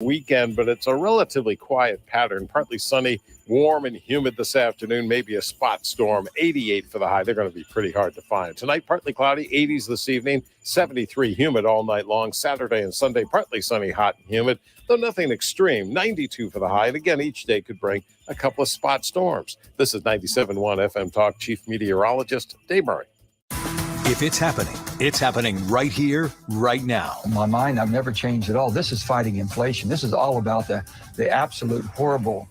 weekend, but it's a relatively quiet pattern. Partly sunny, warm and humid this afternoon, maybe a spot storm. 88 for the high. They're going to be pretty hard to find. Tonight, partly cloudy, 80s this evening, 73 humid all night long. Saturday and Sunday, partly sunny, hot and humid, though nothing extreme. 92 for the high. And again, each day could bring a couple of spot storms. This is 97.1 FM Talk Chief Meteorologist Dave Murray. If it's happening right here, right now. In my mind, I've never changed at all. This is fighting inflation. This is all about the absolute horrible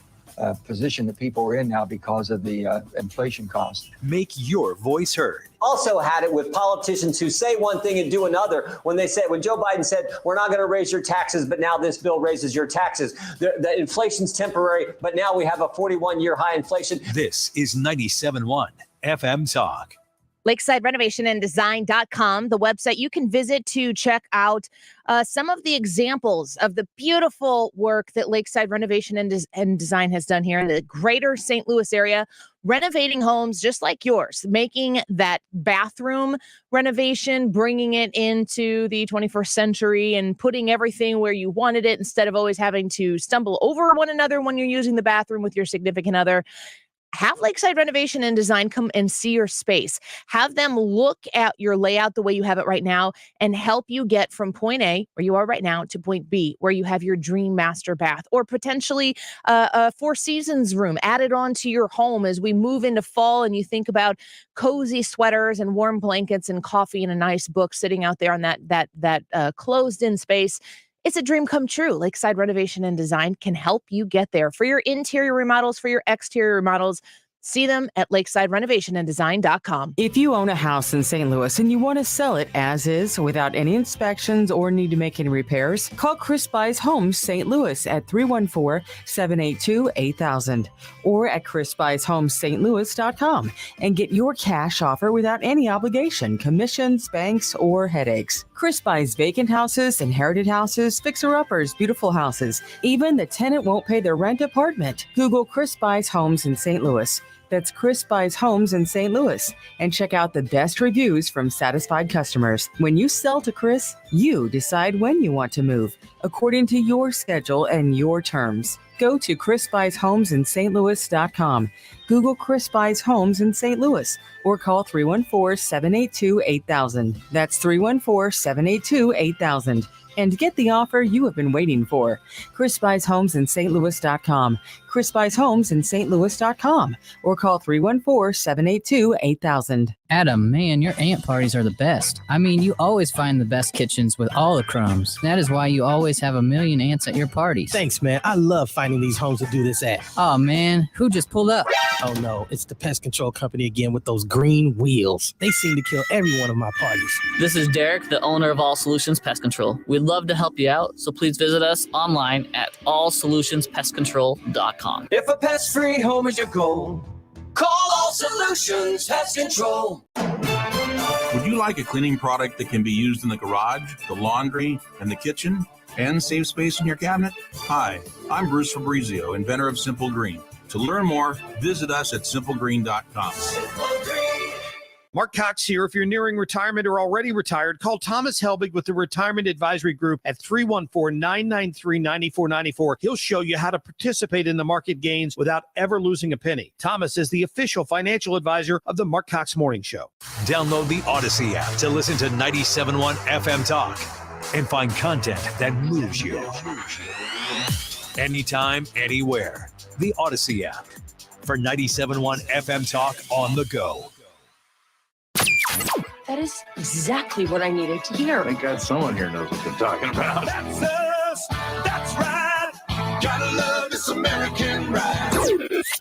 position that people are in now because of the inflation cost. Make your voice heard. Also had it with politicians who say one thing and do another. When Joe Biden said, we're not going to raise your taxes, but now this bill raises your taxes. The inflation's temporary, but now we have a 41-year high inflation. This is 97.1 FM Talk. Lakeside Renovation and Design.com, the website you can visit to check out some of the examples of the beautiful work that Lakeside Renovation and Design has done here in the greater St. Louis area, renovating homes just like yours, making that bathroom renovation, bringing it into the 21st century and putting everything where you wanted it instead of always having to stumble over one another when you're using the bathroom with your significant other. Have Lakeside Renovation and Design come and see your space. Have them look at your layout the way you have it right now and help you get from point A, where you are right now, to point B, where you have your dream master bath, or potentially a Four Seasons room added onto your home as we move into fall and you think about cozy sweaters and warm blankets and coffee and a nice book sitting out there on that closed-in space. It's a dream come true. Lakeside Renovation and Design can help you get there. For your interior remodels, for your exterior remodels, see them at lakesidrenovationanddesign.com. If you own a house in St. Louis and you want to sell it as is without any inspections or need to make any repairs, call Chris Buys Homes St. Louis at 314-782-8000 or at chrisbuyshomeSt.Louis.com and get your cash offer without any obligation, commissions, banks, or headaches. Chris buys vacant houses, inherited houses, fixer-uppers, beautiful houses, even the tenant won't pay their rent apartment. Google Chris Buys Homes in St. Louis. That's Chris Buys Homes in St. Louis. And check out the best reviews from satisfied customers. When you sell to Chris, you decide when you want to move, according to your schedule and your terms. Go to chrisbuyshomesinstlouis.com. Google Chris Buys Homes in St. Louis or call 314-782-8000. That's 314-782-8000. And get the offer you have been waiting for. Chris Buys Homes in St. Chris Buys Homes in St. or call 314-782-8000. Adam, man, your aunt parties are the best. I mean, you always find the best kitchens with all the crumbs. That is why you always have a million aunts at your parties. Thanks, man. I love finding these homes to do this at. Oh, man, who just pulled up? Oh, no, it's the pest control company again with those green wheels. They seem to kill every one of my parties. This is Derek, the owner of All Solutions Pest Control. We'd love to help you out, so please visit us online at allsolutionspestcontrol.com. If a pest-free home is your goal, call All Solutions Pest Control. Would you like a cleaning product that can be used in the garage, the laundry, and the kitchen, and save space in your cabinet? Hi, I'm Bruce Fabrizio, inventor of Simple Green. To learn more, visit us at simplegreen.com. Simple Green. Mark Cox here. If you're nearing retirement or already retired, call Thomas Helbig with the Retirement Advisory Group at 314-993-9494. He'll show you how to participate in the market gains without ever losing a penny. Thomas is the official financial advisor of the Mark Cox Morning Show. Download the Odyssey app to listen to 97.1 FM Talk and find content that moves you. Anytime, anywhere. The Odyssey app for 97.1 FM Talk on the go. That is exactly what I needed to hear. Thank God someone here knows what they're talking about. That's us. That's right. Gotta love this American ride.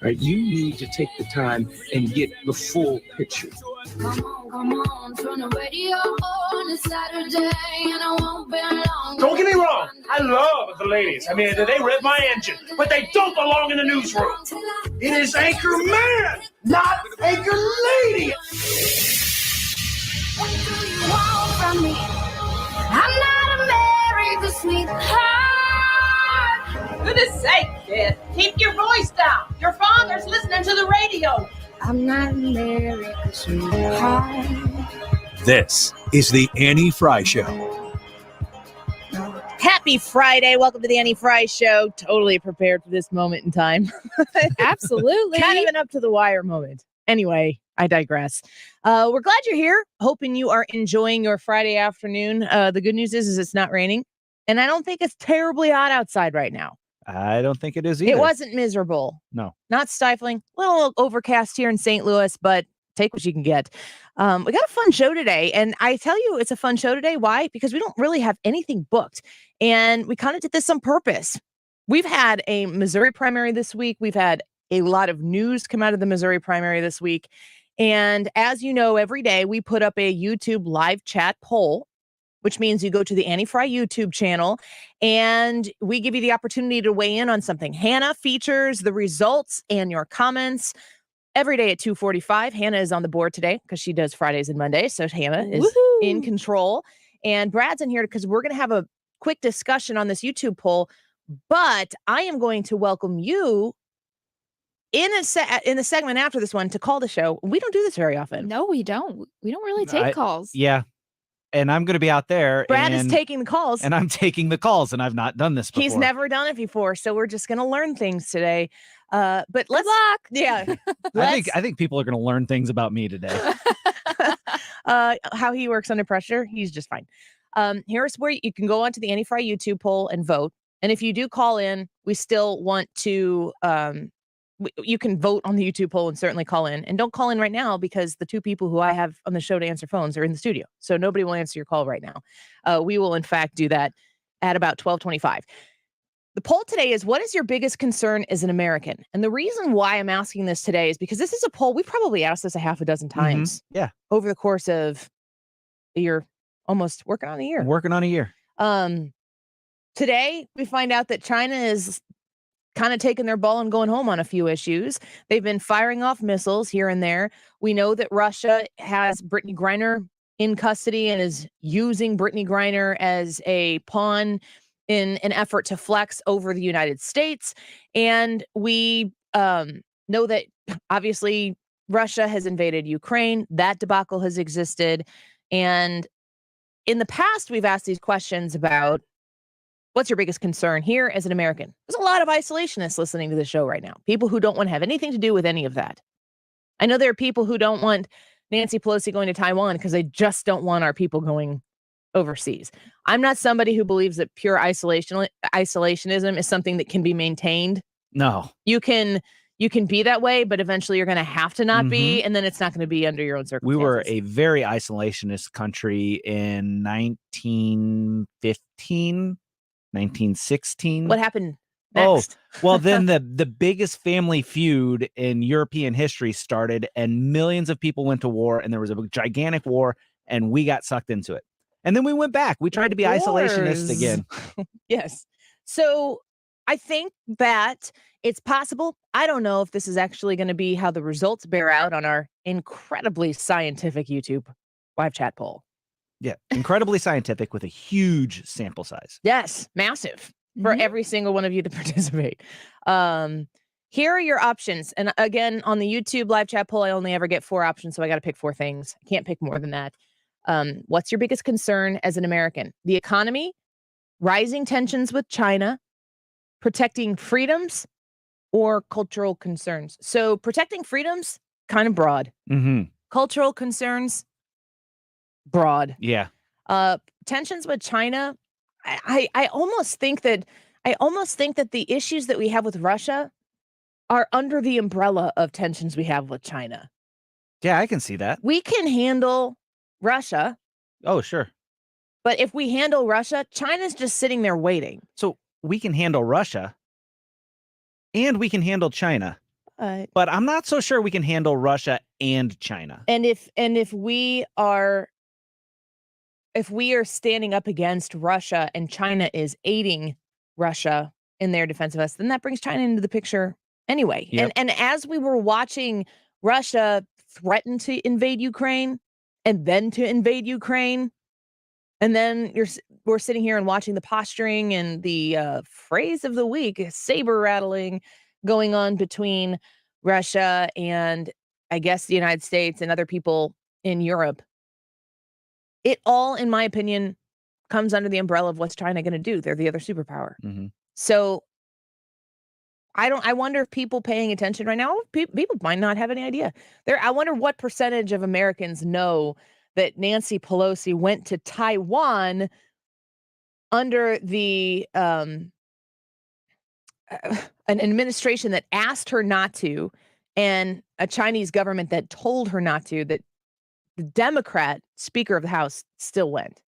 Right, you need to take the time and get the full picture. Come on, turn the radio on. It's Saturday and I won't be long. Don't get me wrong, I love the ladies. I mean, they rev my engine, but they don't belong in the newsroom. It is Anchor Man, not Anchor Lady. What do you want from me? I'm not America's sweetheart. Goodness sake, kid. Keep your voice down. Your father's listening to the radio. I'm not America's sweetheart. This is the Annie Frey Show. Heck, Happy Friday. Welcome to the Annie Frey Show. Totally prepared for this moment in time. Absolutely. Kind of an up to the wire moment. Anyway, I digress. We're glad you're here. Hoping you are enjoying your Friday afternoon. The good news is it's not raining. And I don't think it's terribly hot outside right now. I don't think it is either. It wasn't miserable. No. Not stifling. A little overcast here in St. Louis, but take what you can get. We got a fun show today. And I tell you, it's a fun show today. Why? Because we don't really have anything booked. And we kind of did this on purpose. We've had a Missouri primary this week. We've had a lot of news come out of the Missouri primary this week. And as you know, every day we put up a YouTube live chat poll, which means you go to the Annie Frey YouTube channel and we give you the opportunity to weigh in on something. Hannah features the results and your comments every day at 2:45. Hannah is on the board today because she does Fridays and Mondays. So Hannah is in control. And Brad's in here because we're going to have a quick discussion on this YouTube poll. But I am going to welcome you in the segment after this one to call the show. We don't do this very often. No, we don't. We don't really take calls. Yeah. And I'm going to be out there. Brad is taking the calls. And I'm taking the calls, and I've not done this before. He's never done it before. So we're just going to learn things today. But let's Good luck. Yeah. I think people are going to learn things about me today. How he works under pressure. He's just fine. Here's where you can go onto the Annie Frey YouTube poll and vote. And if you do call in, we still want to, you can vote on the YouTube poll and certainly call in. And don't call in right now because the two people who I have on the show to answer phones are in the studio. So nobody will answer your call right now. We will, in fact, do that at about 12:25. The poll today is, what is your biggest concern as an American? And the reason why I'm asking this today is because this is a poll. We probably asked this a half a dozen times. Yeah. Over the course of a year, almost working on a year. Working on a year. Today, we find out that China is kind of taking their ball and going home on a few issues. They've been firing off missiles here and there. We know that Russia has Brittany Griner in custody and is using Brittany Griner as a pawn in an effort to flex over the United States. And we know that obviously Russia has invaded Ukraine. That debacle has existed. And in the past, we've asked these questions about what's your biggest concern here as an American? There's a lot of isolationists listening to the show right now. People who don't want to have anything to do with any of that. I know there are people who don't want Nancy Pelosi going to Taiwan because they just don't want our people going overseas. I'm not somebody who believes that pure isolationism is something that can be maintained. No. You can be that way, but eventually you're going to have to not be, and then it's not going to be under your own circumstances. We were a very isolationist country in 1915. 1916. What happened next? Oh, well, then the biggest family feud in European history started, and millions of people went to war, and there was a gigantic war, and we got sucked into it. And then we went back. We tried to be isolationist again. Yes. So I think that it's possible. I don't know if this is actually going to be how the results bear out on our incredibly scientific YouTube live chat poll. Yeah, incredibly scientific with a huge sample size. Yes, massive for every single one of you to participate. Here are your options. And again, on the YouTube live chat poll, I only ever get 4 options, so I got to pick 4 things. I can't pick more than that. What's your biggest concern as an American? The economy, rising tensions with China, protecting freedoms, or cultural concerns. So protecting freedoms, kind of broad. Cultural concerns, broad. Yeah. Tensions with China. I almost think that the issues that we have with Russia are under the umbrella of tensions we have with China. Yeah, I can see that. We can handle Russia. Oh, sure. But if we handle Russia, China's just sitting there waiting. So we can handle Russia and we can handle China. But I'm not so sure we can handle Russia and China. And if we are standing up against Russia and China is aiding Russia in their defense of us, then that brings China into the picture anyway. Yep. And as we were watching Russia threaten to invade Ukraine and then to invade Ukraine, and then we're sitting here and watching the posturing and the phrase of the week, saber rattling going on between Russia and I guess the United States and other people in Europe. It all, in my opinion, comes under the umbrella of what's China going to do. They're the other superpower. Mm-hmm. So I wonder if people paying attention right now, people might not have any idea. I wonder what percentage of Americans know that Nancy Pelosi went to Taiwan under the an administration that asked her not to, and a Chinese government that told her not to, that the Democrat Speaker of the House still went.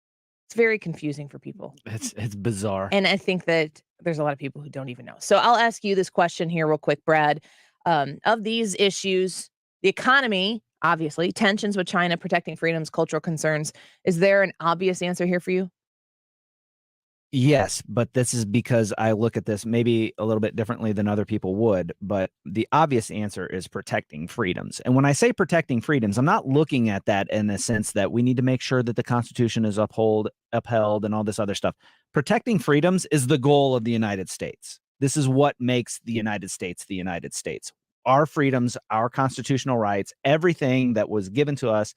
It's very confusing for people. It's bizarre. And I think that there's a lot of people who don't even know. So I'll ask you this question here real quick, Brad. Of these issues, the economy, obviously, tensions with China, protecting freedoms, cultural concerns, is there an obvious answer here for you? Yes, but this is because I look at this maybe a little bit differently than other people would, but the obvious answer is protecting freedoms. And when I say protecting freedoms, I'm not looking at that in the sense that we need to make sure that the Constitution is upheld and all this other stuff. Protecting freedoms is the goal of the United States. This is what makes the United States the United States. Our freedoms, our constitutional rights, everything that was given to us,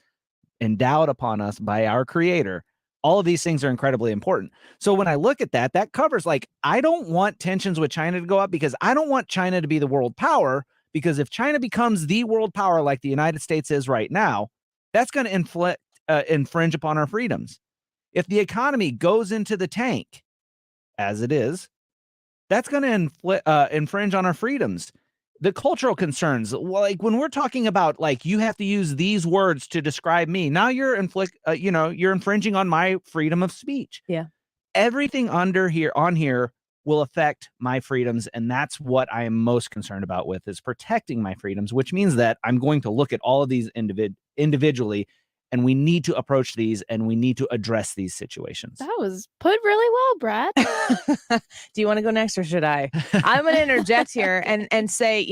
endowed upon us by our Creator. All of these things are incredibly important. So when I look at that, that covers, like, I don't want tensions with China to go up because I don't want China to be the world power, because if China becomes the world power like the United States is right now, that's going to infringe upon our freedoms. If the economy goes into the tank, as it is, that's going to infringe on our freedoms. The cultural concerns, like when we're talking about, like, you have to use these words to describe me. Now you're you're infringing on my freedom of speech. Yeah. Everything on here will affect my freedoms, and that's what I am most concerned about with, is protecting my freedoms, which means that I'm going to look at all of these individually, and we need to approach these and we need to address these situations. That was put really well, Brad. Do you want to go next or should I? I'm going to interject here and say,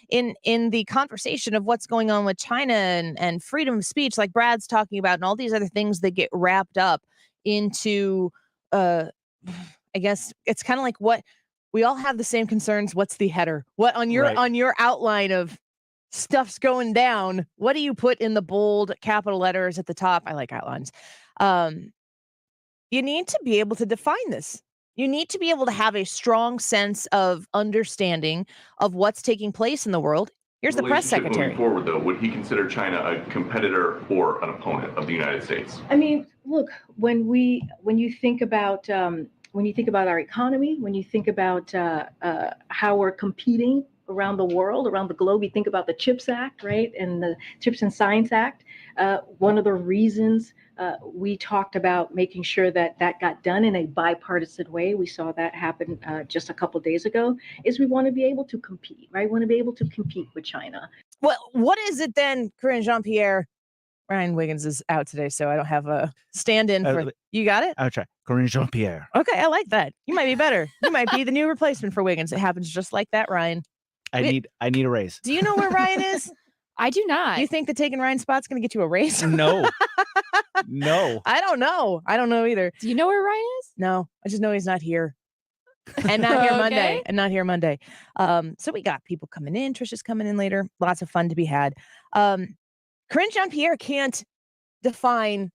in the conversation of what's going on with China and freedom of speech, like Brad's talking about, and all these other things that get wrapped up into, I guess it's kind of like, what we all have the same concerns. What's the header? What on your outline of stuff's going down, what do you put in the bold capital letters at the top? I like outlines. You need to be able to define this. You need to be able to have a strong sense of understanding of what's taking place in the world. Here's the press secretary. Moving forward, though, would he consider China a competitor or an opponent of the United States? I mean, look, when you think about our economy, when you think about how we're competing around the world, around the globe, you think about the CHIPS Act, right? And the CHIPS and Science Act. One of the reasons we talked about making sure that got done in a bipartisan way, we saw that happen just a couple of days ago, is we want to be able to compete, right? We want to be able to compete with China. Well, what is it then, Corinne Jean-Pierre? Ryan Wiggins is out today, so I don't have a stand-in for. You got it? I'll try. Corinne Jean-Pierre. Okay, I like that. You might be better. You might be the new replacement for Wiggins. It happens just like that, Ryan. I need a raise. Do you know where Ryan is? I do not. You think that taking Ryan's spot's going to get you a raise? No. I don't know. I don't know either. Do you know where Ryan is? No, I just know he's not here. And not here Monday. And not here Monday. So we got people coming in. Trisha's coming in later. Lots of fun to be had. Corinne Jean-Pierre can't define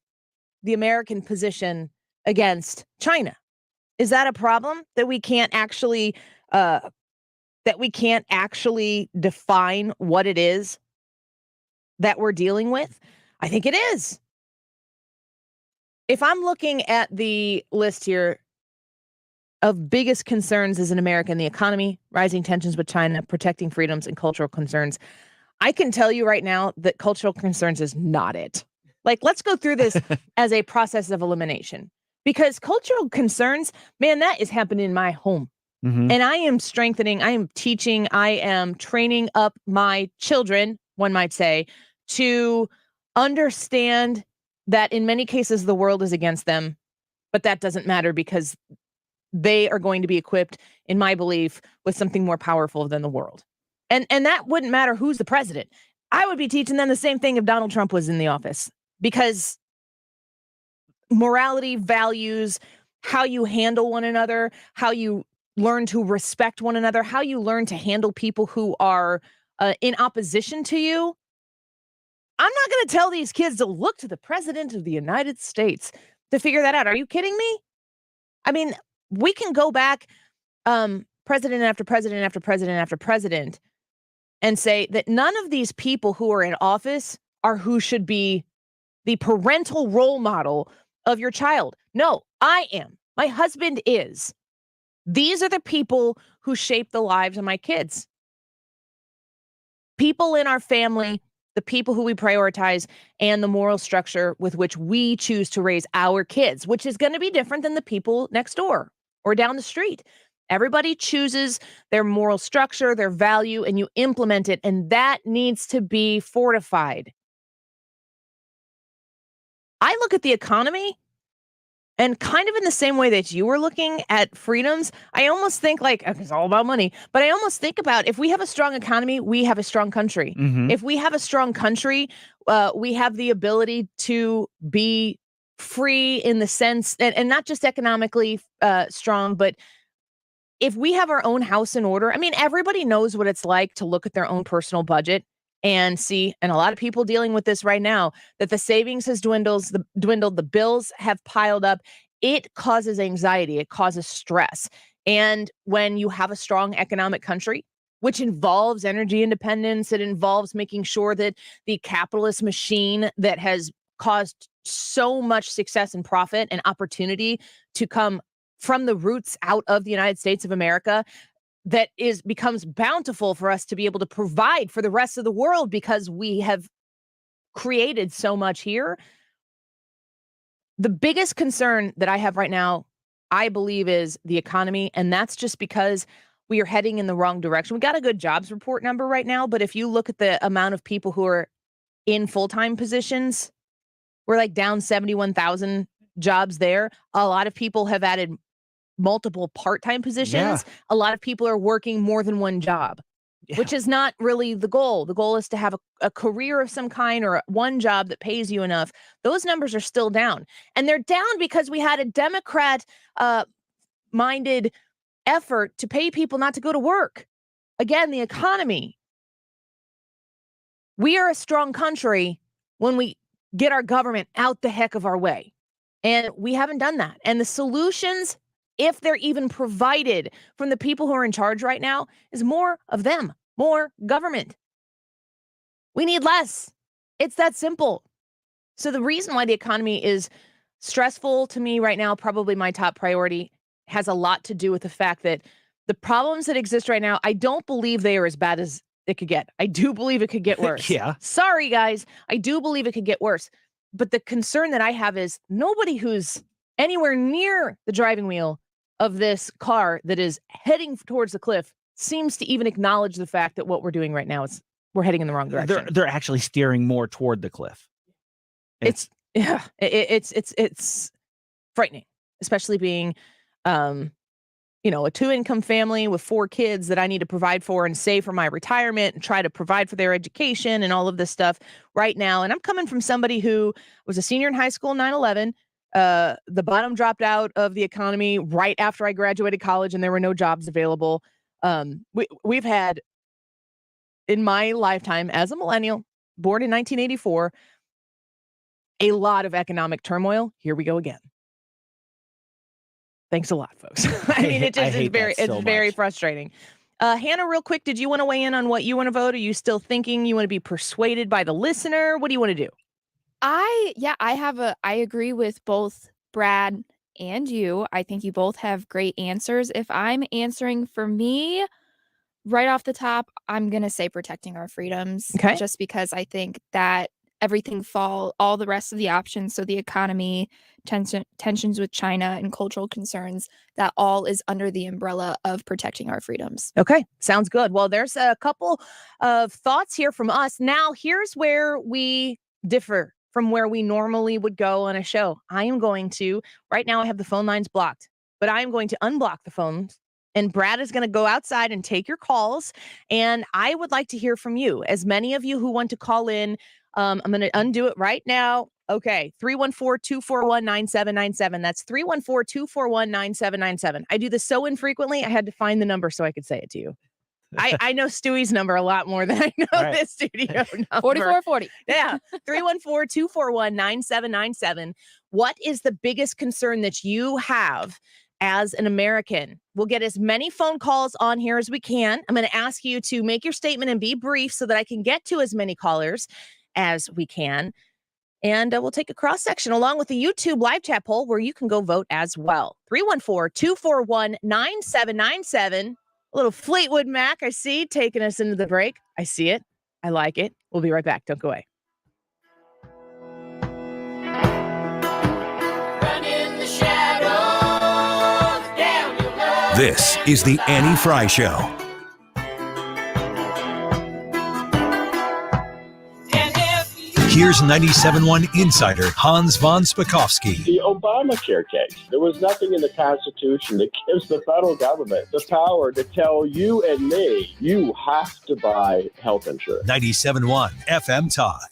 the American position against China. Is that a problem that we can't actually define what it is that we're dealing with? I think it is. If I'm looking at the list here of biggest concerns as an American, the economy, rising tensions with China, protecting freedoms, and cultural concerns, I can tell you right now that cultural concerns is not it. Like, let's go through this as a process of elimination, because cultural concerns, man, that is happening in my home. Mm-hmm. And I am strengthening, I am teaching, I am training up my children, one might say, to understand that in many cases the world is against them, but that doesn't matter because they are going to be equipped, in my belief, with something more powerful than the world. And that wouldn't matter who's the president. I would be teaching them the same thing if Donald Trump was in the office, because morality, values, how you handle one another, how you learn to respect one another, how you learn to handle people who are in opposition to you. I'm not going to tell these kids to look to the president of the United States. to figure that out. Are you kidding me? I mean, we can go back president after president after president after president and say that none of these people who are in office are who should be the parental role model of your child. No, I am. My husband is. These are the people who shape the lives of my kids. People in our family, the people who we prioritize, and the moral structure with which we choose to raise our kids, which is going to be different than the people next door or down the street. Everybody chooses their moral structure, their value, and you implement it, and that needs to be fortified. I look at the economy, and kind of in the same way that you were looking at freedoms, I almost think like, it's all about money, but I almost think about if we have a strong economy, we have a strong country. Mhm. If we have a strong country, we have the ability to be free in the sense, and not just economically strong, but if we have our own house in order, I mean, everybody knows what it's like to look at their own personal budget and see, and a lot of people dealing with this right now, that the savings has dwindled, the bills have piled up. It causes anxiety. It causes stress. And when you have a strong economic country, which involves energy independence, it involves making sure that the capitalist machine that has caused so much success and profit and opportunity to come from the roots out of the United States of America, that becomes bountiful for us to be able to provide for the rest of the world because we have created so much here. The biggest concern that I have right now, I believe, is the economy. And that's just because we are heading in the wrong direction. We got a good jobs report number right now, but if you look at the amount of people who are in full-time positions, we're like down 71,000 jobs there. A lot of people have added multiple part-time positions. Yeah. A lot of people are working more than one job, which is not really the goal. The goal is to have a career of some kind or one job that pays you enough. Those numbers are still down. And they're down because we had a Democrat minded effort to pay people not to go to work. Again, the economy. We are a strong country when we get our government out the heck of our way. And we haven't done that. And the solutions, if they're even provided from the people who are in charge right now, is more of them, more government. We need less. It's that simple. So the reason why the economy is stressful to me right now, probably my top priority, has a lot to do with the fact that the problems that exist right now, I don't believe they are as bad as it could get. I do believe it could get worse. Yeah. Sorry, guys. I do believe it could get worse. But the concern that I have is nobody who's anywhere near the driving wheel of this car that is heading towards the cliff seems to even acknowledge the fact that what we're doing right now is we're heading in the wrong direction. They're actually steering more toward the cliff. It's frightening, especially being, a 2-income family with 4 kids that I need to provide for and save for my retirement and try to provide for their education and all of this stuff right now. And I'm coming from somebody who was a senior in high school in 9/11. The bottom dropped out of the economy right after I graduated college and there were no jobs available. We've had, in my lifetime as a millennial, born in 1984, a lot of economic turmoil. Here we go again. Thanks a lot, folks. I mean, it's very frustrating. Hannah, real quick, did you want to weigh in on what you want to vote? Are you still thinking you want to be persuaded by the listener? What do you want to do? I agree with both Brad and you. I think you both have great answers. If I'm answering for me, right off the top, I'm going to say protecting our freedoms. Okay. Just because I think that all the rest of the options, so the economy, tensions with China, and cultural concerns, that all is under the umbrella of protecting our freedoms. Okay, sounds good. Well, there's a couple of thoughts here from us. Now, here's where we differ from where we normally would go on a show. I am going to, right now I have the phone lines blocked, but I am going to unblock the phones. And Brad is going to go outside and take your calls. And I would like to hear from you. As many of you who want to call in, I'm going to undo it right now. Okay, 314-241-9797. That's 314-241-9797. I do this so infrequently, I had to find the number so I could say it to you. I know Stewie's number a lot more than I know this studio number. 4440. Yeah. 314-241-9797. What is the biggest concern that you have as an American? We'll get as many phone calls on here as we can. I'm going to ask you to make your statement and be brief so that I can get to as many callers as we can. And we'll take a cross section along with the YouTube live chat poll where you can go vote as well. 314-241-9797. A little Fleetwood Mac, I see, taking us into the break. I see it. I like it. We'll be right back. Don't go away. This is the Annie Frey Show. Here's 97.1 insider Hans von Spakovsky. The Obamacare case. There was nothing in the Constitution that gives the federal government the power to tell you and me, you have to buy health insurance. 97.1 FM Talk.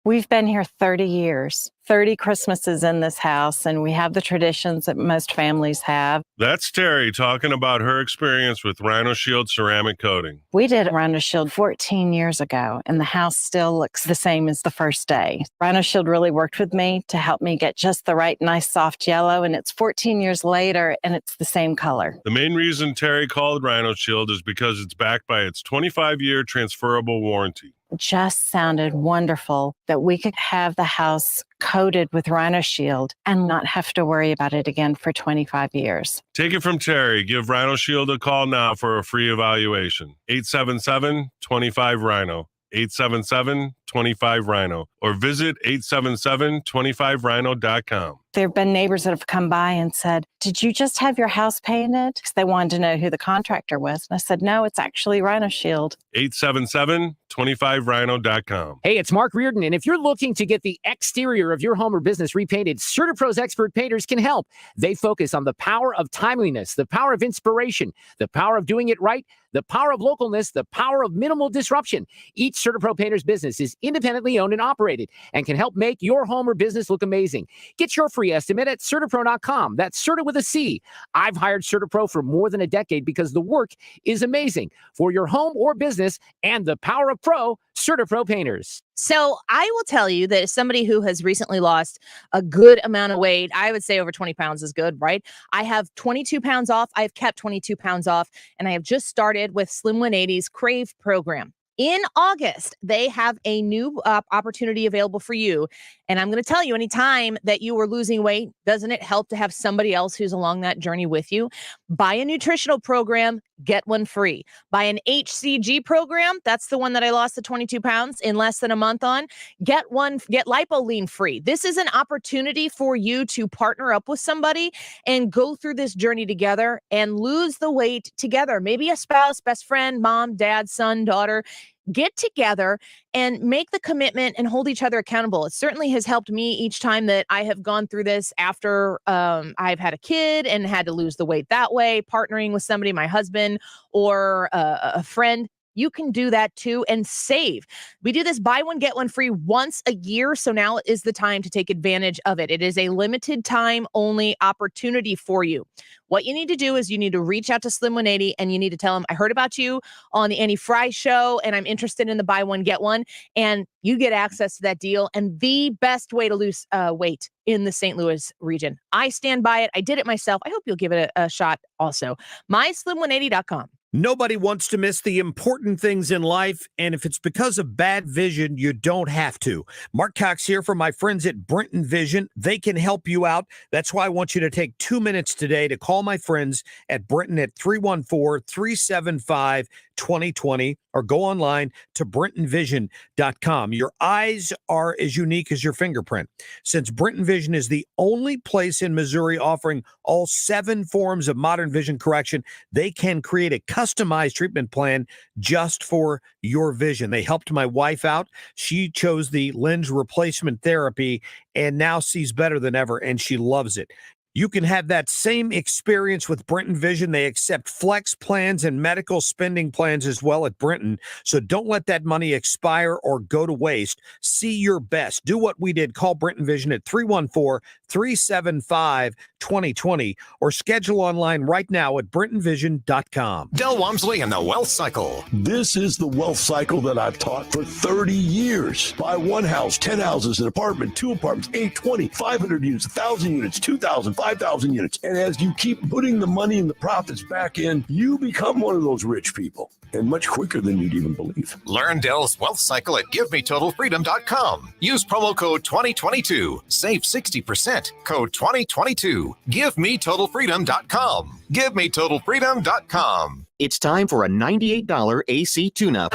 We've been here 30 years, 30 Christmases in this house, and we have the traditions that most families have. That's Terry talking about her experience with Rhino Shield ceramic coating. We did Rhino Shield 14 years ago, and the house still looks the same as the first day. Rhino Shield really worked with me to help me get just the right, nice, soft yellow, and it's 14 years later, and it's the same color. The main reason Terry called Rhino Shield is because it's backed by its 25-year transferable warranty. Just sounded wonderful that we could have the house coated with Rhino Shield and not have to worry about it again for 25 years. Take it from Terry. Give Rhino Shield a call now for a free evaluation. 877-25-RHINO. 877-25-RHINO. Or visit 877-25rhino.com. There have been neighbors that have come by and said, did you just have your house painted? Because they wanted to know who the contractor was. And I said, no, it's actually Rhino Shield. 877-25rhino.com. Hey, it's Mark Reardon, and if you're looking to get the exterior of your home or business repainted, CertaPro's expert painters can help. They focus on the power of timeliness, the power of inspiration, the power of doing it right, the power of localness, the power of minimal disruption. Each CertaPro painter's business is independently owned and operated and can help make your home or business look amazing. Get your free estimate at CertaPro.com. That's Certa with a C. I've hired CertaPro for more than a decade because the work is amazing for your home or business, and the power of pro, CertaPro painters. So I will tell you that as somebody who has recently lost a good amount of weight, I would say over 20 pounds is good, right? I have 22 pounds off. I've kept 22 pounds off, and I have just started with Slim 180's Crave program. In August, they have a new opportunity available for you. And I'm going to tell you, anytime that you are losing weight, doesn't it help to have somebody else who's along that journey with you? Buy a nutritional program, get one free. Buy an HCG program. That's the one that I lost the 22 pounds in less than a month on. Get LipoLean free. This is an opportunity for you to partner up with somebody and go through this journey together and lose the weight together. Maybe a spouse, best friend, mom, dad, son, daughter. Get together and make the commitment and hold each other accountable. It certainly has helped me each time that I have gone through this after I've had a kid and had to lose the weight that way, partnering with somebody, my husband or a friend. You can do that too and save. We do this buy one, get one free once a year. So now is the time to take advantage of it. It is a limited time only opportunity for you. What you need to do is you need to reach out to Slim 180 and you need to tell them, I heard about you on the Annie Frey Show and I'm interested in the buy one, get one. And you get access to that deal and the best way to lose weight in the St. Louis region. I stand by it. I did it myself. I hope you'll give it a shot also. MySlim180.com. Nobody wants to miss the important things in life, and if it's because of bad vision, you don't have to. Mark Cox here from my friends at Brenton Vision. They can help you out. That's why I want you to take 2 minutes today to call my friends at Brenton at 314-375-2020 or go online to BrentonVision.com. Your eyes are as unique as your fingerprint. Since Brenton Vision is the only place in Missouri offering all 7 forms of modern vision correction, they can create a customized treatment plan just for your vision. They helped my wife out. She chose the lens replacement therapy and now sees better than ever, and she loves it. You can have that same experience with Brenton Vision. They accept flex plans and medical spending plans as well at Brenton. So don't let that money expire or go to waste. See your best. Do what we did. Call Brenton Vision at 314-375-2020 or schedule online right now at brentonvision.com. Del Walmsley and the Wealth Cycle. This is the wealth cycle that I've taught for 30 years. Buy one house, 10 houses, an apartment, 2 apartments, 8, 20, 500 units, 1,000 units, 2,000, 5,000 units. And as you keep putting the money and the profits back in, you become one of those rich people, and much quicker than you'd even believe. Learn Dell's Wealth Cycle at GiveMeTotalFreedom.com. Use promo code 2022. Save 60%. Code 2022. GiveMeTotalFreedom.com. GiveMeTotalFreedom.com. It's time for a $98 AC tune-up.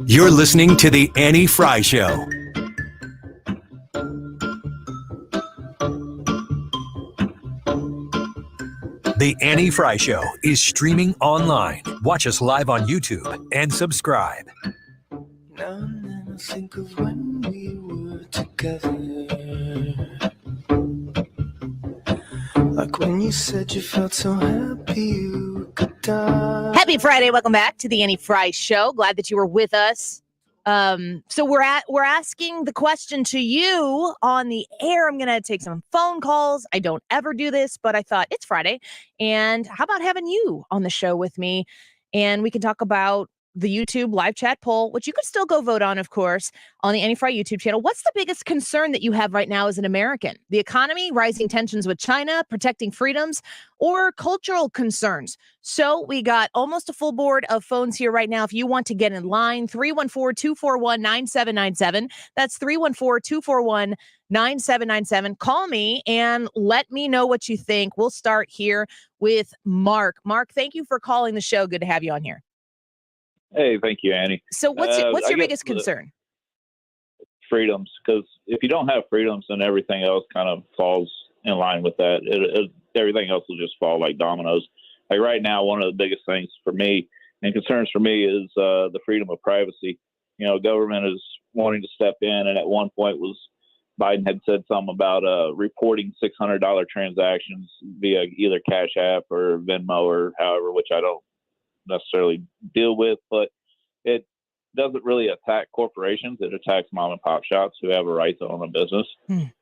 You're listening to The Annie Frey Show. The Annie Frey Show is streaming online. Watch us live on YouTube and subscribe. Now and then I think of when we were together. Like when you said you felt so happy you could die. Happy Friday. Welcome back to the Annie Frey Show. Glad that you were with us. So we're asking the question to you on the air. I'm going to take some phone calls. I don't ever do this, but I thought it's Friday. And how about having you on the show with me? And we can talk about the YouTube live chat poll, which you could still go vote on, of course, on the Annie Frey YouTube channel. What's the biggest concern that you have right now as an American? The economy, rising tensions with China, protecting freedoms, or cultural concerns? So we got almost a full board of phones here right now. If you want to get in line, 314-241-9797. That's 314-241-9797. Call me and let me know what you think. We'll start here with Mark. Mark, thank you for calling the show. Good to have you on here. Hey, thank you, Annie. So what's your biggest concern? Freedoms, because if you don't have freedoms, then everything else kind of falls in line with that. Everything else will just fall like dominoes. Like right now, one of the biggest things for me and concerns for me is the freedom of privacy. You know, government is wanting to step in, and at one point Biden had said something about reporting $600 transactions via either Cash App or Venmo or however, which I don't necessarily deal with, but it doesn't really attack corporations. It attacks mom and pop shops who have a right to own a business. You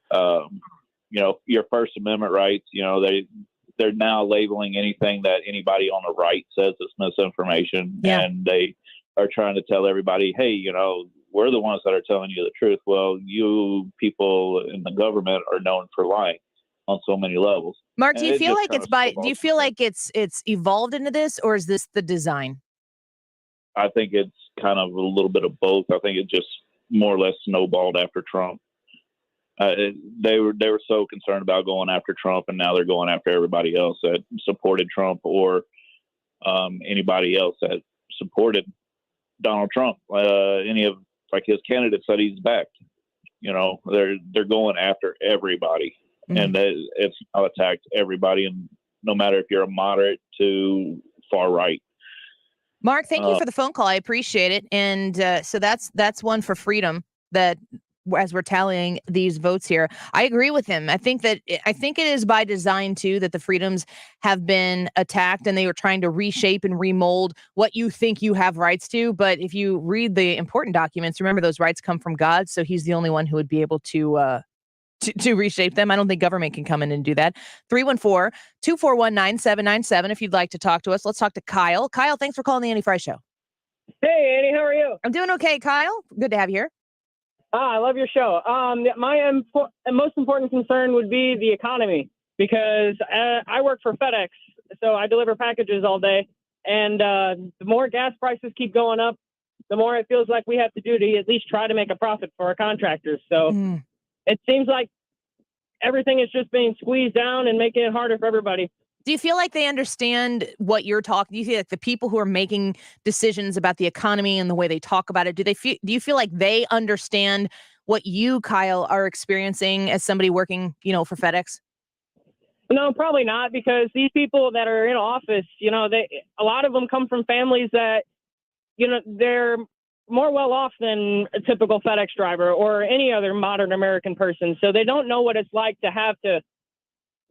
know, your First Amendment rights, you know, they're now labeling anything that anybody on the right says is misinformation. Yeah. And they are trying to tell everybody, hey, you know, we're the ones that are telling you the truth. Well, you people in the government are known for lying on so many levels. Mark, do you feel like it's evolved into this, or is this the design? I think it's kind of a little bit of both. I think it just more or less snowballed after Trump. They were so concerned about going after Trump, and now they're going after everybody else that supported Trump or anybody else that supported Donald Trump. Any of like his candidates that he's backed. You know, they're going after everybody. And it's now attacked everybody, and no matter if you're a moderate to far right. Mark, thank you for the phone call. I appreciate it. And so that's one for freedom. That as we're tallying these votes here, I agree with him. I think it is by design too that the freedoms have been attacked, and they were trying to reshape and remold what you think you have rights to. But if you read the important documents, remember those rights come from God, so He's the only one who would be able to reshape them. I don't think government can come in and do that. 314-241-9797 if you'd like to talk to us. Let's talk to Kyle. Kyle, thanks for calling the Annie Frey Show. Hey, Annie, how are you? I'm doing okay, Kyle. Good to have you here. I love your show. My most important concern would be the economy, because I work for FedEx, so I deliver packages all day. And the more gas prices keep going up, the more it feels like we have to do to at least try to make a profit for our contractors. So it seems like everything is just being squeezed down and making it harder for everybody. Do you feel like they understand what you're talking? Do you feel like the people who are making decisions about the economy and the way they talk about it, do you feel like they understand what you, Kyle, are experiencing as somebody working, you know, for FedEx? No, probably not, because these people that are in office, you know, a lot of them come from families that, you know, they're more well off than a typical FedEx driver or any other modern American person. So they don't know what it's like to have to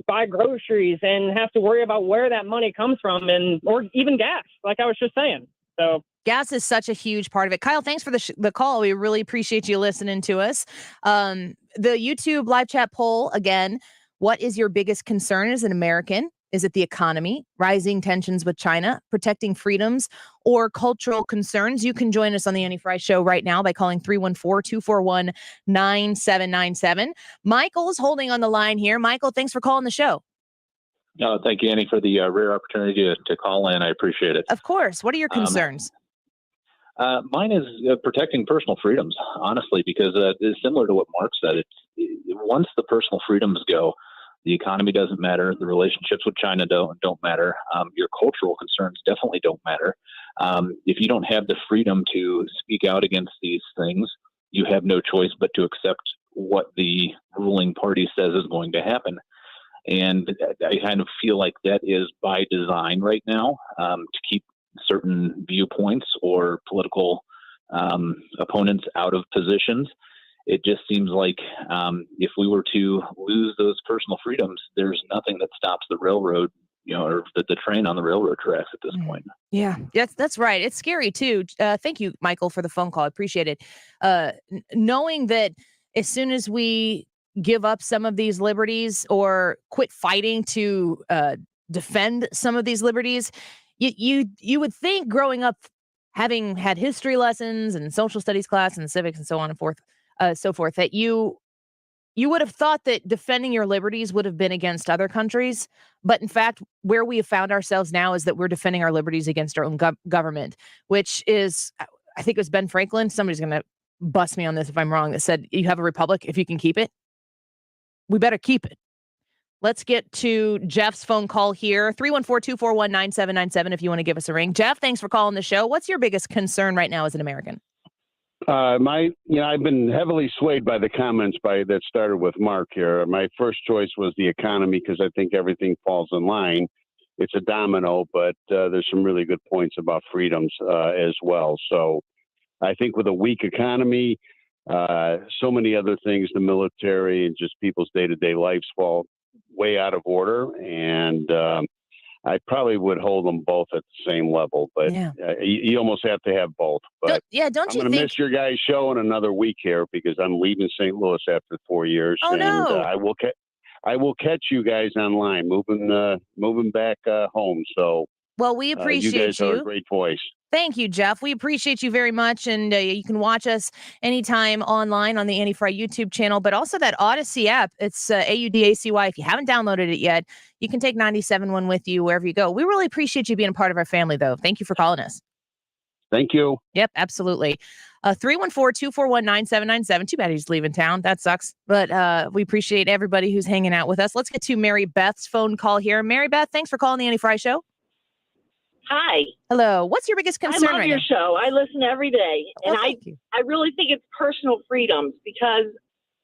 buy groceries and have to worry about where that money comes from, or even gas, like I was just saying. So gas is such a huge part of it. Kyle, thanks for the call. We really appreciate you listening to us. The YouTube live chat poll again. What is your biggest concern as an American? Is it the economy, rising tensions with China, protecting freedoms, or cultural concerns? You can join us on the Annie Frey Show right now by calling 314-241-9797. Michael's holding on the line here. Michael, thanks for calling the show. Thank you, Annie, for the rare opportunity to call in. I appreciate it. Of course. What are your concerns? Mine is protecting personal freedoms, honestly, because it's similar to what Mark said. Once the personal freedoms go, the economy doesn't matter. The relationships with China don't matter. Your cultural concerns definitely don't matter. If you don't have the freedom to speak out against these things, you have no choice but to accept what the ruling party says is going to happen. And I kind of feel like that is by design right now, to keep certain viewpoints or political opponents out of positions. It just seems like if we were to lose those personal freedoms, there's nothing that stops the railroad, or the train on the railroad tracks at this point. Yeah, that's right. It's scary too. Thank you, Michael, for the phone call. I appreciate it. Knowing that as soon as we give up some of these liberties or quit fighting to defend some of these liberties, you would think growing up, having had history lessons and social studies class and civics and so on and so forth, that you would have thought that defending your liberties would have been against other countries. But in fact, where we have found ourselves now is that we're defending our liberties against our own government, which is, I think it was Ben Franklin. Somebody's going to bust me on this if I'm wrong, that said, you have a republic if you can keep it. We better keep it. Let's get to Jeff's phone call here. 314-241-9797 if you want to give us a ring. Jeff, thanks for calling the show. What's your biggest concern right now as an American? I've been heavily swayed by the comments that started with Mark here. My first choice was the economy because I think everything falls in line. It's a domino, but there's some really good points about freedoms as well. So I think with a weak economy, so many other things, the military and just people's day-to-day lives fall way out of order. And I probably would hold them both at the same level, but you almost have to have both. But don't I'm going to miss your guys' show in another week here because I'm leaving St. Louis after 4 years. Oh, no. I will catch you guys online, moving back home. So, well, we appreciate you guys are a great voice. Thank you, Jeff. We appreciate you very much. And you can watch us anytime online on the Annie Frey YouTube channel, but also that Odyssey app. It's AUDACY. If you haven't downloaded it yet, you can take 97.1 with you wherever you go. We really appreciate you being a part of our family, though. Thank you for calling us. Thank you. Yep, absolutely. 314-241-9797. Too bad he's leaving town. That sucks. But we appreciate everybody who's hanging out with us. Let's get to Mary Beth's phone call here. Mary Beth, thanks for calling the Annie Frey Show. Hi. Hello. What's your biggest concern I love your show. I listen every day. And I really think it's personal freedoms because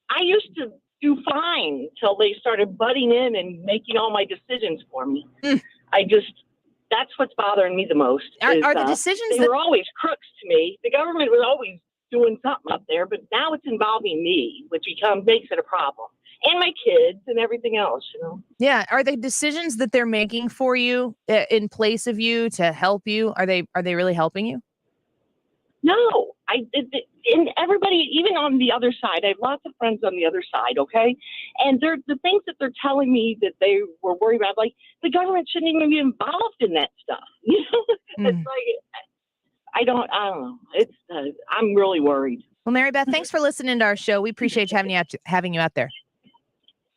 I used to do fine till they started butting in and making all my decisions for me. That's what's bothering me the most. Are the decisions they were always crooks to me. The government was always doing something up there, but now it's involving me, which makes it a problem. And my kids and everything else, Yeah. Are the decisions that they're making for you in place of you to help you? Are they really helping you? No, and everybody, even on the other side, I have lots of friends on the other side. Okay. And the things that they're telling me that they were worried about, like the government shouldn't even be involved in that stuff. It's like, I don't know. I'm really worried. Well, Mary Beth, thanks for listening to our show. We appreciate having you out there.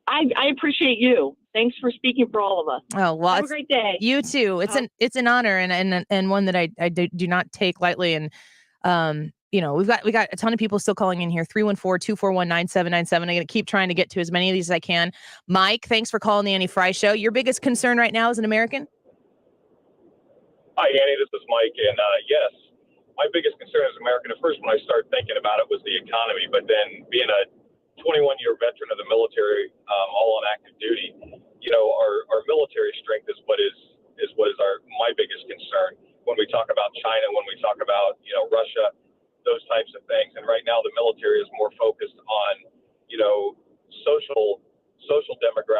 I appreciate you. Thanks for speaking for all of us. Oh, well, have a great day. You too. It's an honor and one that I do not take lightly. And we've got a ton of people still calling in here. 314-241-9797. I'm going to keep trying to get to as many of these as I can. Mike, thanks for calling the Annie Frey Show. Your biggest concern right now as an American? Hi, Annie. This is Mike. And yes, my biggest concern as an American, at first when I started thinking about it, was the economy. But then being a 21-year veteran of the military, all on active duty, our military strength is what is my biggest concern when we talk about China, when we talk about Russia.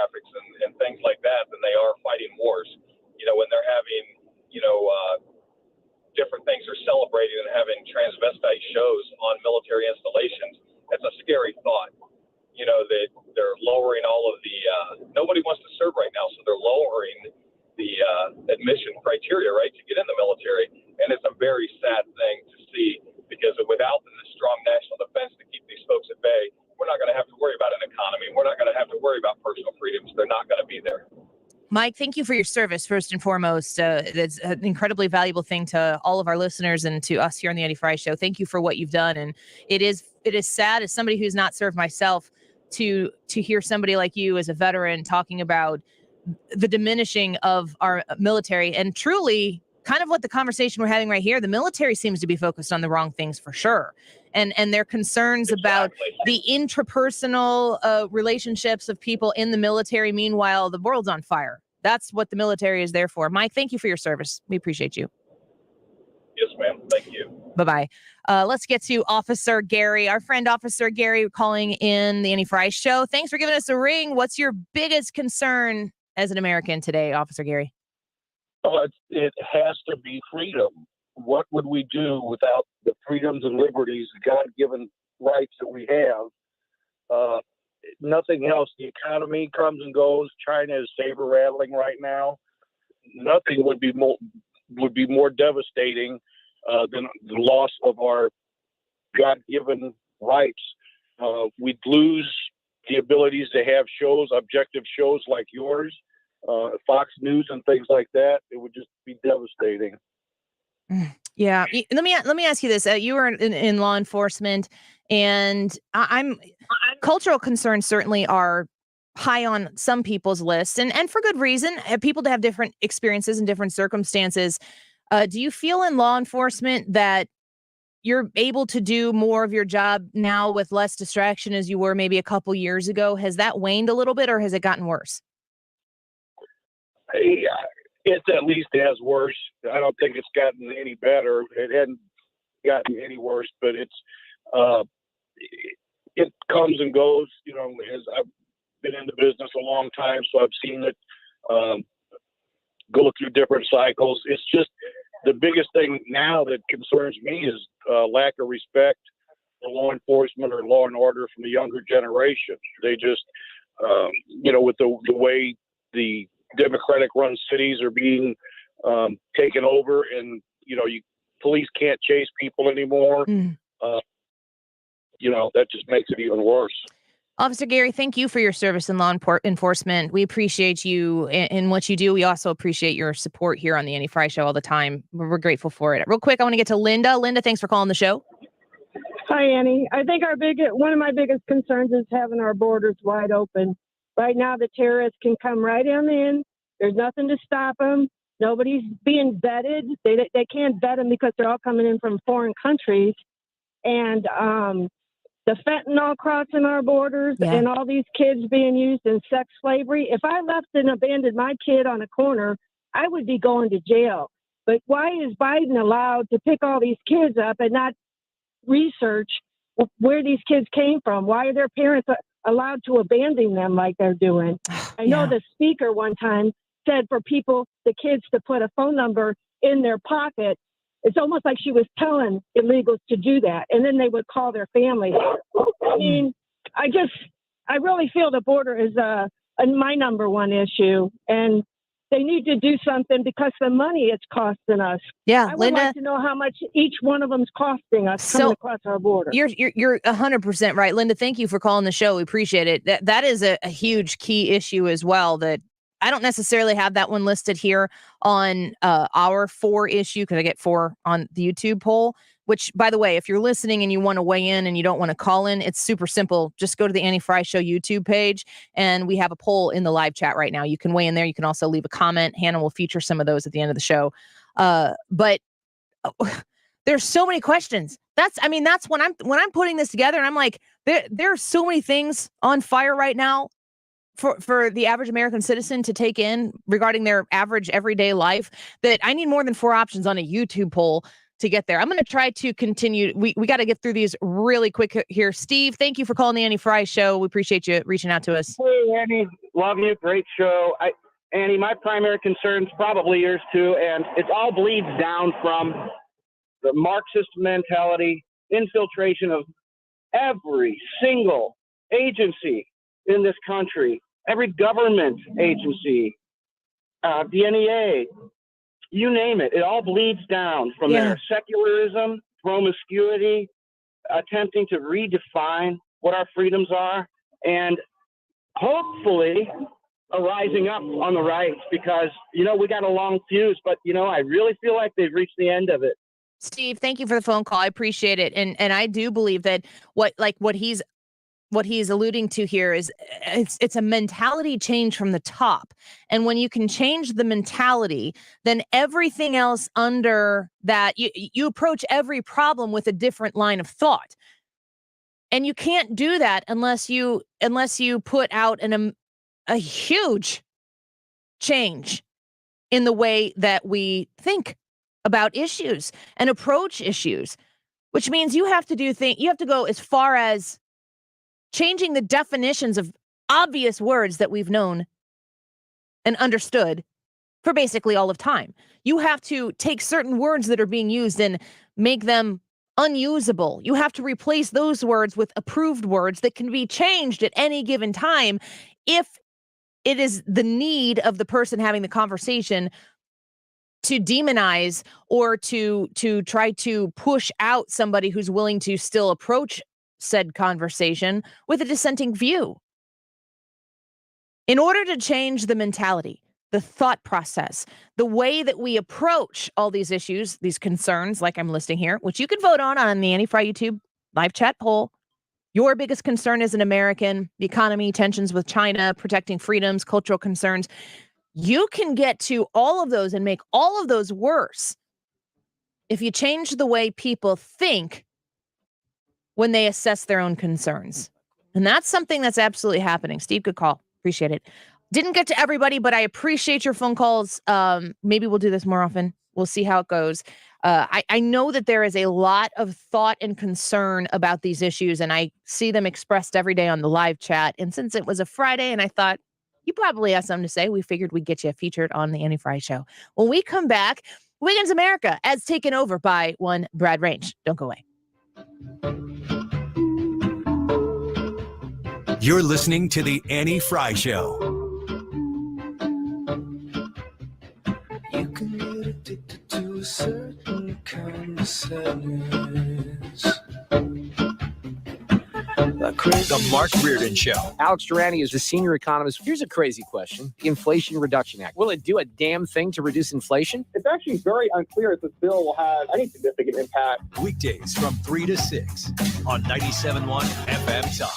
demographics and things like that than they are fighting wars. When they're having, different things they're celebrating and having transvestite shows on military installations, that's a scary thought. That they're lowering all of the, nobody wants to serve right now, so they're lowering the admission criteria, right, to get in the military. And it's a very sad thing to see, because without the strong national defense to keep these folks at bay, we're not going to have to worry about an economy. We're not going to have to worry about personal freedoms. They're not going to be there. Mike, thank you for your service, first and foremost. It's an incredibly valuable thing to all of our listeners and to us here on the Andy Frey Show. Thank you for what you've done. And it is sad, as somebody who's not served myself, to hear somebody like you as a veteran talking about the diminishing of our military. And truly, kind of what the conversation we're having right here, the military seems to be focused on the wrong things for sure. And their concerns about the intrapersonal relationships of people in the military. Meanwhile, the world's on fire. That's what the military is there for. Mike, thank you for your service. We appreciate you. Yes, ma'am. Thank you. Bye-bye. Let's get to Officer Gary. Our friend Officer Gary calling in the Andy Frey Show. Thanks for giving us a ring. What's your biggest concern as an American today, Officer Gary? It has to be freedom. What would we do without the freedoms and liberties, the God-given rights that we have? Nothing else. The economy comes and goes. China is saber rattling right now. Nothing would be more devastating than the loss of our God-given rights. We'd lose the abilities to have shows, objective shows like yours, Fox News and things like that. It would just be devastating. Yeah. Let me ask you this. You were in law enforcement, and I'm cultural concerns certainly are high on some people's lists, and for good reason. People to have different experiences and different circumstances. Do you feel in law enforcement that you're able to do more of your job now with less distraction as you were maybe a couple years ago? Has that waned a little bit, or has it gotten worse? It's at least as worse. I don't think it's gotten any better. It hadn't gotten any worse, but it comes and goes. As I've been in the business a long time, so I've seen it go through different cycles. It's just the biggest thing now that concerns me is lack of respect for law enforcement or law and order from the younger generation. They just, with the way the Democratic-run cities are being taken over, and police can't chase people anymore. That just makes it even worse. Officer Gary, thank you for your service in law enforcement. We appreciate you in what you do. We also appreciate your support here on the Andy Frey Show all the time. We're grateful for it. Real quick, I want to get to Linda. Linda, thanks for calling the show. Hi, Annie. I think one of my biggest concerns is having our borders wide open. Right now, the terrorists can come right in. There's nothing to stop them. Nobody's being vetted. They can't vet them because they're all coming in from foreign countries. And the fentanyl crossing our borders and all these kids being used in sex slavery. If I left and abandoned my kid on a corner, I would be going to jail. But why is Biden allowed to pick all these kids up and not research where these kids came from? Why are their parents allowed to abandon them like they're doing? I know the speaker one time said for the kids to put a phone number in their pocket. It's almost like she was telling illegals to do that, and then they would call their family. I mean, I really feel the border is my number one issue, and they need to do something because the money it's costing us. Yeah, I would Linda, like to know how much each one of them's costing us coming across our border. You're 100% right, Linda. Thank you for calling the show. We appreciate it. That is a huge key issue as well. That I don't necessarily have that one listed here on our 4 issue, because I get 4 on the YouTube poll, which, by the way, if you're listening and you want to weigh in and you don't want to call in, it's super simple. Just go to the Andy Frey Show YouTube page, and we have a poll in the live chat right now. You can weigh in there. You can also leave a comment. Hannah will feature some of those at the end of the show. But there's so many questions. That's when I'm putting this together, and I'm like, there are so many things on fire right now for the average American citizen to take in regarding their average everyday life, that I need more than 4 options on a YouTube poll to get there. I'm going to try to continue. We got to get through these really quick here. Steve, thank you for calling the Annie Frey Show. We appreciate you reaching out to us. Hey, Annie. Love you. Great show. Annie, my primary concern is probably yours too, and it all bleeds down from the Marxist mentality, infiltration of every single agency in this country, every government agency, the NEA, you name it. It all bleeds down from their secularism, promiscuity, attempting to redefine what our freedoms are, and hopefully a rising up on the right, because, we got a long fuse, but, I really feel like they've reached the end of it. Steve, thank you for the phone call. I appreciate it. And I do believe that what he's alluding to here is it's a mentality change from the top. And when you can change the mentality, then everything else under that, you approach every problem with a different line of thought. And you can't do that unless you put out a huge change in the way that we think about issues and approach issues, which means you have to go as far as changing the definitions of obvious words that we've known and understood for basically all of time. You have to take certain words that are being used and make them unusable. You have to replace those words with approved words that can be changed at any given time if it is the need of the person having the conversation to demonize or to try to push out somebody who's willing to still approach said conversation with a dissenting view. In order to change the mentality, the thought process, the way that we approach all these issues, these concerns, like I'm listing here, which you can vote on the Annie Frey YouTube live chat poll. Your biggest concern as an American, the economy, tensions with China, protecting freedoms, cultural concerns. You can get to all of those and make all of those worse if you change the way people think when they assess their own concerns. And that's something that's absolutely happening. Steve, good call. Appreciate it. Didn't get to everybody, but I appreciate your phone calls. Maybe we'll do this more often. We'll see how it goes. I know that there is a lot of thought and concern about these issues, and I see them expressed every day on the live chat. And since it was a Friday and I thought you probably have something to say, we figured we'd get you featured on the Annie Frey Show. When we come back, Wiggins America as taken over by one Brad Range. Don't go away. You're listening to the Annie Frey Show. You can get addicted to a certain kind of sadness. The Mark Reardon Show. Alex Durrani is the senior economist. Here's a crazy question. The Inflation Reduction Act. Will it do a damn thing to reduce inflation? It's actually very unclear if this bill will have any significant impact. Weekdays from 3 to 6 on 97.1 FM Talk.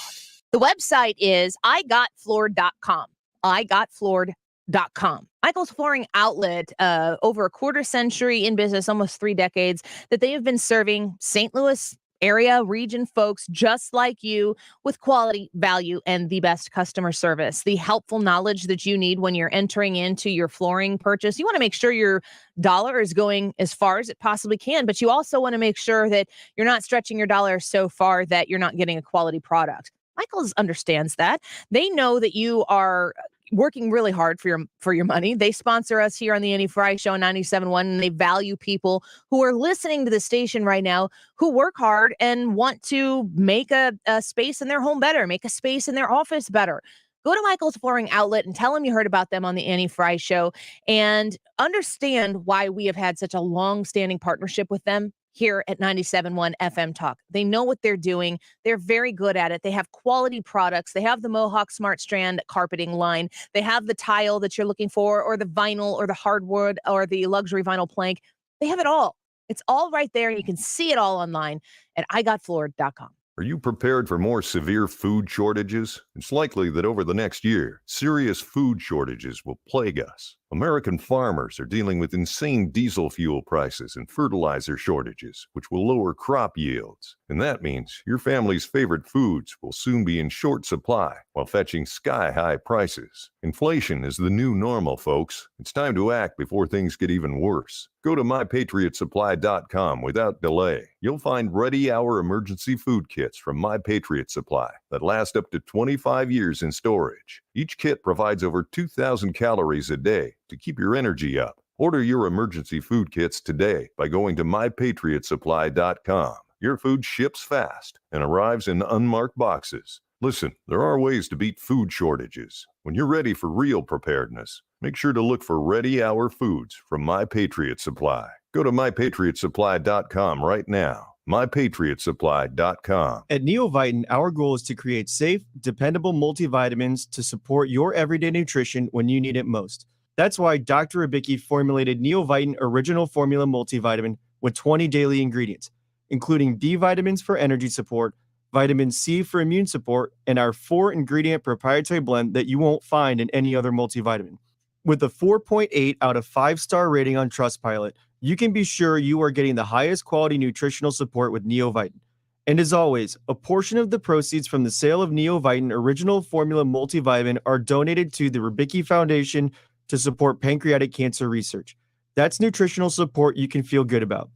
The website is igotfloored.com. igotfloored.com. Michael's Flooring Outlet, over a quarter century in business, almost 3 decades, that they have been serving St. Louis area region folks just like you with quality, value, and the best customer service. The helpful knowledge that you need when you're entering into your flooring purchase. You want to make sure your dollar is going as far as it possibly can, but you also want to make sure that you're not stretching your dollar so far that you're not getting a quality product. Michaels understands that. They know that you are working really hard for your money. They sponsor us here on the Annie Frey Show 97.1, and they value people who are listening to the station right now who work hard and want to make a space in their home better, make a space in their office better. Go to Michael's Flooring Outlet and tell them you heard about them on the Annie Frey Show and understand why we have had such a long-standing partnership with them here at 97.1 FM Talk. They know what they're doing. They're very good at it. They have quality products. They have the Mohawk Smart Strand carpeting line. They have the tile that you're looking for, or the vinyl, or the hardwood, or the luxury vinyl plank. They have it all. It's all right there, and you can see it all online at igotfloored.com. Are you prepared for more severe food shortages? It's likely that over the next year, serious food shortages will plague us. American farmers are dealing with insane diesel fuel prices and fertilizer shortages, which will lower crop yields. And that means your family's favorite foods will soon be in short supply while fetching sky-high prices. Inflation is the new normal, folks. It's time to act before things get even worse. Go to mypatriotsupply.com without delay. You'll find Ready Hour emergency food kits from My Patriot Supply that last up to 25 years in storage. Each kit provides over 2,000 calories a day to keep your energy up. Order your emergency food kits today by going to mypatriotsupply.com. Your food ships fast and arrives in unmarked boxes. Listen, there are ways to beat food shortages. When you're ready for real preparedness, make sure to look for Ready Hour foods from My Patriot Supply. Go to mypatriotsupply.com right now. mypatriotsupply.com. At Neovitin, our goal is to create safe, dependable multivitamins to support your everyday nutrition when you need it most. That's why Dr. Abicki formulated Neovitin Original Formula Multivitamin with 20 daily ingredients, including B vitamins for energy support, vitamin C for immune support, and our 4-ingredient proprietary blend that you won't find in any other multivitamin. With a 4.8 out of 5-star rating on Trustpilot, you can be sure you are getting the highest quality nutritional support with Neovitin. And as always, a portion of the proceeds from the sale of Neovitin Original Formula Multivitamin are donated to the Rubicki Foundation to support pancreatic cancer research. That's nutritional support you can feel good about.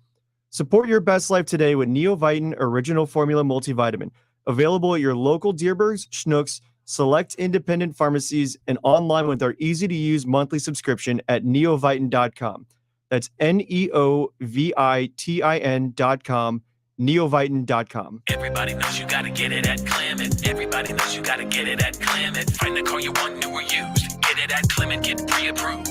Support your best life today with Neovitin Original Formula Multivitamin, available at your local Deerbergs, Schnucks, select independent pharmacies, and online with our easy-to-use monthly subscription at neovitin.com. That's neovitin.com, neovitin.com. Everybody knows you gotta get it at Clement. Everybody knows you gotta get it at Clement. Find the car you want, new or used. Get it at Clement, get pre-approved.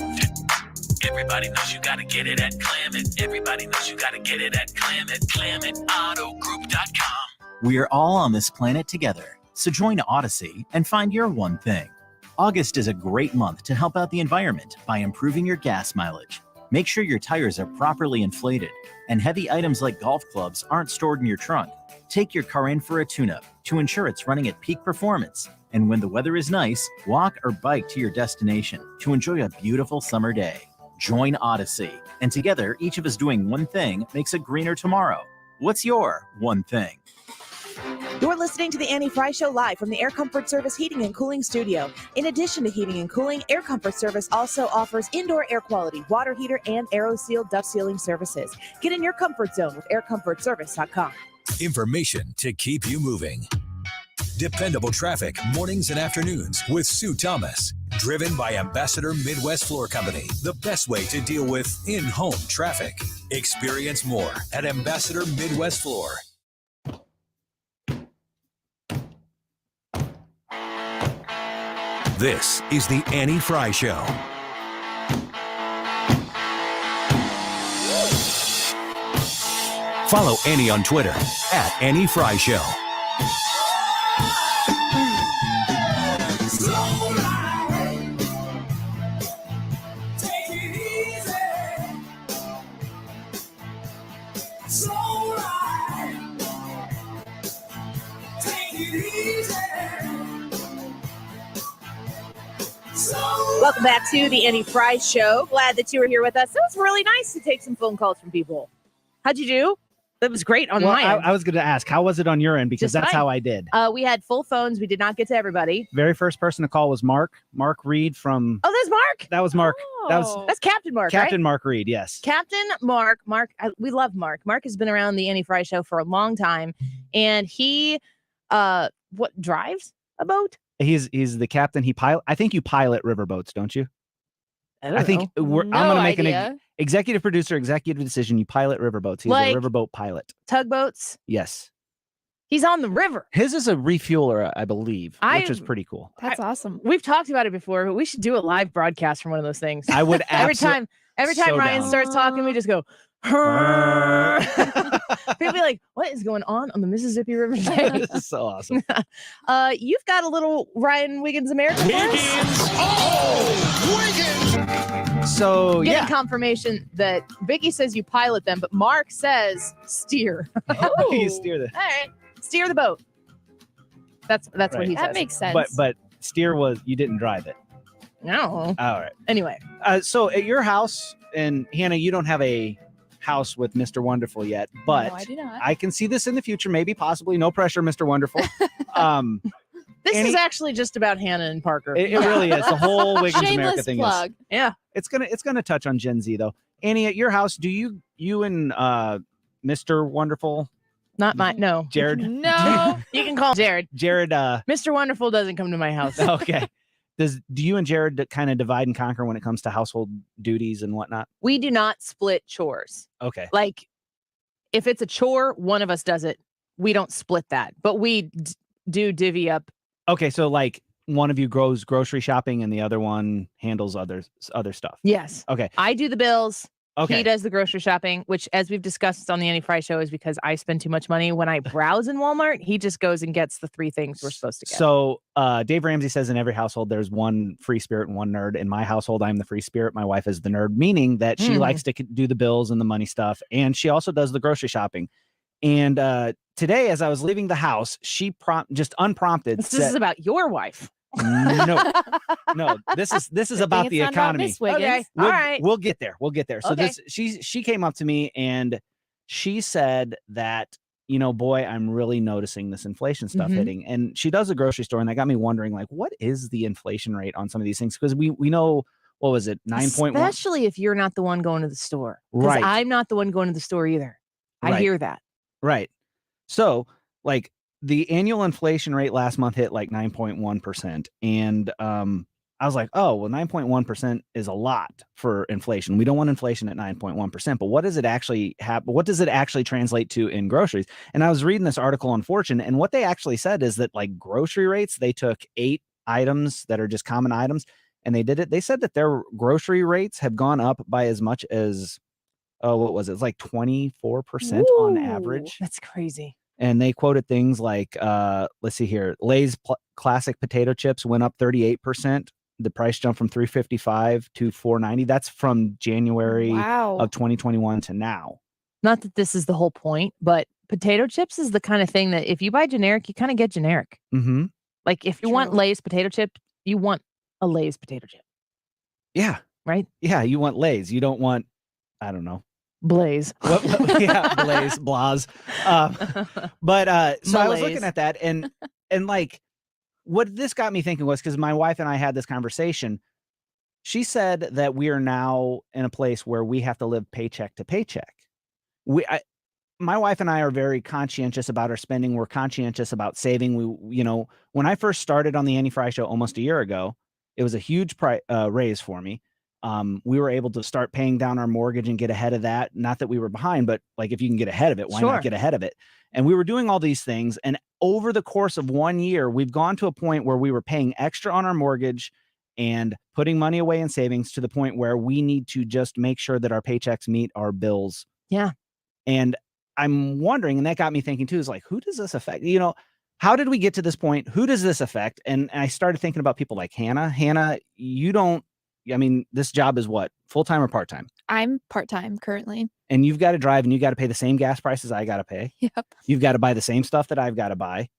Everybody knows you gotta get it at Clement. Everybody knows you gotta get it at Clement. ClementAutoGroup.com. We are all on this planet together, so join Odyssey and find your one thing. August is a great month to help out the environment by improving your gas mileage. Make sure your tires are properly inflated and heavy items like golf clubs aren't stored in your trunk. Take your car in for a tune-up to ensure it's running at peak performance. And when the weather is nice, walk or bike to your destination to enjoy a beautiful summer day. Join Odyssey, and together, each of us doing one thing makes a greener tomorrow. What's your one thing? You're listening to the Annie Frey Show live from the Air Comfort Service Heating and Cooling Studio. In addition to heating and cooling, Air Comfort Service also offers indoor air quality, water heater, and AeroSeal duct sealing services. Get in your comfort zone with aircomfortservice.com. Information to keep you moving. Dependable traffic, mornings and afternoons with Sue Thomas. Driven by Ambassador Midwest Floor Company, the best way to deal with in-home traffic. Experience more at Ambassador Midwest Floor. This is the Annie Frey Show. Follow Annie on Twitter at Annie Frey Show. Welcome back to the Annie Frey Show. Glad that you were here with us. It was really nice to take some phone calls from people. How'd you do? That was great on my end. I was going to ask, how was it on your end? Because Just that's fine. how I did. We had full phones. We did not get to everybody. Very first person to call was Mark Reed from. Oh, there's Mark. That was Mark. That's Captain Mark. Captain right? Mark Reed. Yes. Captain Mark. We love Mark. Mark has been around the Annie Frey Show for a long time, and he drives a boat. He's the captain. I think you pilot riverboats, don't you? I think I'm going to make an executive producer, executive decision. You pilot riverboats. He's Like a riverboat pilot. Tugboats. Yes. He's on the river. His is a refueler, I believe, which is pretty cool. That's awesome. We've talked about it before, but we should do a live broadcast from one of those things. I would every time so Ryan down. starts talking, we just go. People be like, "What is going on the Mississippi River today?" This is so awesome. You've got a little Ryan Wiggins America. So getting confirmation that Vicky says you pilot them, but Mark says steer. You steer the. All right, steer the boat. That's what he says. That makes sense. But steer was you didn't drive it. No. All right. Anyway. So at your house, and Hannah, you don't have a house with Mr. Wonderful yet, but No, I do not. I can see this in the future, maybe, possibly. No pressure, Mr. Wonderful. This is actually just and Hannah and Parker. It really is. The whole Wiggins America Shameless thing plug. is. Yeah. It's gonna touch on Gen Z though. Annie, at your house, do you and Mr. Wonderful? Not no. Jared. No. You can call Jared. Jared. Mr. Wonderful doesn't come to my house. Okay. Do you and Jared kind of divide and conquer when it comes to household duties and whatnot? We do not split chores. Okay. Like, if it's a chore, one of us does it. We don't split that, but we do divvy up. Okay, so like one of you goes grocery shopping and the other one handles other stuff. Yes. Okay. I do the bills. Okay. He does the grocery shopping, which, as we've discussed on the Annie Frey Show, is because I spend too much money when I browse in Walmart. He just goes and gets the 3 things we're supposed to get. So Dave Ramsey says in every household there's one free spirit and one nerd. In my household, I'm the free spirit. My wife is the nerd, meaning that she likes to do the bills and the money stuff. And she also does the grocery shopping. And today, as I was leaving the house, she just unprompted. This is about your wife. No, this is about the economy. Okay. All right. We'll get there. So Okay. she came up to me and she said that, boy, I'm really noticing this inflation stuff hitting. And she does a grocery store, and that got me wondering, like, what is the inflation rate on some of these things? Because we know, what was it, 9.1? Especially if you're not the one going to the store. Right. I'm not the one going to the store either. I Right. hear that. Right. So, like, the annual inflation rate last month hit like 9.1%. And I was like, oh, well, 9.1% is a lot for inflation. We don't want inflation at 9.1%, but what does it actually what does it actually translate to in groceries? And I was reading this article on Fortune, and what they actually said is that, like, grocery rates, they took 8 items that are just common items, and they said that their grocery rates have gone up by as much as, what was it? It's like 24% on average. That's crazy. And they quoted things like, let's see here, Lay's classic potato chips went up 38%. The price jumped from $3.55 to $4.90. That's from January of 2021 to now. Not that this is the whole point, but potato chips is the kind of thing that if you buy generic, you kind of get generic. Mm-hmm. Like, if you want Lay's potato chip, you want a Lay's potato chip. Yeah. Right? Yeah, you want Lay's. You don't want, I don't know. Blaze. Yeah, Blaze, Blaz. But so I was looking at that, and like, what this got me thinking was, because my wife and I had this conversation, she said that we are now in a place where we have to live paycheck to paycheck. My wife and I are very conscientious about our spending. We're conscientious about saving. When I first started on the Annie Frey Show almost a year ago, it was a huge raise for me. We were able to start paying down our mortgage and get ahead of that. Not that we were behind, but like, if you can get ahead of it, why not get ahead of it? And we were doing all these things. And over the course of 1 year, we've gone to a point where we were paying extra on our mortgage and putting money away in savings, to the point where we need to just make sure that our paychecks meet our bills. Yeah. And I'm wondering, and that got me thinking too, is like, who does this affect? How did we get to this point? Who does this affect? And I started thinking about people like Hannah. Hannah, this job is what? Full-time or part-time? I'm part-time currently. And you've got to drive, and you got to pay the same gas prices I got to pay. Yep. You've got to buy the same stuff that I've got to buy.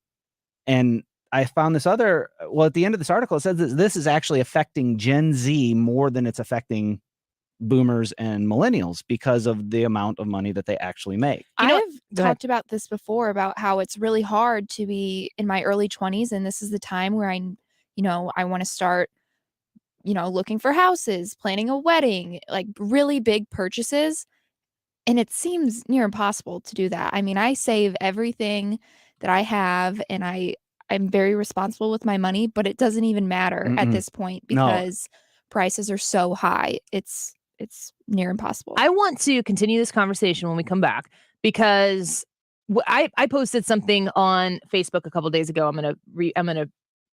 And I found at the end of this article, it says that this is actually affecting Gen Z more than it's affecting boomers and millennials, because of the amount of money that they actually make. I've talked about this before, about how it's really hard to be in my early 20s, and this is the time where I want to start looking for houses, planning a wedding, like really big purchases. And it seems near impossible to do that. I mean, I save everything that I have, and I'm very responsible with my money, but it doesn't even matter at this point, because prices are so high. It's near impossible. I want to continue this conversation when we come back, because I posted something on Facebook a couple of days ago. I'm gonna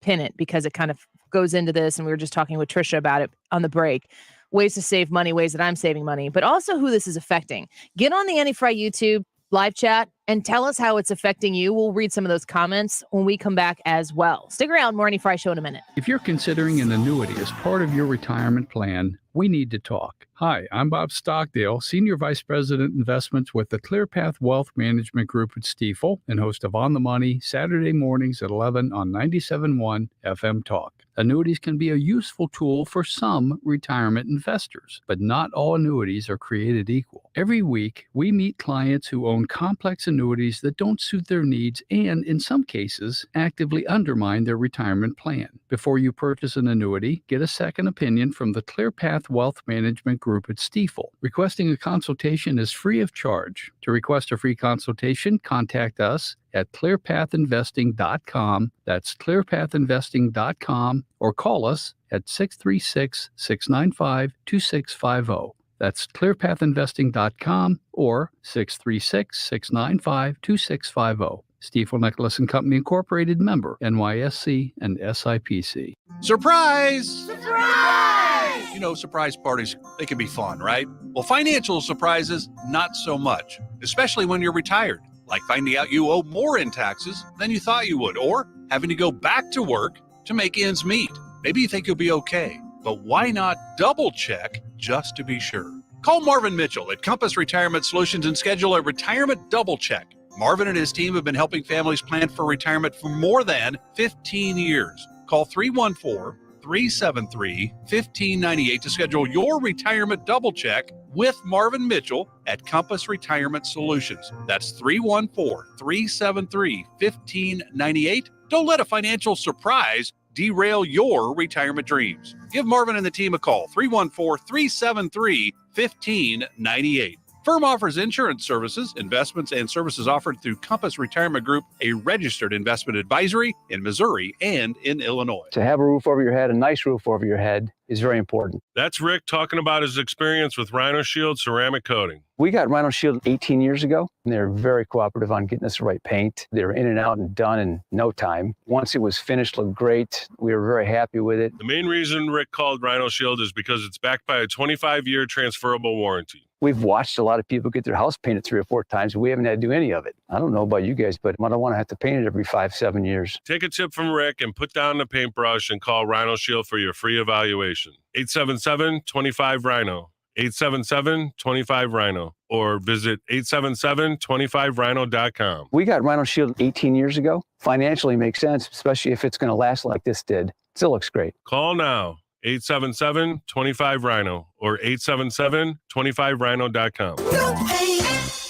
pin it, because it kind of goes into this, and we were just talking with Trisha about it on the break. Ways to save money, ways that I'm saving money, but also who this is affecting. Get on the Annie Frey YouTube live chat and tell us how it's affecting you. We'll read some of those comments when we come back as well. Stick around, more Annie Frey Show in a minute. If you're considering an annuity as part of your retirement plan, we need to talk. Hi, I'm Bob Stockdale, Senior Vice President Investments with the ClearPath Wealth Management Group at Stifel, and host of On the Money, Saturday mornings at 11 on 97.1 FM Talk. Annuities can be a useful tool for some retirement investors, but not all annuities are created equal. Every week, we meet clients who own complex annuities that don't suit their needs and, in some cases, actively undermine their retirement plan. Before you purchase an annuity, get a second opinion from the ClearPath Wealth Management Group at Stifel. Requesting a consultation is free of charge. To request a free consultation, contact us at clearpathinvesting.com. That's clearpathinvesting.com, or call us at 636-695-2650. That's clearpathinvesting.com or 636-695-2650. Stifel Nicholas and Company Incorporated, member NYSE and SIPC. Surprise! Surprise! You know, surprise parties, they can be fun, right? Well, financial surprises, not so much, especially when you're retired. Like finding out you owe more in taxes than you thought you would, or having to go back to work to make ends meet. Maybe you think you'll be okay, but why not double check just to be sure? Call Marvin Mitchell at Compass Retirement Solutions and schedule a retirement double check. Marvin and his team have been helping families plan for retirement for more than 15 years. Call 314-373-1598 to schedule your retirement double check with Marvin Mitchell at Compass Retirement Solutions. That's 314-373-1598. Don't let a financial surprise derail your retirement dreams. Give Marvin and the team a call, 314-373-1598. Firm offers insurance services, investments, and services offered through Compass Retirement Group, a registered investment advisory in Missouri and in Illinois. To have a roof over your head, a nice roof over your head, is very important. That's Rick talking about his experience with Rhino Shield ceramic coating. We got Rhino Shield 18 years ago, and they're very cooperative on getting us the right paint. They were in and out and done in no time. Once it was finished, looked great. We were very happy with it. The main reason Rick called Rhino Shield is because it's backed by a 25-year transferable warranty. We've watched a lot of people get their house painted 3 or 4 times. We haven't had to do any of it. I don't know about you guys, but I don't want to have to paint it every 5-7 years. Take a tip from Rick and put down the paintbrush and call Rhino Shield for your free evaluation. 877-25-RHINO. 877-25-RHINO. Or visit 877-25rhino.com. We got Rhino Shield 18 years ago. Financially makes sense, especially if it's going to last like this did. Still looks great. Call now. 877-25-RHINO or 877-25rhino.com. No paint,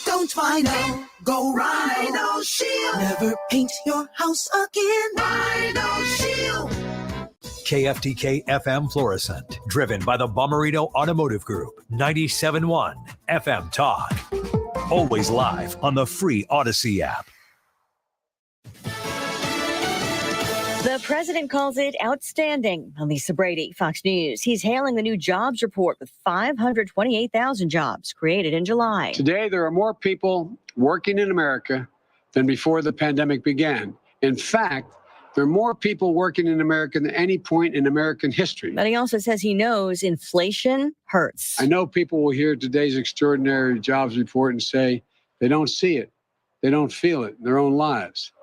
don't Rhino, go Rhino Shield. Never paint your house again. Rhino Shield. KFTK FM Florissant, driven by the Bomarito Automotive Group, 97.1 FM Talk. Always live on the free Odyssey app. The president calls it outstanding. Lisa Brady, Fox News. He's hailing the new jobs report with 528,000 jobs created in July. Today, there are more people working in America than before the pandemic began. In fact, there are more people working in America than any point in American history. But he also says he knows inflation hurts. I know people will hear today's extraordinary jobs report and say they don't see it, they don't feel it in their own lives.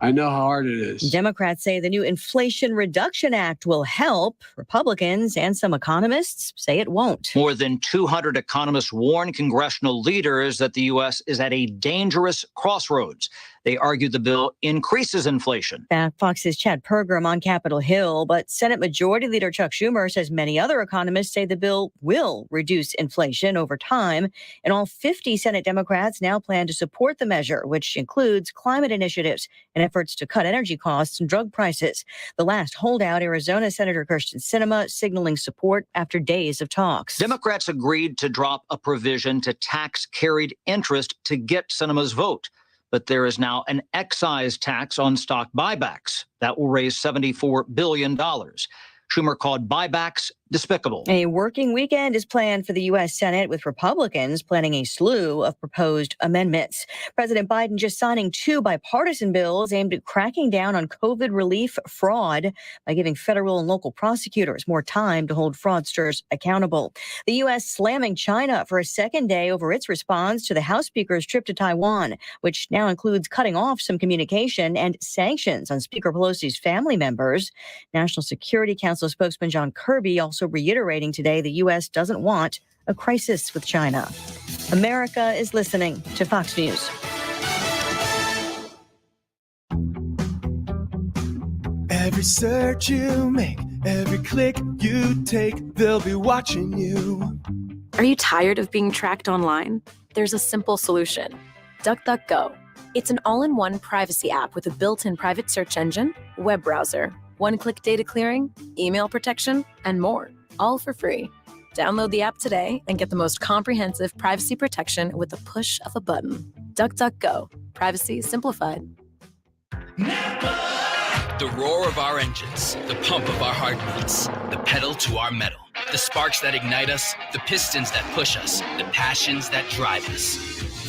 I know how hard it is. Democrats say the new Inflation Reduction Act will help. Republicans and some economists say it won't. More than 200 economists warn congressional leaders that the U.S. is at a dangerous crossroads. They argue the bill increases inflation. Fox's Chad Pergram on Capitol Hill, but Senate Majority Leader Chuck Schumer says many other economists say the bill will reduce inflation over time. And all 50 Senate Democrats now plan to support the measure, which includes climate initiatives and efforts to cut energy costs and drug prices. The last holdout, Arizona Senator Kyrsten Sinema, signaling support after days of talks. Democrats agreed to drop a provision to tax carried interest to get Sinema's vote. But there is now an excise tax on stock buybacks that will raise $74 billion. Schumer called buybacks despicable. A working weekend is planned for the U.S. Senate, with Republicans planning a slew of proposed amendments. President Biden just signing 2 bipartisan bills aimed at cracking down on COVID relief fraud by giving federal and local prosecutors more time to hold fraudsters accountable. The U.S. slamming China for a second day over its response to the House Speaker's trip to Taiwan, which now includes cutting off some communication and sanctions on Speaker Pelosi's family members. National Security Council spokesman John Kirby also reiterating today the U.S. doesn't want a crisis with China. America is listening to Fox News. Every search you make, every click you take, they'll be watching you. Are you tired of being tracked online? There's a simple solution. DuckDuckGo. It's an all-in-one privacy app with a built-in private search engine, web browser, one-click data clearing, email protection, and more, all for free. Download the app today and get the most comprehensive privacy protection with the push of a button. DuckDuckGo. Privacy simplified. The roar of our engines, the pump of our heartbeats, the pedal to our metal, the sparks that ignite us, the pistons that push us, the passions that drive us.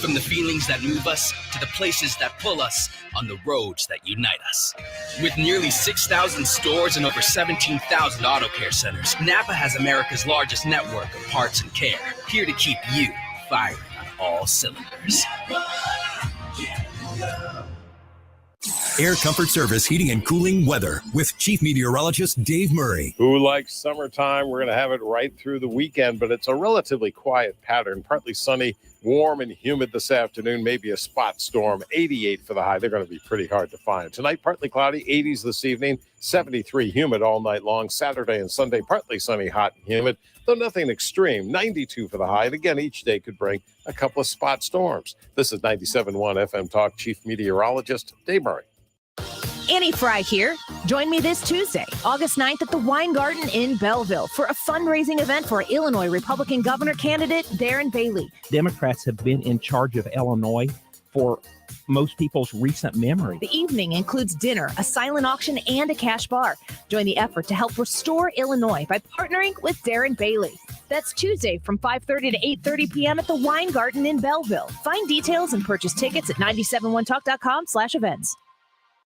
From the feelings that move us to the places that pull us, on the roads that unite us. With nearly 6,000 stores and over 17,000 auto care centers, Napa has America's largest network of parts and care, here to keep you firing on all cylinders. Air Comfort Service Heating and Cooling Weather with Chief Meteorologist Dave Murray. Who likes summertime? We're going to have it right through the weekend, but it's a relatively quiet pattern. Partly sunny, warm and humid this afternoon, maybe a spot storm. 88 for the high. They're going to be pretty hard to find. Tonight, partly cloudy, 80s this evening, 73 humid all night long. Saturday and Sunday, partly sunny, hot and humid, though nothing extreme. 92 for the high. And again, each day could bring a couple of spot storms. This is 97.1 FM Talk Chief Meteorologist Dave Murray. Annie Frey here. Join me this Tuesday, August 9th at the Wine Garden in Belleville for a fundraising event for Illinois Republican governor candidate Darren Bailey. Democrats have been in charge of Illinois for most people's recent memory. The evening includes dinner, a silent auction, and a cash bar. Join the effort to help restore Illinois by partnering with Darren Bailey. That's Tuesday from 5:30 to 8:30 p.m. at the Wine Garden in Belleville. Find details and purchase tickets at 971talk.com/events.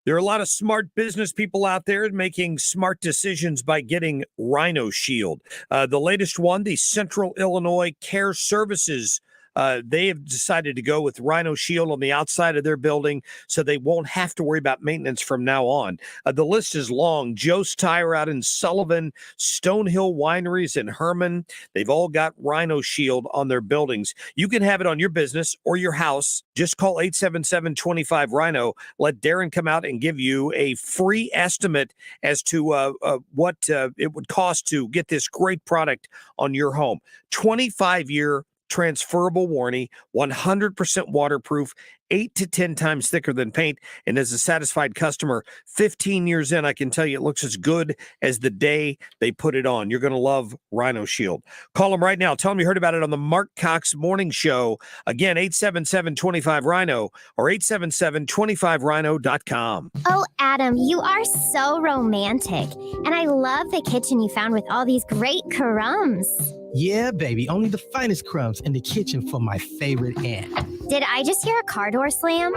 There are a lot of smart business people out there making smart decisions by getting Rhino Shield. The latest one, the Central Illinois Care Services, they have decided to go with Rhino Shield on the outside of their building so they won't have to worry about maintenance from now on. The list is long. Joe's Tire out in Sullivan, Stonehill Wineries in Herman. They've all got Rhino Shield on their buildings. You can have it on your business or your house. Just call 877-25-RHINO. Let Darren come out and give you a free estimate as to what it would cost to get this great product on your home. 25-year transferable warranty, 100% waterproof, 8 to 10 times thicker than paint. And as a satisfied customer, 15 years in, I can tell you it looks as good as the day they put it on. You're going to love Rhino Shield. Call them right now. Tell them you heard about it on the Mark Cox Morning Show. Again, 877-25-RHINO or 877-25rhino.com. Oh, Adam, you are so romantic. And I love the kitchen you found with all these great crumbs. Yeah, baby, only the finest crumbs in the kitchen for my favorite aunt. Did I just hear a car door slam?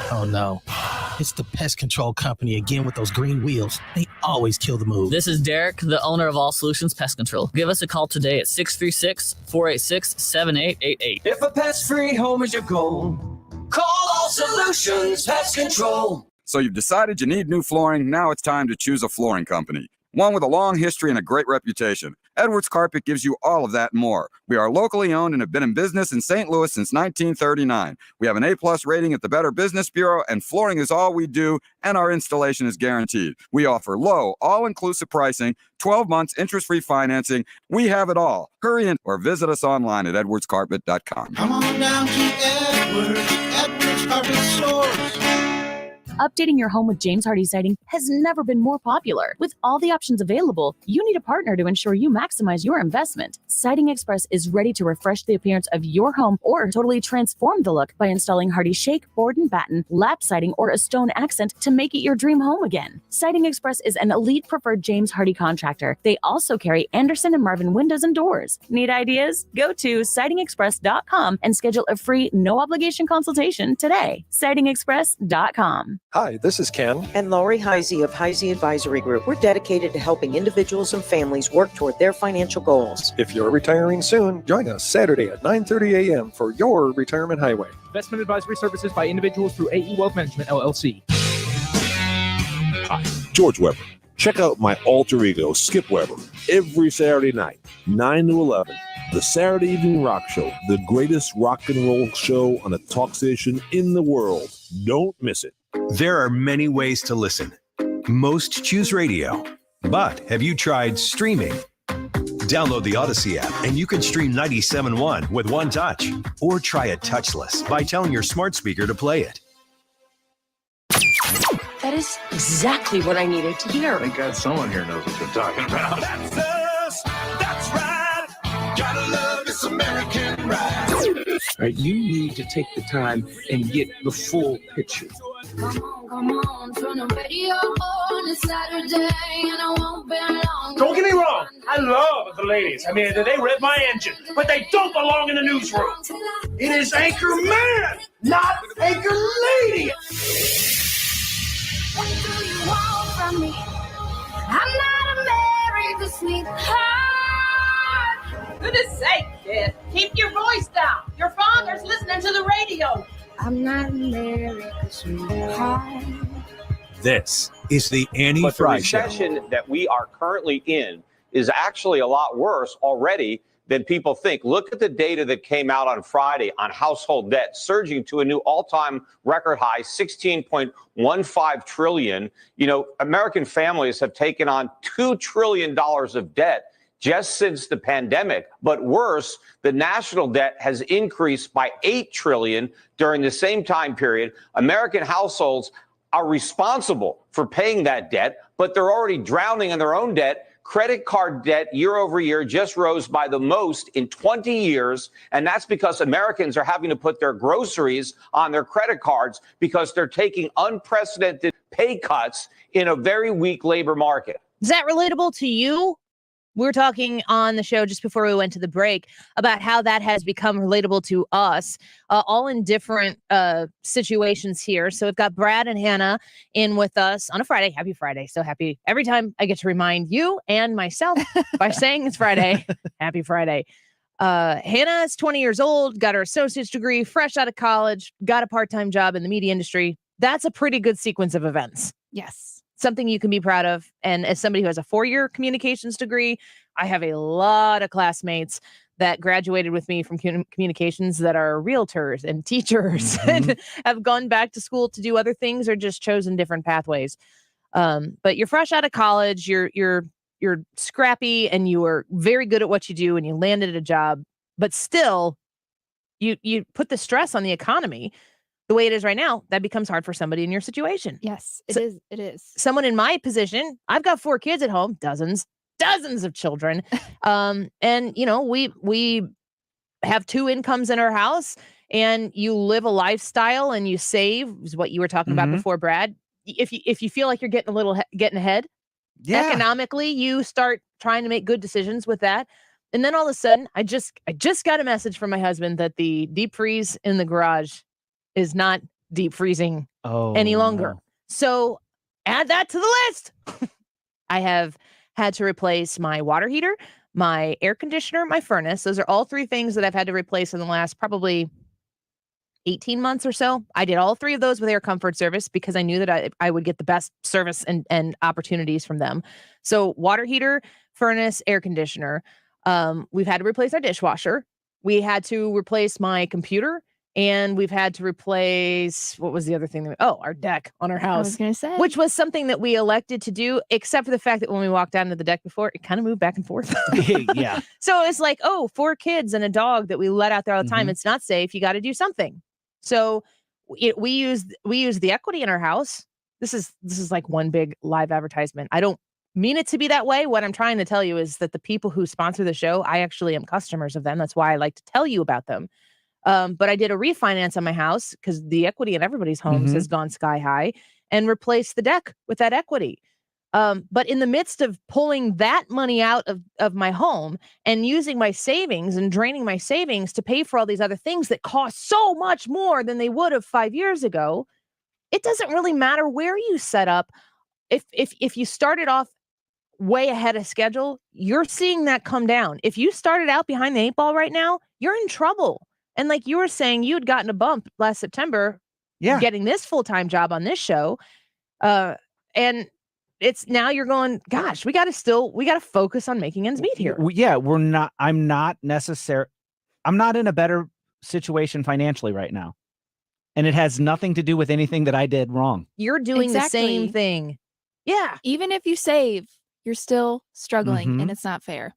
Oh no, it's the Pest Control Company again with those green wheels. They always kill the move. This is Derek, the owner of All Solutions Pest Control. Give us a call today at 636-486-7888. If a pest-free home is your goal, call All Solutions Pest Control. So you've decided you need new flooring. Now it's time to choose a flooring company. One with a long history and a great reputation. Edwards Carpet gives you all of that and more. We are locally owned and have been in business in St. Louis since 1939. We have an A+ rating at the Better Business Bureau, and flooring is all we do, and our installation is guaranteed. We offer low, all-inclusive pricing, 12 months interest-free financing. We have it all. Hurry in or visit us online at edwardscarpet.com. Come on down to Edwards Carpet Stores. Updating your home with James Hardie siding has never been more popular. With all the options available, you need a partner to ensure you maximize your investment. Siding Express is ready to refresh the appearance of your home or totally transform the look by installing Hardie shake, board and batten, lap siding, or a stone accent to make it your dream home again. Siding Express is an elite preferred James Hardie contractor. They also carry Anderson and Marvin windows and doors. Need ideas? Go to sidingexpress.com and schedule a free, no obligation consultation today. sidingexpress.com. Hi, this is Ken. And Laurie Heisey of Heisey Advisory Group. We're dedicated to helping individuals and families work toward their financial goals. If you're retiring soon, join us Saturday at 9:30 a.m. for your Retirement Highway. Investment advisory services by individuals through AE Wealth Management, LLC. Hi, George Weber. Check out my alter ego, Skip Weber, every Saturday night, 9 to 11. The Saturday Evening Rock Show, the greatest rock and roll show on a talk station in the world. Don't miss it. There are many ways to listen. Most choose radio. But have you tried streaming? Download the Odyssey app and you can stream 97.1 with one touch. Or try it touchless by telling your smart speaker to play it. That is exactly what I needed to hear. Thank God someone here knows what they're talking about. That's us. That's right. Gotta love this American ride. Right, you need to take the time and get the full picture. Come on, turn the radio on. It's Saturday and I won't be long. Don't get me wrong, I love the ladies. I mean, they rev my engine, but they don't belong in the newsroom. It is Anchor Man, not Anchor Lady. What do you want from me? I'm not America's sweetheart. For goodness sake, kid, keep your voice down. Your father's listening to the radio. I'm not America's sweetheart. This is the Annie But the Frey Show. recession that we are currently in is actually a lot worse already than people think. Look at the data that came out on Friday on household debt surging to a new all-time record high, 16.15 trillion. You know, American families have taken on $2 trillion of debt just since the pandemic. But worse, the national debt has increased by $8 trillion during the same time period. American households are responsible for paying that debt, but they're already drowning in their own debt. Credit card debt year over year just rose by the most in 20 years. And that's because Americans are having to put their groceries on their credit cards because they're taking unprecedented pay cuts in a very weak labor market. Is that relatable to you? We were talking on the show just before we went to the break about how that has become relatable to us, all in different situations here. So we've got Brad and Hannah in with us on a Friday. Happy Friday. So happy every time I get to remind you and myself by saying it's Friday. Happy Friday. Hannah is 20 years old, got her associate's degree, fresh out of college, got a part-time job in the media industry. That's a pretty good sequence of events. Yes. Something you can be proud of. And as somebody who has a 4-year communications degree, I have a lot of classmates that graduated with me from communications that are realtors and teachers and have gone back to school to do other things or just chosen different pathways. But you're fresh out of college, you're scrappy and you are very good at what you do and you landed a job, but still you put the stress on the economy. The way it is right now, that becomes hard for somebody in your situation. Yes, it is. It is. Someone in my position, I've got 4 kids at home, dozens of children. And you know, we have 2 incomes in our house and you live a lifestyle and you save is what you were talking about before, Brad. If you feel like you're getting ahead economically, you start trying to make good decisions with that. And then all of a sudden, I just got a message from my husband that the deep freeze in the garage is not deep freezing any longer. No. So add that to the list. I have had to replace my water heater, my air conditioner, my furnace. Those are all 3 things that I've had to replace in the last probably 18 months or so. I did all 3 of those with Air Comfort Service because I knew that I would get the best service and opportunities from them. So water heater, furnace, air conditioner. We've had to replace our dishwasher. We had to replace my computer. And we've had to replace, what was the other thing? Our deck on our house. I was going to say. Which was something that we elected to do, except for the fact that when we walked down to the deck before, it kind of moved back and forth. Yeah. So it's like, 4 kids and a dog that we let out there all the time. It's not safe. You got to do something. So we use the equity in our house. This is like one big live advertisement. I don't mean it to be that way. What I'm trying to tell you is that the people who sponsor the show, I actually am customers of them. That's why I like to tell you about them. But I did a refinance on my house because the equity in everybody's homes has gone sky high and replaced the deck with that equity. But in the midst of pulling that money out of my home and using my savings and draining my savings to pay for all these other things that cost so much more than they would have 5 years ago, it doesn't really matter where you set up. If you started off way ahead of schedule, you're seeing that come down. If you started out behind the 8 ball right now, you're in trouble. And like you were saying, you had gotten a bump last September, getting this full-time job on this show. And it's now you're going, gosh, we got to focus on making ends meet here. Yeah, I'm not in a better situation financially right now. And it has nothing to do with anything that I did wrong. You're doing the same thing. Yeah. Even if you save, you're still struggling, Mhm. and it's not fair.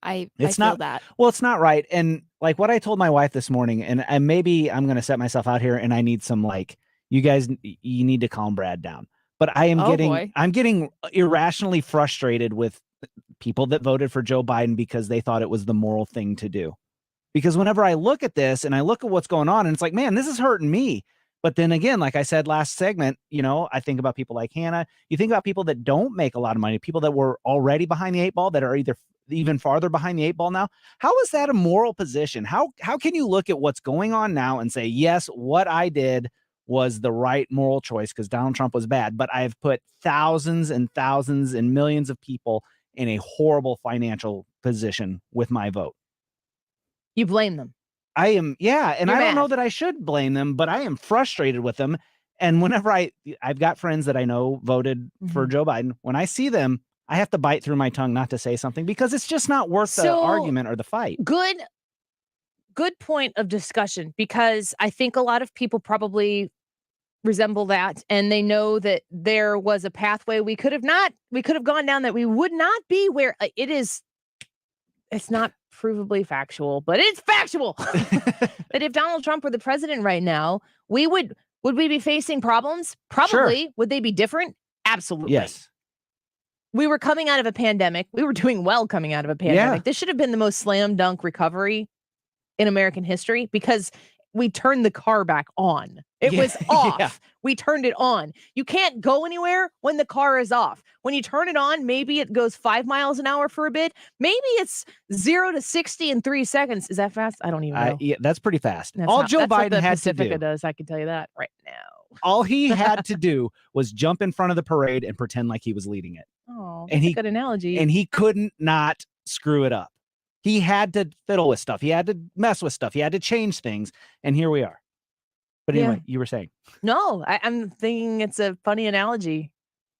I It's feel not that. Well, it's not right. And like what I told my wife this morning, and maybe I'm going to set myself out here, and I need some like, you guys, you need to calm Brad down. But Oh, boy. I'm getting irrationally frustrated with people that voted for Joe Biden because they thought it was the moral thing to do. Because whenever I look at this and I look at what's going on, and it's like, man, this is hurting me. But then again, like I said last segment, I think about people like Hannah. You think about people that don't make a lot of money, people that were already behind the 8 ball that are either even farther behind the 8 ball now. How is that a moral position? How can you look at what's going on now and say, yes, what I did was the right moral choice because Donald Trump was bad, but I've put thousands and thousands and millions of people in a horrible financial position with my vote? You blame them. I am, yeah, and You're I don't know mad. that I should blame them, but I am frustrated with them. And whenever I've got friends that I know voted for Mhm. Joe Biden, when I see them, I have to bite through my tongue not to say something because it's just not worth the So, argument or the fight. Good point of discussion, because I think a lot of people probably resemble that, and they know that there was a pathway we could have gone down that we would not be where it's not provably factual, but it's factual. That if Donald Trump were the president right now, would we be facing problems? Probably. Sure. Would they be different? Absolutely. Yes. We were coming out of a pandemic. We were doing well coming out of a pandemic. Yeah. This should have been the most slam dunk recovery in American history because we turned the car back on. It Yeah. was off. Yeah. We turned it on. You can't go anywhere when the car is off. When you turn it on, maybe it goes 5 miles an hour for a bit. Maybe it's 0 to 60 in 3 seconds. Is that fast? I don't even know. Yeah, that's pretty fast. That's All not- Joe that's what Biden the had to Pacifica do, does. I can tell you that right now. all he had to do was jump in front of the parade and pretend like he was leading it. Oh, And that's a good analogy. And he couldn't not screw it up. He had to fiddle with stuff. He had to mess with stuff. He had to change things. And here we are. But Yeah. anyway, you were saying. No, I'm thinking it's a funny analogy.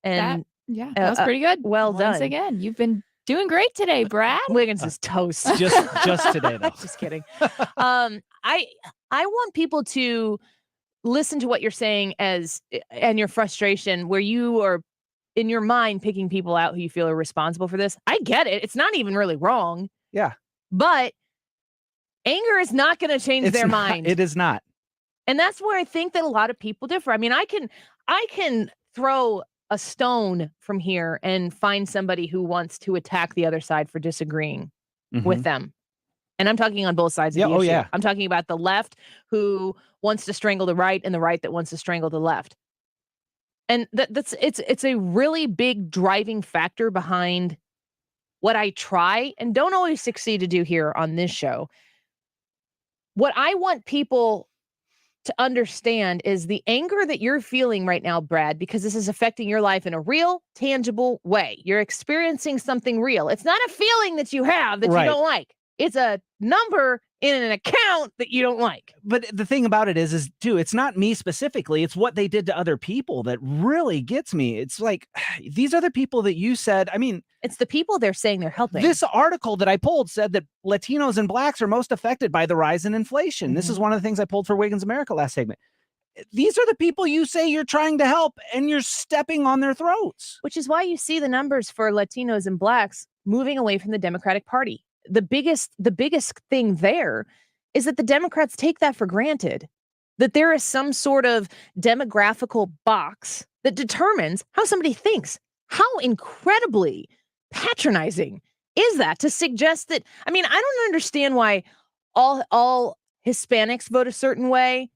And That was pretty good. well Once done. again, you've been doing great today, Brad. Wiggins is toast. Just today, though. Just kidding. I want people to listen to what you're saying and your frustration, where you are in your mind picking people out who you feel are responsible for this. I get it. It's not even really wrong. Yeah. But anger is not going to change their mind. It is not. And that's where I think that a lot of people differ. I mean, I can throw a stone from here and find somebody who wants to attack the other side for disagreeing with Mhm. them. And I'm talking on both sides of Yeah, the oh, issue. yeah. I'm talking about the left who wants to strangle the right and the right that wants to strangle the left. And it's a really big driving factor behind what I try and don't always succeed to do here on this show. What I want people to understand is the anger that you're feeling right now, Brad, because this is affecting your life in a real, tangible way. You're experiencing something real. It's not a feeling that you have that Right. you don't like. It's a number in an account that you don't like. But the thing about it is too, it's not me specifically. It's what they did to other people that really gets me. It's like, these are the people that you said, I mean, it's the people they're saying they're helping. This article that I pulled said that Latinos and blacks are most affected by the rise in inflation. This is one of the things I pulled for Wiggins America last segment. These are the people you say you're trying to help, and you're stepping on their throats. Which is why you see the numbers for Latinos and blacks moving away from the Democratic Party. The biggest thing there is that the Democrats take that for granted, that there is some sort of demographical box that determines how somebody thinks. How incredibly patronizing is that to suggest that? I mean, I don't understand why all Hispanics vote a certain way,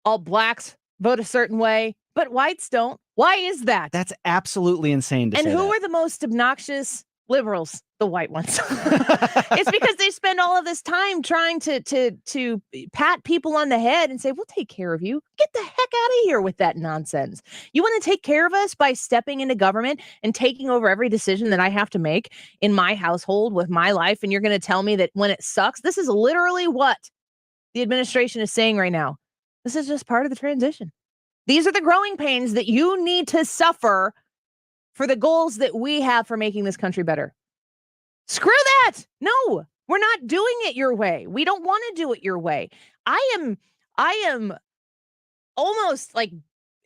all blacks vote a certain way, but whites don't. Why is that? That's absolutely insane to And say who that. are the most obnoxious liberals? The white ones. It's because they spend all of this time trying to pat people on the head and say, we'll take care of you. Get the heck out of here with that nonsense. You want to take care of us by stepping into government and taking over every decision that I have to make in my household with my life. And you're going to tell me that when it sucks, this is literally what the administration is saying right now. This is just part of the transition. These are the growing pains that you need to suffer for the goals that we have for making this country better. Screw that. No, we're not doing it your way. We don't want to do it your way. I am almost like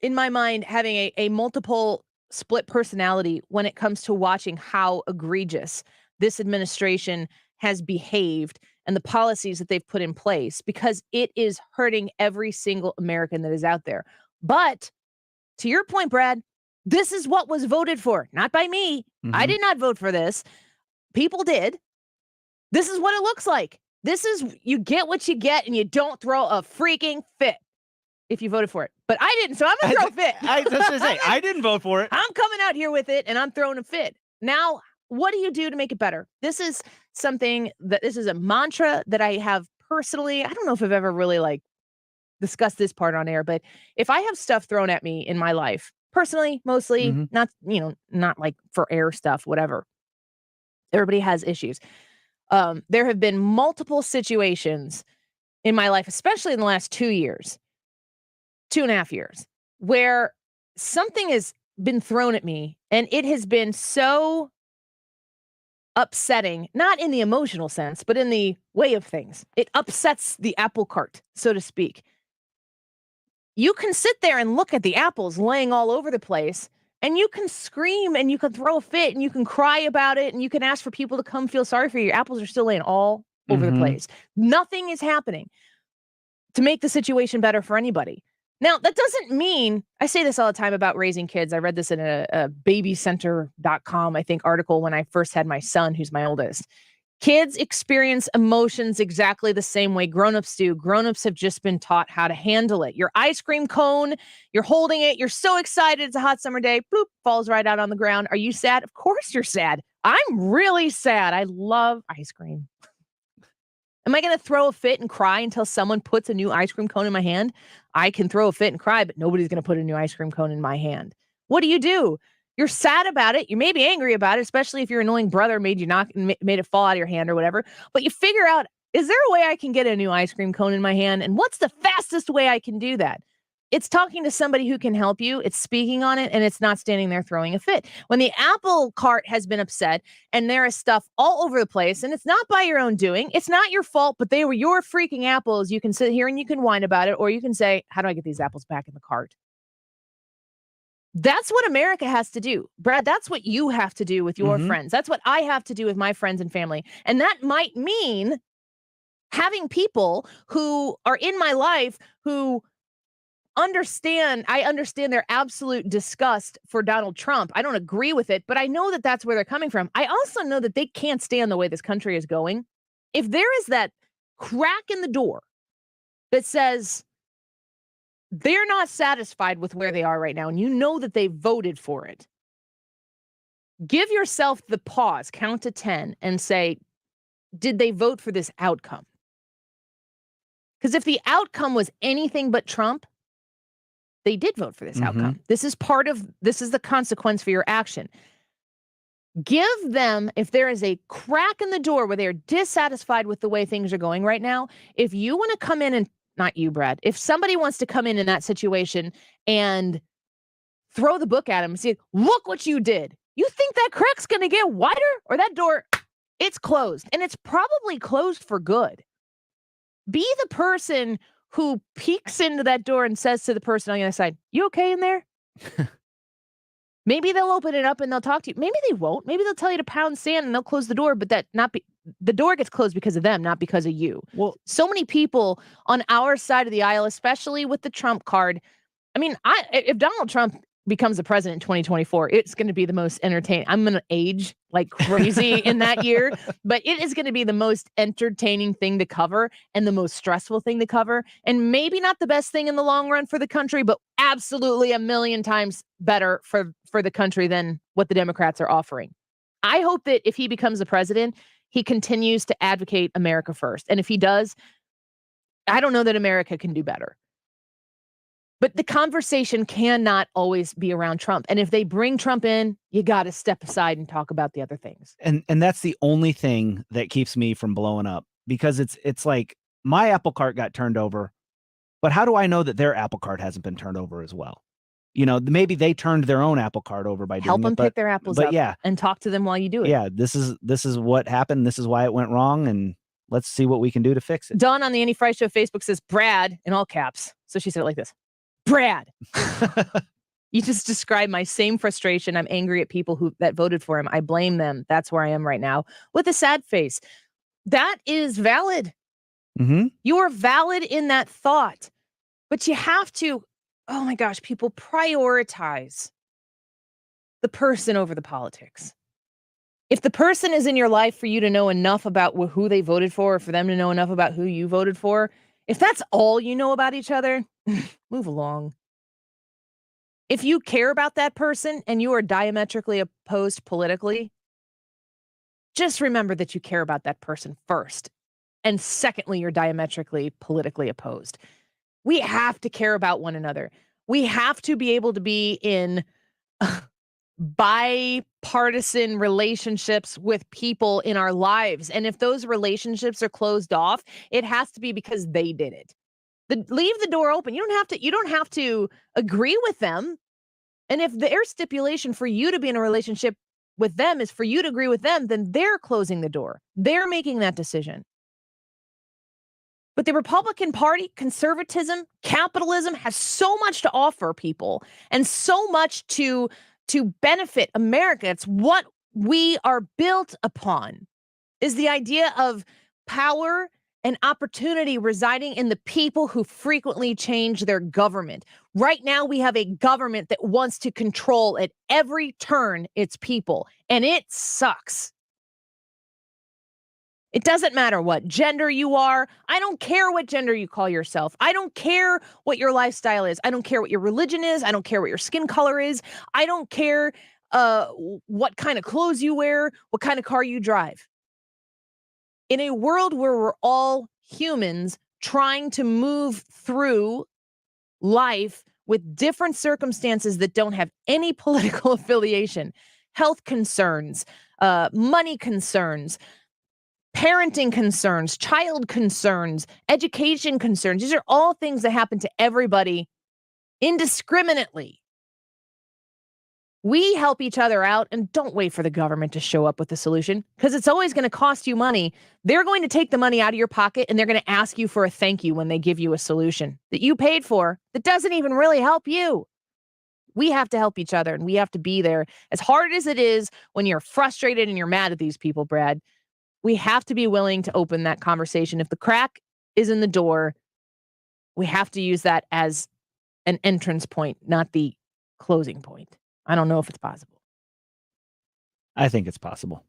in my mind having a multiple split personality when it comes to watching how egregious this administration has behaved and the policies that they've put in place, because it is hurting every single American that is out there. But to your point, Brad, this is what was voted for, not by me. I did not vote for this. People did. This is what it looks like. This is, you get what you get and you don't throw a freaking fit if you voted for it. But I didn't, so I'm going to throw a fit. I was going to say, I didn't vote for it. I'm coming out here with it and I'm throwing a fit. Now, what do you do to make it better? This is this is a mantra that I have personally. I don't know if I've ever really like discussed this part on air, but if I have stuff thrown at me in my life, personally, mostly, not like for air stuff, whatever. Everybody has issues. There have been multiple situations in my life, especially in the last 2 years, 2.5 years, where something has been thrown at me and it has been so upsetting, not in the emotional sense, but in the way of things. It upsets the apple cart, so to speak. You can sit there and look at the apples laying all over the place, and you can scream and you can throw a fit and you can cry about it and you can ask for people to come feel sorry for you. Your apples are still laying all over the place. Nothing is happening to make the situation better for anybody. Now, that doesn't mean, I say this all the time about raising kids. I read this in a babycenter.com, I think, article when I first had my son, who's my oldest. Kids experience emotions exactly the same way grown-ups do. Grown-ups have just been taught how to handle it. Your ice cream cone, you're holding it, you're so excited, it's a hot summer day, bloop, falls right out on the ground. Are you sad? Of course you're sad. I'm really sad. I love ice cream. Am I going to throw a fit and cry until someone puts a new ice cream cone in my hand? I can throw a fit and cry, but nobody's going to put a new ice cream cone in my hand. What do? You're sad about it. You may be angry about it, especially if your annoying brother made it fall out of your hand or whatever. But you figure out, is there a way I can get a new ice cream cone in my hand? And what's the fastest way I can do that? It's talking to somebody who can help you. It's speaking on it, and it's not standing there throwing a fit. When the apple cart has been upset and there is stuff all over the place, and it's not by your own doing, it's not your fault, but they were your freaking apples. You can sit here and you can whine about it, or you can say, how do I get these apples back in the cart? That's what America has to do. Brad, that's what you have to do with your friends. That's what I have to do with my friends and family. And that might mean having people who are in my life who I understand their absolute disgust for Donald Trump. I don't agree with it, but I know that that's where they're coming from. I also know that they can't stand the way this country is going. If there is that crack in the door that says they're not satisfied with where they are right now, and you know that they voted for it, give yourself the pause, count to 10, and say, did they vote for this outcome? Because if the outcome was anything but Trump, they did vote for this outcome. This is the consequence for your action. Give them, if there is a crack in the door where they're dissatisfied with the way things are going right now, if you want to come in and, not you, Brad, if somebody wants to come in that situation and throw the book at them and say, look what you did. You think that crack's going to get wider? Or that door, it's closed. And it's probably closed for good. Be the person who peeks into that door and says to the person on the other side, you okay in there? Maybe they'll open it up and they'll talk to you. Maybe they won't. Maybe they'll tell you to pound sand and they'll close the door, but the door gets closed because of them, not because of you. Well, so many people on our side of the aisle, especially with the Trump card. I mean, if Donald Trump becomes the president in 2024, it's going to be the most entertaining. I'm going to age like crazy in that year, but it is going to be the most entertaining thing to cover and the most stressful thing to cover. And maybe not the best thing in the long run for the country, but absolutely a million times better for the country than what the Democrats are offering. I hope that if he becomes the president, he continues to advocate America first. And if he does, I don't know that America can do better. But the conversation cannot always be around Trump. And if they bring Trump in, you got to step aside and talk about the other things. And that's the only thing that keeps me from blowing up, because it's like my apple cart got turned over, but how do I know that their apple cart hasn't been turned over as well? You know, maybe they turned their own apple cart over by help doing them pick their apples up, yeah, and talk to them while you do it. Yeah, this is what happened. This is why it went wrong, and let's see what we can do to fix it. Dawn on the Andy Frey Show Facebook says Brad in all caps. So she said it like this. Brad. You just described my same frustration. I'm angry at people that voted for him. I blame them. That's where I am right now with a sad face. That is valid. Mm-hmm. You are valid in that thought, but you have to, oh my gosh, people prioritize the person over the politics. If the person is in your life for you to know enough about who they voted for, or for them to know enough about who you voted for, if that's all you know about each other, move along. If you care about that person and you are diametrically opposed politically, just remember that you care about that person first. And secondly, you're diametrically politically opposed. We have to care about one another. We have to be able to be in bipartisan relationships with people in our lives. And if those relationships are closed off, it has to be because they did it. Leave the door open. You don't have to agree with them. And if their stipulation for you to be in a relationship with them is for you to agree with them, then they're closing the door. They're making that decision. But the Republican Party, conservatism, capitalism has so much to offer people and so much to benefit America. It's what we are built upon, is the idea of power and opportunity residing in the people who frequently change their government. Right now, we have a government that wants to control at every turn its people, and it sucks. It doesn't matter what gender you are. I don't care what gender you call yourself. I don't care what your lifestyle is. I don't care what your religion is. I don't care what your skin color is. I don't care what kind of clothes you wear, what kind of car you drive. In a world where we're all humans trying to move through life with different circumstances that don't have any political affiliation, health concerns, money concerns, parenting concerns, child concerns, education concerns. These are all things that happen to everybody indiscriminately. We help each other out, and don't wait for the government to show up with the solution, because it's always going to cost you money. They're going to take the money out of your pocket, and they're going to ask you for a thank you when they give you a solution that you paid for that doesn't even really help you. We have to help each other, and we have to be there. As hard as it is when you're frustrated and you're mad at these people, Brad, we have to be willing to open that conversation. If the crack is in the door, we have to use that as an entrance point, not the closing point. I don't know if it's possible. I think it's possible.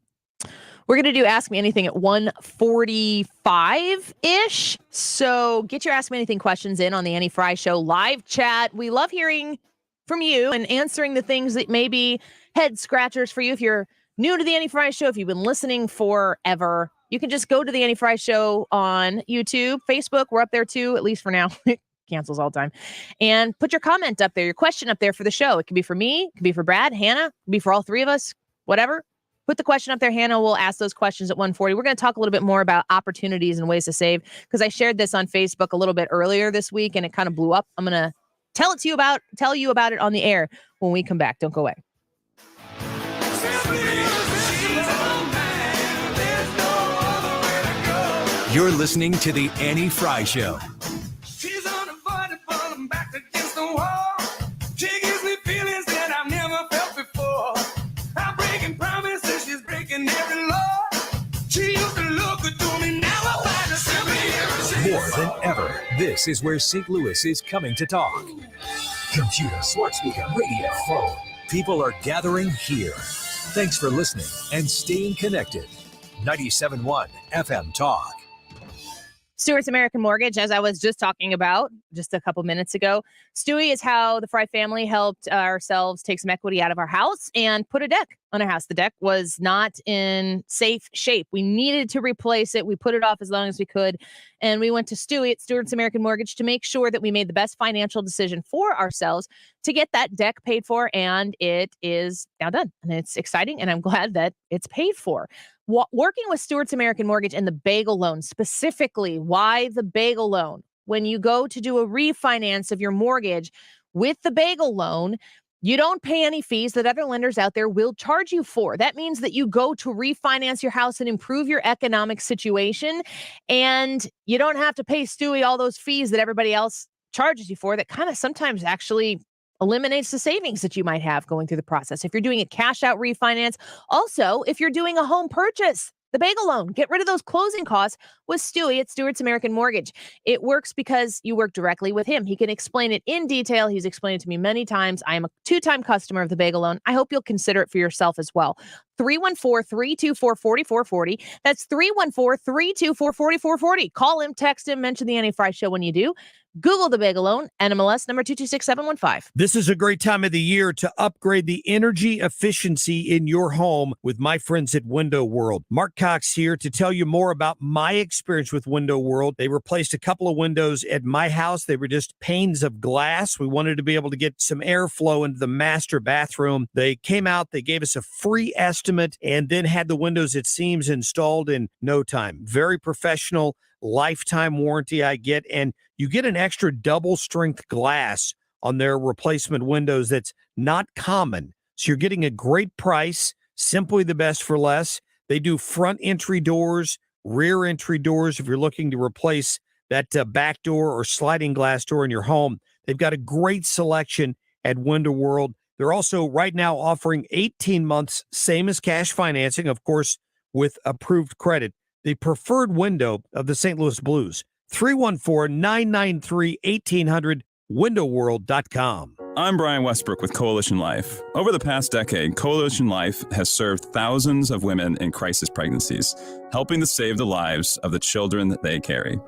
We're going to do Ask Me Anything at 1:45-ish. So get your Ask Me Anything questions in on the Annie Frey Show live chat. We love hearing from you and answering the things that may be head scratchers for you. If you're new to the Annie Frey Show, if you've been listening forever, you can just go to the Annie Frey Show on YouTube, Facebook. We're up there too, at least for now. Cancels all the time. And put your comment up there, your question up there for the show. It can be for me, it can be for Brad, Hannah, it can be for all three of us, whatever. Put the question up there. Hannah will ask those questions at 1:40. We're going to talk a little bit more about opportunities and ways to save, because I shared this on Facebook a little bit earlier this week and it kind of blew up. I'm going to tell you about it on the air when we come back. Don't go away. You're listening to the Annie Frey Show. She's unavoidable, I'm back against the wall. She gives me feelings that I've never felt before. I'm breaking promises, she's breaking every law. She used to look good to me, now I find herself here. More than ever, this is where St. Louis is coming to talk. Computer, smart speaker, radio, phone. People are gathering here. Thanks for listening and staying connected. 97.1 FM Talk. Stewart's American Mortgage, as I was just talking about just a couple minutes ago. Stewie is how the Frey family helped ourselves take some equity out of our house and put a deck on our house. The deck was not in safe shape. We needed to replace it. We put it off as long as we could. And we went to Stewie at Stewart's American Mortgage to make sure that we made the best financial decision for ourselves to get that deck paid for. And it is now done. And it's exciting. And I'm glad that it's paid for. Working with Stewart's American Mortgage and the bagel loan, specifically, why the bagel loan? When you go to do a refinance of your mortgage with the bagel loan, you don't pay any fees that other lenders out there will charge you for. That means that you go to refinance your house and improve your economic situation, and you don't have to pay Stewie all those fees that everybody else charges you for that kind of sometimes actually eliminates the savings that you might have going through the process. If you're doing a cash out refinance, also, if you're doing a home purchase, the bagel loan, get rid of those closing costs with Stewie at Stewart's American Mortgage. It works because you work directly with him. He can explain it in detail. He's explained it to me many times. I am a 2-time customer of the bagel loan. I hope you'll consider it for yourself as well. 314-324-4440. That's 314-324-4440. Call him, text him, mention the Annie Frey Show when you do. Google the bagel loan, NMLS number 226715. This is a great time of the year to upgrade the energy efficiency in your home with my friends at Window World. Mark Cox here to tell you more about my experience with Window World. They replaced a couple of windows at my house. They were just panes of glass. We wanted to be able to get some airflow into the master bathroom. They came out, they gave us a free estimate, and then had the windows at seams installed in no time. Very professional, lifetime warranty I get, and you get an extra double strength glass on their replacement windows that's not common. So you're getting a great price, simply the best for less. They do front entry doors, rear entry doors if you're looking to replace that back door or sliding glass door in your home. They've got a great selection at Window World. They're also right now offering 18 months, same as cash financing, of course, with approved credit. The preferred window of the St. Louis Blues. 314-993-1800, windowworld.com. I'm Brian Westbrook with Coalition Life. Over the past decade, Coalition Life has served thousands of women in crisis pregnancies, helping to save the lives of the children that they carry.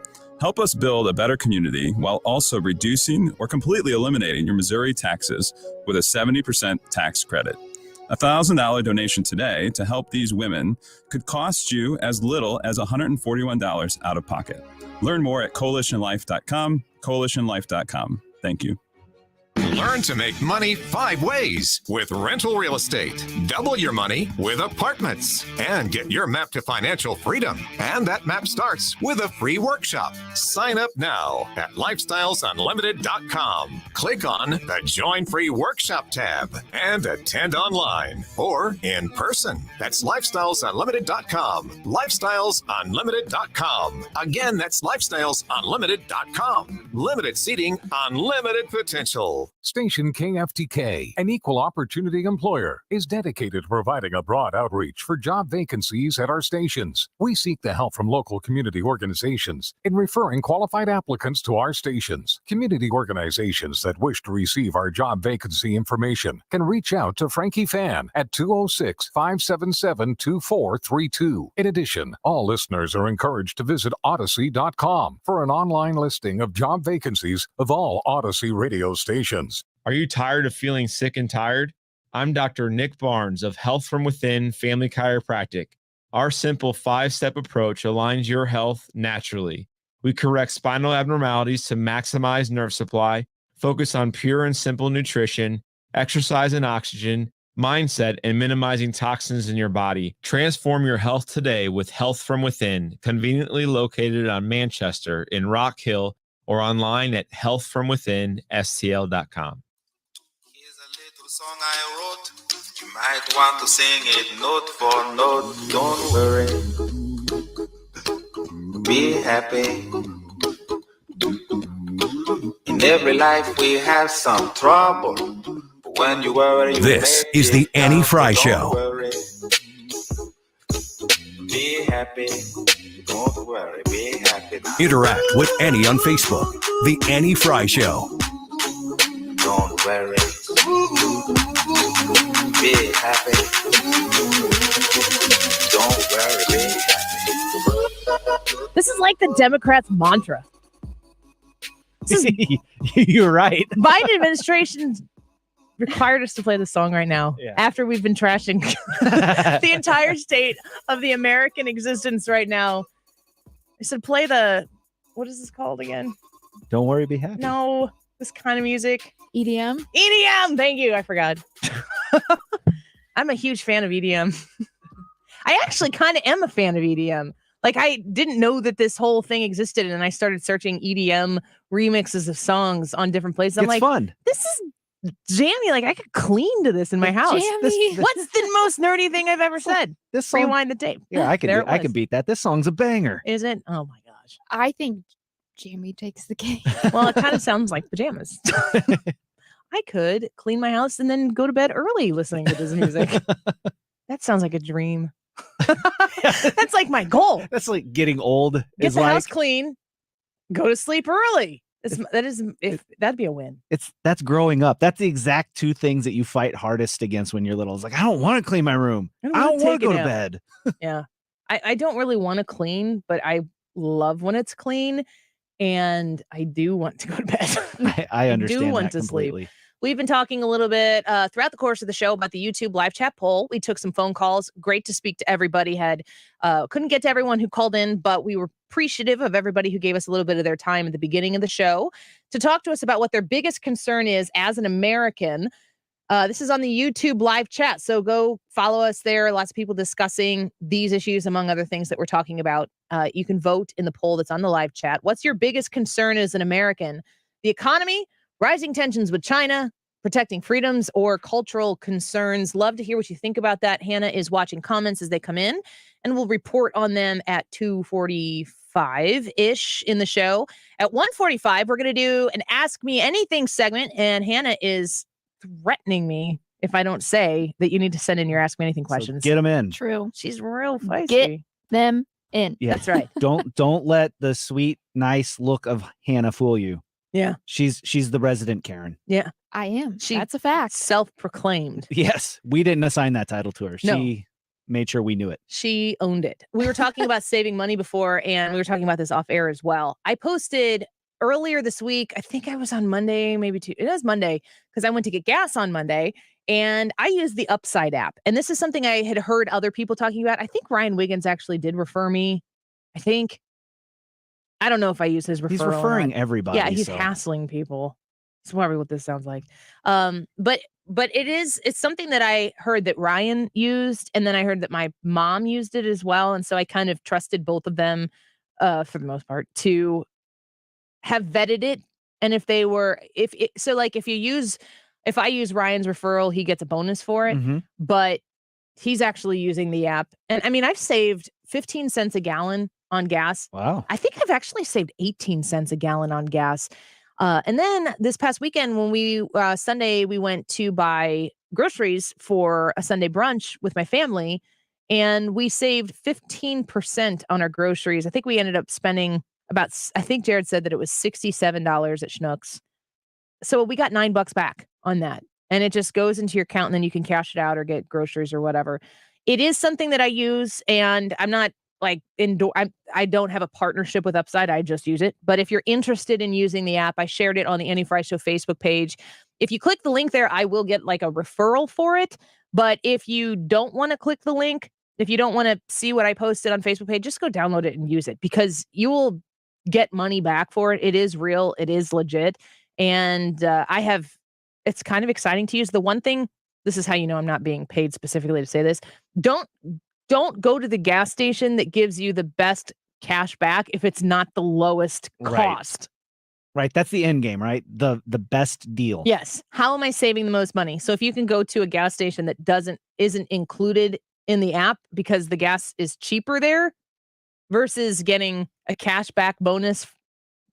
Help us build a better community while also reducing or completely eliminating your Missouri taxes with a 70% tax credit. A $1,000 donation today to help these women could cost you as little as $141 out of pocket. Learn more at coalitionlife.com, coalitionlife.com. Thank you. Learn to make money 5 ways with rental real estate. Double your money with apartments and get your map to financial freedom. And that map starts with a free workshop. Sign up now at lifestylesunlimited.com. Click on the Join Free Workshop tab and attend online or in person. That's lifestylesunlimited.com. Lifestylesunlimited.com. Again, that's lifestylesunlimited.com. Limited seating, unlimited potential. Station KFTK, an equal opportunity employer, is dedicated to providing a broad outreach for job vacancies at our stations. We seek the help from local community organizations in referring qualified applicants to our stations. Community organizations that wish to receive our job vacancy information can reach out to Frankie Fan at 206-577-2432. In addition, all listeners are encouraged to visit Odyssey.com for an online listing of job vacancies of all Odyssey radio stations. Are you tired of feeling sick and tired? I'm Dr. Nick Barnes of Health from Within Family Chiropractic. Our simple 5-step approach aligns your health naturally. We correct spinal abnormalities to maximize nerve supply, focus on pure and simple nutrition, exercise and oxygen, mindset, and minimizing toxins in your body. Transform your health today with Health from Within, conveniently located on Manchester in Rock Hill or online at healthfromwithinstl.com. Song I wrote, you might want to sing it note for note. Don't worry, be happy. In every life we have some trouble, but when you worry, This is the Annie Frey Show. worry. Be happy. Don't worry, be happy. Interact with Annie on Facebook. The Annie Frey Show. Don't worry. Be happy. Don't worry, be happy. This is like the Democrats' mantra. You're right. Biden administration required us to play the song right now after we've been trashing the entire state of the American existence right now. I said play the, what is this called again? Don't worry, be happy. No, this kind of music. EDM? EDM! Thank you. I forgot. I'm a huge fan of EDM. I actually kind of am a fan of EDM. Like, I didn't know that this whole thing existed, and I started searching EDM remixes of songs on different places. I'm It's like, fun. This is jammy. Like, I could clean to this in my house. Jammy. What's the most nerdy thing I've ever said? This song, Rewind the tape. Yeah, I There can. it I was. can beat that. This song's a banger. Is it? Oh my gosh. I think Jamie takes the cake. Well, it kind of sounds like pajamas. I could clean my house and then go to bed early listening to this music. That sounds like a dream. That's like my goal. That's like getting old. Get the house clean, go to sleep early. That'd be a win. That's growing up. That's the exact two things that you fight hardest against when you're little. It's like, I don't want to clean my room. I don't want to go to bed. Yeah. I don't really want to clean, but I love when it's clean. And I do want to go to bed. I understand do want that to completely. sleep. We've been talking a little bit throughout the course of the show about the YouTube live chat poll. We took some phone calls. Great to speak to everybody. Couldn't get to everyone who called in, but we were appreciative of everybody who gave us a little bit of their time at the beginning of the show to talk to us about what their biggest concern is as an American. This is on the YouTube live chat, so go follow us there. Lots of people discussing these issues, among other things that we're talking about. You can vote in the poll that's on the live chat. What's your biggest concern as an American? The economy, rising tensions with China, protecting freedoms, or cultural concerns? Love to hear what you think about that. Hannah is watching comments as they come in, and we'll report on them at 2:45-ish in the show. At 1:45, we're going to do an Ask Me Anything segment, and Hannah is threatening me if I don't say that you need to send in your Ask Me Anything questions. So get them in. True. She's real feisty. Get them in. Yeah. That's right. Don't let the sweet, nice look of Hannah fool you. Yeah. She's the resident Karen. Yeah. I am. She That's a fact. Self-proclaimed. Yes. We didn't assign that title to her. No. She made sure we knew it. She owned it. We were talking about saving money before, and we were talking about this off air as well. I posted earlier this week, I think I was on Monday, maybe it was Monday, because I went to get gas on Monday, and I used the Upside app. And this is something I had heard other people talking about. I think Ryan Wiggins actually did refer me. I don't know if I use his referral. He's referring everybody. Yeah, he's hassling people. That's probably what this sounds like. But it's something that I heard that Ryan used, and then I heard that my mom used it as well. And so I kind of trusted both of them for the most part to have vetted it. And if I use Ryan's referral, he gets a bonus for it. Mm-hmm. But he's actually using the app. And I mean, I've saved 15 cents a gallon on gas. Wow. I think I've actually saved 18 cents a gallon on gas. And then this past weekend, when Sunday, we went to buy groceries for a Sunday brunch with my family, and we saved 15% on our groceries. I think we ended up spending I think Jared said that it was $67 at Schnucks. So we got $9 back on that. And it just goes into your account, and then you can cash it out or get groceries or whatever. It is something that I use, and I'm not like I don't have a partnership with Upside. I just use it. But if you're interested in using the app, I shared it on the Annie Frey Show Facebook page. If you click the link there, I will get like a referral for it. But if you don't want to click the link, if you don't want to see what I posted on Facebook page, just go download it and use it, because you will get money back for it. It is real. It is legit. And it's kind of exciting to use. The one thing, this is how you know I'm not being paid specifically to say this. Don't go to the gas station that gives you the best cash back if it's not the lowest cost. Right. That's the end game, right? The best deal. Yes. How am I saving the most money? So if you can go to a gas station that isn't included in the app because the gas is cheaper there versus getting a cash back bonus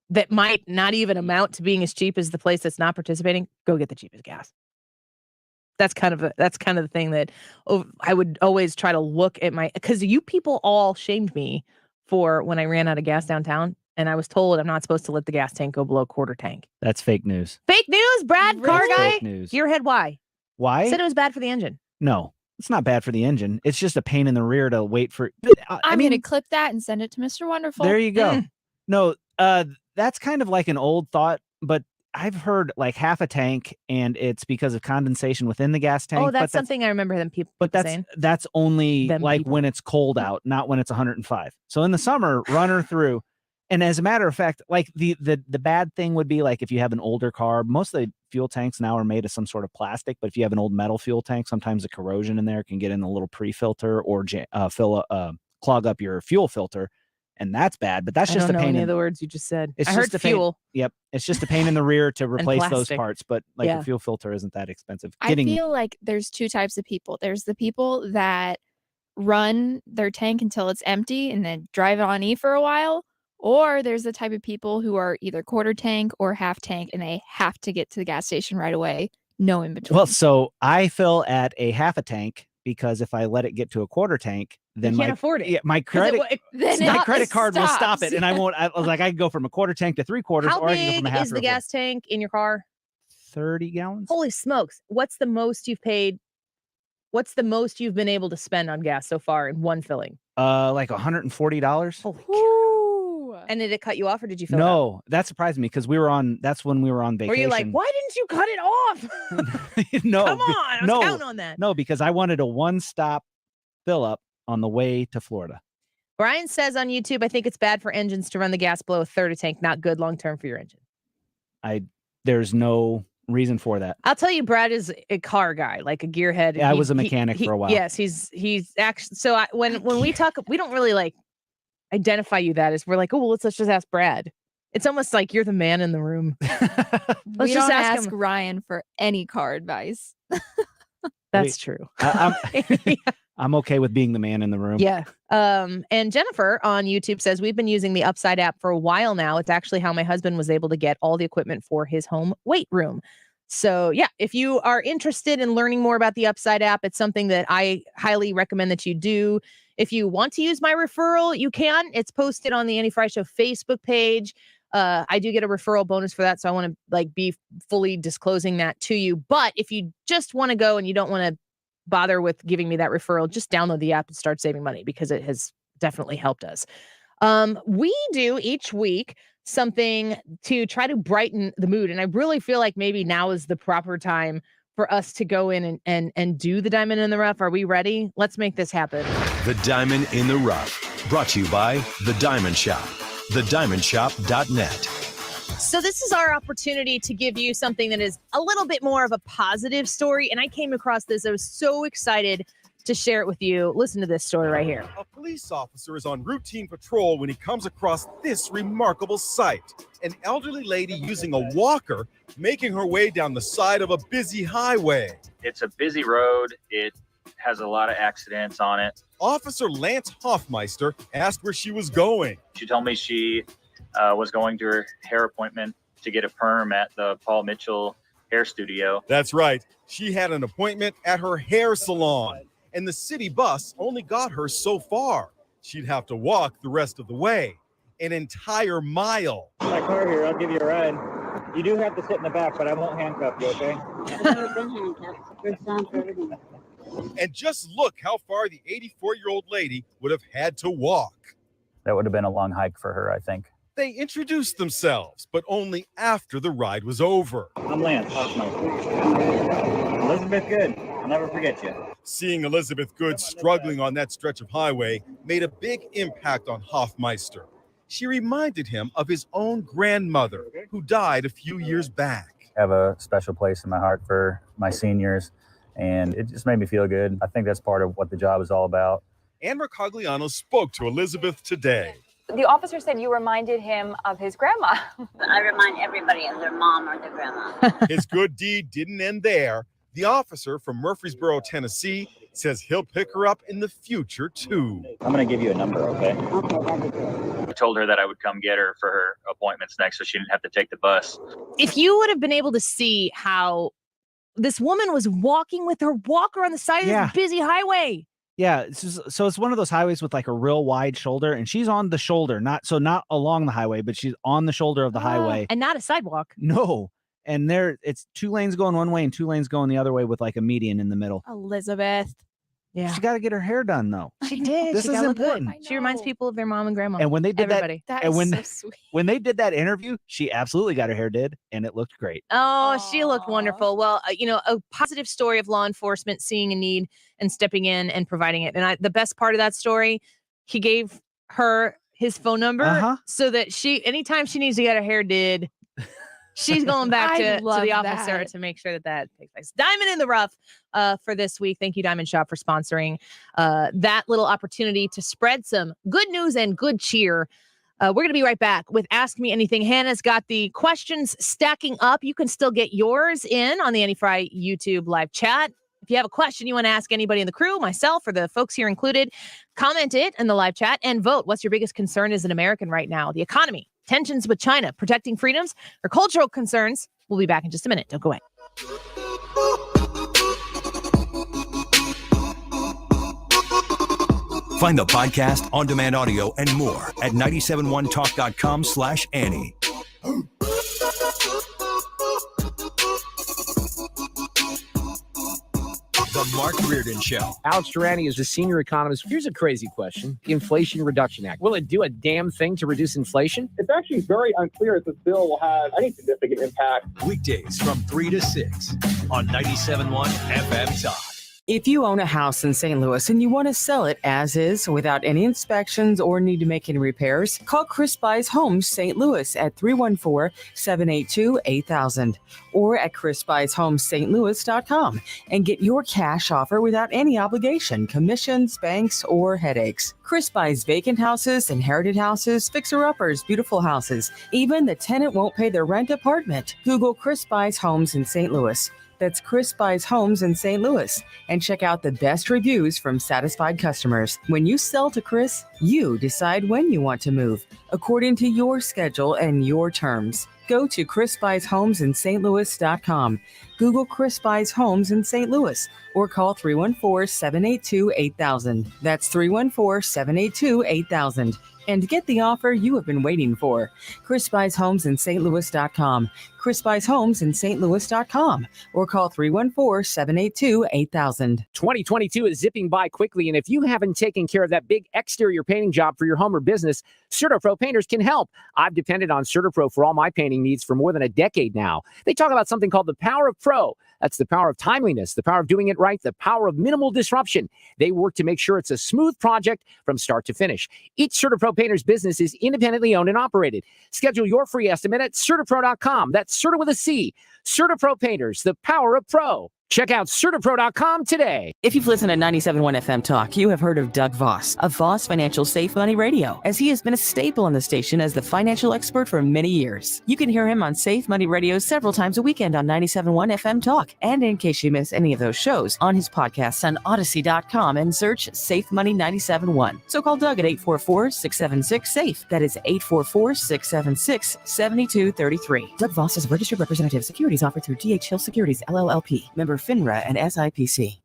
that might not even amount to being as cheap as the place that's not participating, go get the cheapest gas. That's kind of the thing that I would always try to look at because you people all shamed me for when I ran out of gas downtown, and I was told I'm not supposed to let the gas tank go below quarter tank. That's fake news. Fake news, Brad, car guy. Fake news. Your head, why? Why? Said it was bad for the engine. No, it's not bad for the engine. It's just a pain in the rear to wait for. I'm going to clip that and send it to Mr. Wonderful. There you go. No, that's kind of like an old thought, but I've heard like half a tank, and it's because of condensation within the gas tank. Oh, that's something I remember them people saying. That's only when it's cold out, not when it's 105. So in the summer, run her through. And as a matter of fact, like the bad thing would be like if you have an older car, most of the fuel tanks now are made of some sort of plastic. But if you have an old metal fuel tank, sometimes the corrosion in there can get in a little pre-filter or clog up your fuel filter. And that's bad, but that's just a pain in the words you just said. It's I just heard fuel. Yep. It's just a pain in the rear to replace those plastic. parts, but like a fuel filter isn't that expensive. I feel like there's two types of people. There's the people that run their tank until it's empty and then drive it on E for a while, Or there's the type of people who are either quarter tank or half tank, and they have to get to the gas station right away. No in between. Well, so I fill at a half a tank because if I let it get to a quarter tank, then You can't afford it. Yeah, my 'Cause my credit card will stop stops. it, and I won't. I was like, I can go from a quarter tank to 3/4, How or I can go from a big half is to the a full. gas tank in your car? 30 gallons. Holy smokes. What's the most you've paid? What's the most you've been able to spend on gas so far in one filling? Like $140. Holy cow. And did it cut you off or did you fill it up? No, that surprised me because that's when we were on vacation. Were you like, why didn't you cut it off? No, Come on. I was counting on that. No, because I wanted a one-stop fill up on the way to Florida. Brian says on YouTube, I think it's bad for engines to run the gas below a third a tank. Not good long-term for your engine. There's no reason for that. I'll tell you, Brad is a car guy, like a gearhead. Yeah, I was a mechanic for a while. Yes, he's actually. So when we talk, we don't really like identify you that as we're like, oh, well, let's just ask Brad. It's almost like you're the man in the room. We don't ask Ryan for any car advice. That's true. I'm okay with being the man in the room. Yeah. And Jennifer on YouTube says, we've been using the Upside app for a while now. It's actually how my husband was able to get all the equipment for his home weight room. So yeah, if you are interested in learning more about the Upside app, it's something that I highly recommend that you do. If you want to use my referral, you can. It's posted on the Annie Frey Show Facebook page. I do get a referral bonus for that. So I want to be fully disclosing that to you. But if you just want to go and you don't want to bother with giving me that referral, just download the app and start saving money because it has definitely helped us. We do each week something to try to brighten the mood. And I really feel like maybe now is the proper time for us to go in and do the diamond in the rough. Are we ready? Let's make this happen. The Diamond in the Rough, brought to you by The Diamond Shop, thediamondshop.net. So this is our opportunity to give you something that is a little bit more of a positive story. And I came across this. I was so excited to share it with you. Listen to this story right here. A police officer is on routine patrol when he comes across this remarkable sight. An elderly lady using a walker making her way down the side of a busy highway. It's a busy road. It has a lot of accidents on it. Officer Lance Hoffmeister asked where she was going. She told me she was going to her hair appointment to get a perm at the Paul Mitchell hair studio. That's right. She had an appointment at her hair salon, and the city bus only got her so far. She'd have to walk the rest of the way, an entire mile. My car here, I'll give you a ride. You do have to sit in the back, but I won't handcuff you, okay? I've never been handcuffed. Good sound for everything. And just look how far the 84-year-old lady would have had to walk. That would have been a long hike for her, I think. They introduced themselves, but only after the ride was over. I'm Lance Hoffmeister. Elizabeth Good. I'll never forget you. Seeing Elizabeth Good struggling on that stretch of highway made a big impact on Hoffmeister. She reminded him of his own grandmother, who died a few years back. I have a special place in my heart for my seniors, and it just made me feel good. I think that's part of what the job is all about. Ann Mercogliano spoke to Elizabeth today. The officer said you reminded him of his grandma. I remind everybody of their mom or their grandma. His good deed didn't end there. The officer from Murfreesboro, Tennessee, says he'll pick her up in the future, too. I'm going to give you a number, okay? I told her that I would come get her for her appointments next so she didn't have to take the bus. If you would have been able to see how this woman was walking with her walker on the side of this busy highway. Yeah, so it's one of those highways with like a real wide shoulder, and she's on the shoulder, not along the highway, but she's on the shoulder of the highway. And not a sidewalk. No. And it's 2 lanes going one way and 2 lanes going the other way with like a median in the middle. Elizabeth. Yeah. She got to get her hair done though. She did. This She is gotta look good. important. She reminds people of their mom and grandma. And when they did everybody. when they did that interview, she absolutely got her hair did, and it looked great. Oh, she looked wonderful. Well, a positive story of law enforcement seeing a need and stepping in and providing it. And the best part of that story, he gave her his phone number so that anytime she needs to get her hair did, she's going back to the officer to make sure that takes place. Diamond in the rough for this week. Thank you, Diamond Shop, for sponsoring that little opportunity to spread some good news and good cheer. We're going to be right back with Ask Me Anything. Hannah's got the questions stacking up. You can still get yours in on the Annie Frey YouTube live chat. If If you have a question you want to ask anybody in the crew, myself, or the folks here included, comment it in the live chat and vote. What's your biggest concern as an American right now? The economy, tensions with China, protecting freedoms, or cultural concerns? We'll be back in just a minute. Don't go away. Find the podcast, on-demand audio, and more at 971talk.com/Annie. The Mark Reardon Show. Alex Durrani is the senior economist. Here's a crazy question. The Inflation Reduction Act. Will it do a damn thing to reduce inflation? It's actually very unclear if this bill will have any significant impact. Weekdays from 3 to 6 on 97.1 FM Talk. If you own a house in St. Louis and you want to sell it as is without any inspections or need to make any repairs, call Chris Buys Homes St. Louis at 314-782-8000 or at chrisbuyshomesaintlouis.com and get your cash offer without any obligation, commissions, banks, or headaches. Chris buys vacant houses, inherited houses, fixer-uppers, beautiful houses, even the tenant won't pay their rent apartment. Google Chris Buys Homes in St. Louis. That's Chris Buys Homes in St. Louis. And check out the best reviews from satisfied customers. When you sell to Chris, you decide when you want to move, according to your schedule and your terms. Go to chrisbuyshomesinstlouis.com. Google Chris Buys Homes in St. Louis or call 314-782-8000. That's 314-782-8000. And get the offer you have been waiting for. Chris Buys Homes in stlouis.com. Chris Buys Homes in stlouis.com or call 314-782-8000. 2022 is zipping by quickly, and if you haven't taken care of that big exterior painting job for your home or business, CertaPro Painters can help. I've depended on CertaPro for all my painting needs for more than a decade now. They talk about something called the power of pro. That's the power of timeliness, the power of doing it right, the power of minimal disruption. They work to make sure it's a smooth project from start to finish. Each CertaPro Painters business is independently owned and operated. Schedule your free estimate at CertaPro.com. That's Certa with a C. CertaPro Painters, the power of pro. Check out CertaPro.com today. If you've listened to 97.1 FM Talk, you have heard of Doug Voss of Voss Financial Safe Money Radio, as he has been a staple on the station as the financial expert for many years. You can hear him on Safe Money Radio several times a weekend on 97.1 FM Talk. And in case you miss any of those shows, on his podcasts on Odyssey.com and search Safe Money 97.1. So call Doug at 844-676-SAFE. That is 844-676-7233. Doug Voss is a registered representative. Securities offered through D.H. Hill Securities, LLLP. Member FINRA and SIPC.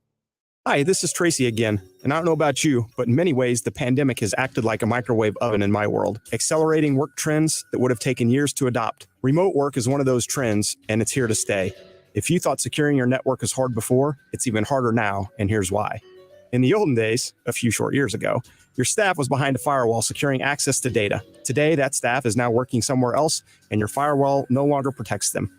Hi, this is Tracy again. And I don't know about you, but in many ways, the pandemic has acted like a microwave oven in my world, accelerating work trends that would have taken years to adopt. Remote work is one of those trends, and it's here to stay. If you thought securing your network was hard before, it's even harder now, and here's why. In the olden days, a few short years ago, your staff was behind a firewall securing access to data. Today, that staff is now working somewhere else, and your firewall no longer protects them.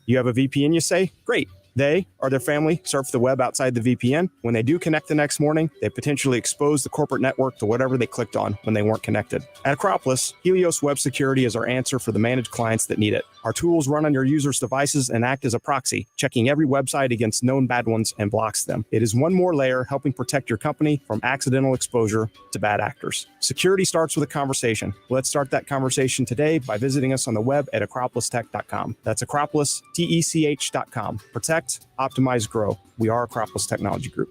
You have a VPN, you say? Great. They or their family surf the web outside the VPN. When they do connect the next morning, they potentially expose the corporate network to whatever they clicked on when they weren't connected. At Acropolis, Helios Web Security is our answer for the managed clients that need it. Our tools run on your users' devices and act as a proxy, checking every website against known bad ones and blocks them. It is one more layer helping protect your company from accidental exposure to bad actors. Security starts with a conversation. Let's start that conversation today by visiting us on the web at acropolistech.com. That's acropolistech.com. Protect, optimize, grow. We are Acropolis Technology Group.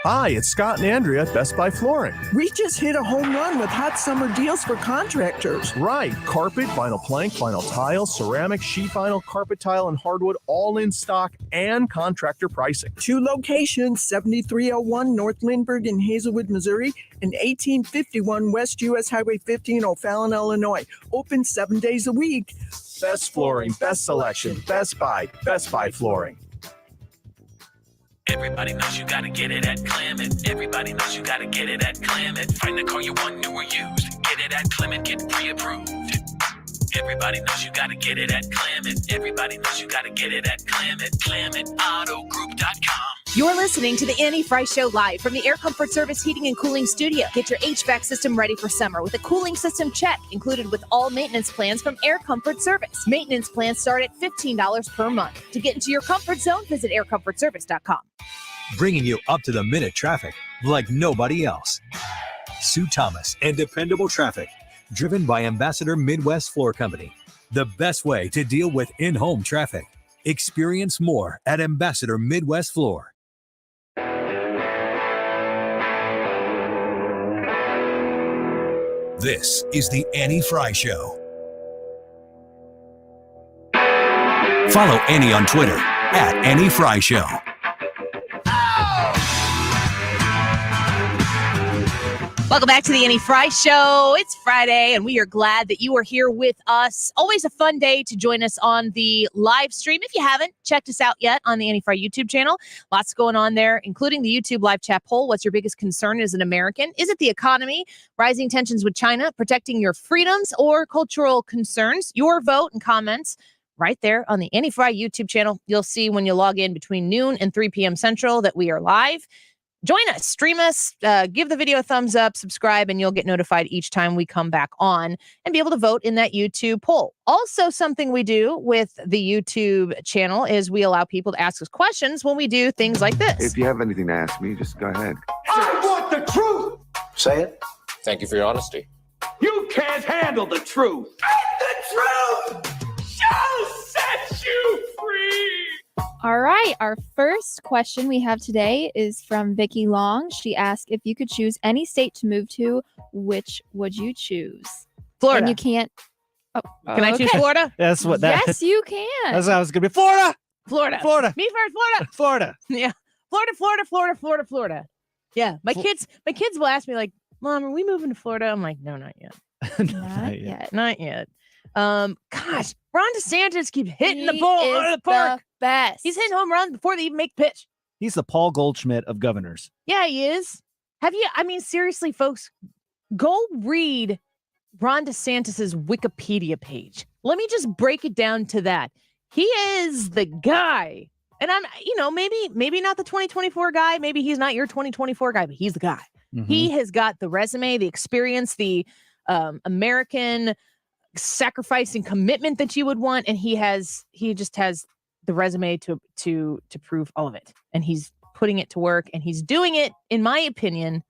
Hi, it's Scott and Andrea at Best Buy Flooring. We just hit a home run with hot summer deals for contractors. Right. Carpet, vinyl plank, vinyl tile, ceramic, sheet vinyl, carpet tile, and hardwood all in stock and contractor pricing. 2 locations, 7301 North Lindbergh in Hazelwood, Missouri, and 1851 West US Highway 50 in O'Fallon, Illinois. Open 7 days a week. Best flooring, best selection, Best Buy Flooring. Everybody knows you gotta get it at Clement. Everybody knows you gotta get it at Clement. Find the car you want, new or used. Get it at Clement, get pre-approved. Everybody knows you gotta get it at Clement. Everybody knows you gotta get it at Clement. ClementAutoGroup.com. You're listening to the Annie Frey Show live from the Air Comfort Service Heating and Cooling Studio. Get your HVAC system ready for summer with a cooling system check included with all maintenance plans from Air Comfort Service. Maintenance plans start at $15 per month. To get into your comfort zone, visit aircomfortservice.com. Bringing you up-to-the-minute traffic like nobody else. Sue Thomas and dependable traffic, driven by Ambassador Midwest Floor Company. The best way to deal with in-home traffic. Experience more at Ambassador Midwest Floor. This is the Annie Frey Show. Follow Annie on Twitter at Annie Frey Show. Welcome back to the Annie Frey Show. It's Friday, and we are glad that you are here with us. Always a fun day to join us on the live stream. If you haven't checked us out yet on the Annie Frey YouTube channel, lots going on there, including the YouTube live chat poll. What's your biggest concern as an American? Is it the economy, rising tensions with China, protecting your freedoms, or cultural concerns? Your vote and comments right there on the Annie Frey YouTube channel. You'll see when you log in between noon and 3 p.m. Central that we are live. Join us, stream us, give the video a thumbs up, subscribe, and you'll get notified each time we come back on and be able to vote in that YouTube poll. Also, something we do with the YouTube channel is we allow people to ask us questions when we do things like this. If you have anything to ask me, just go ahead. I want the truth! Say it. Thank you for your honesty. You can't handle the truth! And the truth shall set you free! All right, our first question we have today is from Vicky Long. She asked, if you could choose any state to move to, which would you choose? Florida. And you can't. Oh, Can I choose Florida? That's what that. Yes, you can. That's what I was gonna be. Florida. Florida. Florida. Me first, Florida. Florida. Yeah. Florida. Yeah. My kids will ask me like, Mom, are we moving to Florida? I'm like, no, not yet. Not yet. Not yet. Gosh, Ron DeSantis keeps hitting the He ball is out of the park. Best. He's hitting home runs before they even make the pitch. He's the Paul Goldschmidt of governors. Yeah, he is. Seriously, folks, go read Ron DeSantis's Wikipedia page. Let me just break it down to that. He is the guy. And I'm, maybe not the 2024 guy. Maybe he's not your 2024 guy, but he's the guy. Mm-hmm. He has got the resume, the experience, the American sacrifice and commitment that you would want. And he just has the resume to prove all of it. And he's putting it to work, and he's doing it, in my opinion,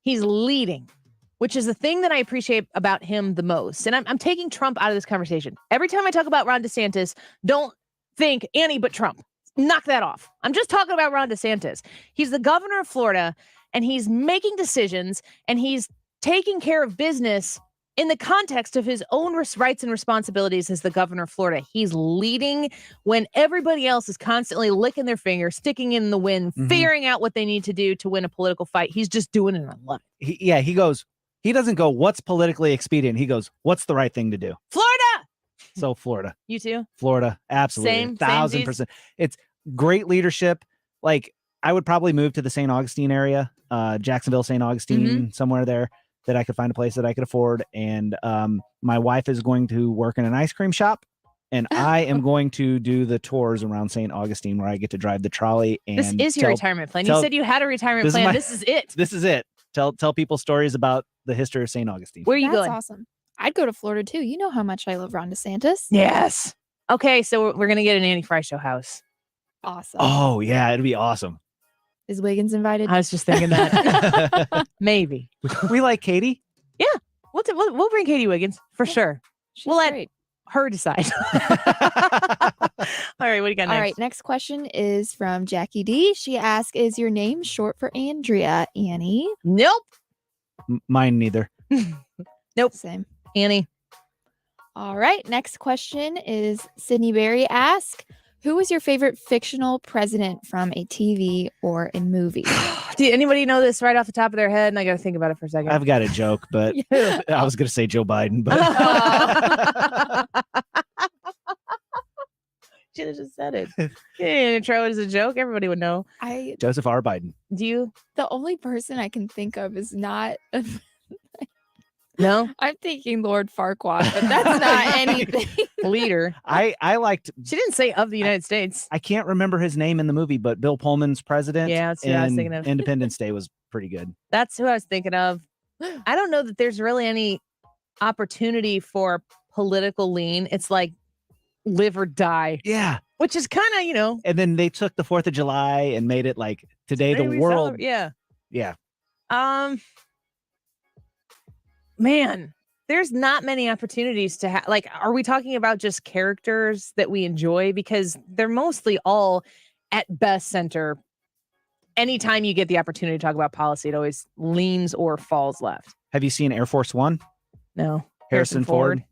he's leading, which is the thing that I appreciate about him the most. And I'm taking Trump out of this conversation. Every time I talk about Ron DeSantis, don't think Annie but Trump. Knock that off. I'm just talking about Ron DeSantis. He's the governor of Florida, and he's making decisions, and he's taking care of business in the context of his own rights and responsibilities as the governor of Florida. He's leading when everybody else is constantly licking their finger, sticking in the wind, figuring out what they need to do to win a political fight. He's just doing it, and I love it. He doesn't go, what's politically expedient? He goes, what's the right thing to do? Florida! So Florida. You too? Florida, absolutely. Same 1,000%. It's great leadership. Like, I would probably move to the St. Augustine area, Jacksonville, St. Augustine, somewhere there that I could find a place that I could afford. And my wife is going to work in an ice cream shop, and I am going to do the tours around St. Augustine where I get to drive the trolley. And this is your retirement plan. You said you had a retirement plan. This is it. This is it. Tell people stories about the history of St. Augustine. Where are you going? That's awesome. I'd go to Florida too. You know how much I love Ron DeSantis. Yes. Okay, so we're gonna get an Annie Frey Show house. Awesome. Oh yeah, it'd be awesome. Is Wiggins invited? I was just thinking that. Maybe. We like Katie. Yeah, we'll bring Katie Wiggins for sure. We'll let her decide. All right, what do you got next? All right, next question is from Jackie D. She asked, is your name short for Andrea, Annie? Nope. Mine neither. Nope. Same. Annie. All right, next question is Sydney Berry asked, who was your favorite fictional president from a TV or a movie? Did anybody know this right off the top of their head? And I got to think about it for a second. I've got a joke, but I was going to say Joe Biden, but should have just said it. Yeah, try it as a joke. Everybody would know. Joseph R. Biden. Do you? The only person I can think of is not. No, I'm thinking Lord Farquaad, but that's not anything. Leader. I liked. She didn't say of the United States. I can't remember his name in the movie, but Bill Pullman's president. Yeah, that's who I was thinking of. Independence Day was pretty good. That's who I was thinking of. I don't know that there's really any opportunity for political lean. It's like live or die. Yeah. Which is kind of, And then they took the 4th of July and made it like today the world. Yeah. Yeah. Man, there's not many opportunities to have, like, are we talking about just characters that we enjoy? Because they're mostly all at best center. Anytime you get the opportunity to talk about policy, it always leans or falls left. Have you seen Air Force One? No. Harrison Ford.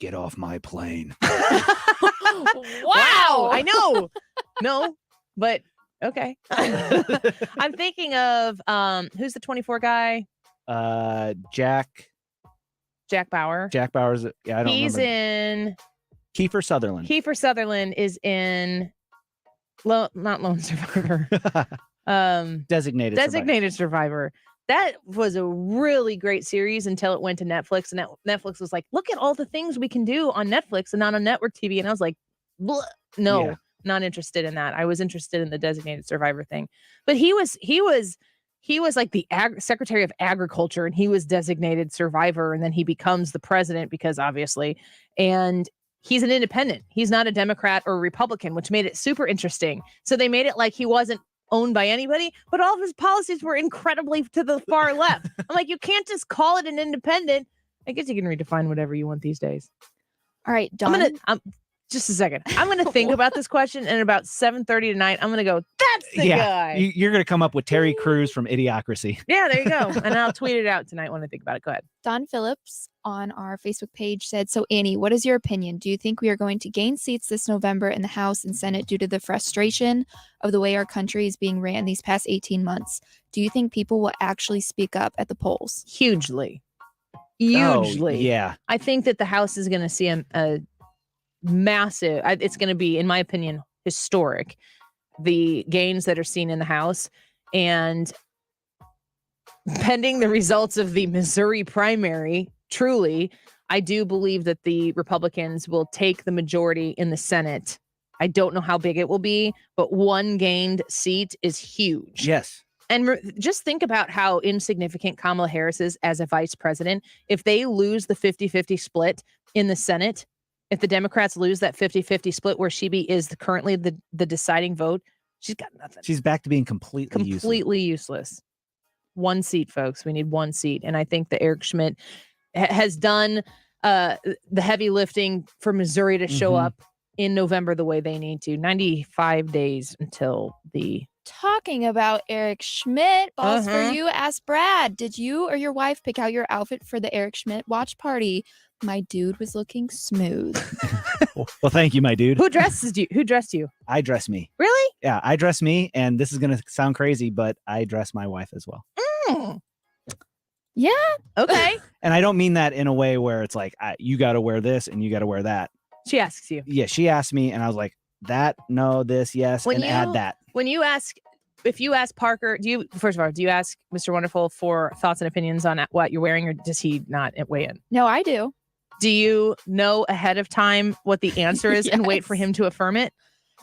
Get off my plane. Wow. I know. No, but okay. I'm thinking of who's the 24 guy? Jack Bauer. Jack Bauer's. Yeah, I don't He's remember. in. Kiefer Sutherland. Kiefer Sutherland is in. Not Lone Survivor. Designated Survivor. That was a really great series until it went to Netflix, and Netflix was like, "Look at all the things we can do on Netflix and not on network TV." And I was like, "No, Yeah. not interested in that." I was interested in the Designated Survivor thing, but he was like the Secretary of Agriculture, and he was designated survivor, and then he becomes the president because obviously, and he's an independent. He's not a Democrat or a Republican, which made it super interesting. So they made it like he wasn't owned by anybody, but all of his policies were incredibly to the far left. I'm like, you can't just call it an independent. I guess you can redefine whatever you want these days. All right, Dawn. Just a second. I'm gonna think about this question, and about 7:30 tonight, I'm gonna go, that's the guy. You're gonna come up with Terry Crews from Idiocracy. Yeah, there you go. And I'll tweet it out tonight when I think about it. Go ahead. Don Phillips on our Facebook page said, so Annie, what is your opinion? Do you think we are going to gain seats this November in the House and Senate due to the frustration of the way our country is being ran these past 18 months? Do you think people will actually speak up at the polls? Hugely. Yeah. I think that the House is going to see a massive, it's going to be, in my opinion, historic, the gains that are seen in the House. And pending the results of the Missouri primary, truly, I do believe that the Republicans will take the majority in the Senate. I don't know how big it will be, but one gained seat is huge. Yes. And just think about how insignificant Kamala Harris is as a vice president. If they lose the 50-50 split in the Senate, if the Democrats lose that 50-50 split where she is currently the deciding vote, she's got nothing. She's back to being completely useless. One seat, folks. We need one seat. And I think that Eric Schmidt has done the heavy lifting for Missouri to show up in November the way they need to. 95 days until the... Talking about Eric Schmidt, balls for you. Ask Brad, did you or your wife pick out your outfit for the Eric Schmidt watch party? My dude was looking smooth. Well, thank you, my dude. Who dressed you? I dress me. Really? Yeah, I dress me, and this is going to sound crazy, but I dress my wife as well. Yeah. Okay. And I don't mean that in a way where it's like, you got to wear this and you got to wear that. She asks you. Yeah, she asked me, and I was like, that, no, this, yes, add that. If you ask Parker, do you ask Mr. Wonderful for thoughts and opinions on what you're wearing, or does he not weigh in? No, I do. Do you know ahead of time what the answer is and wait for him to affirm it?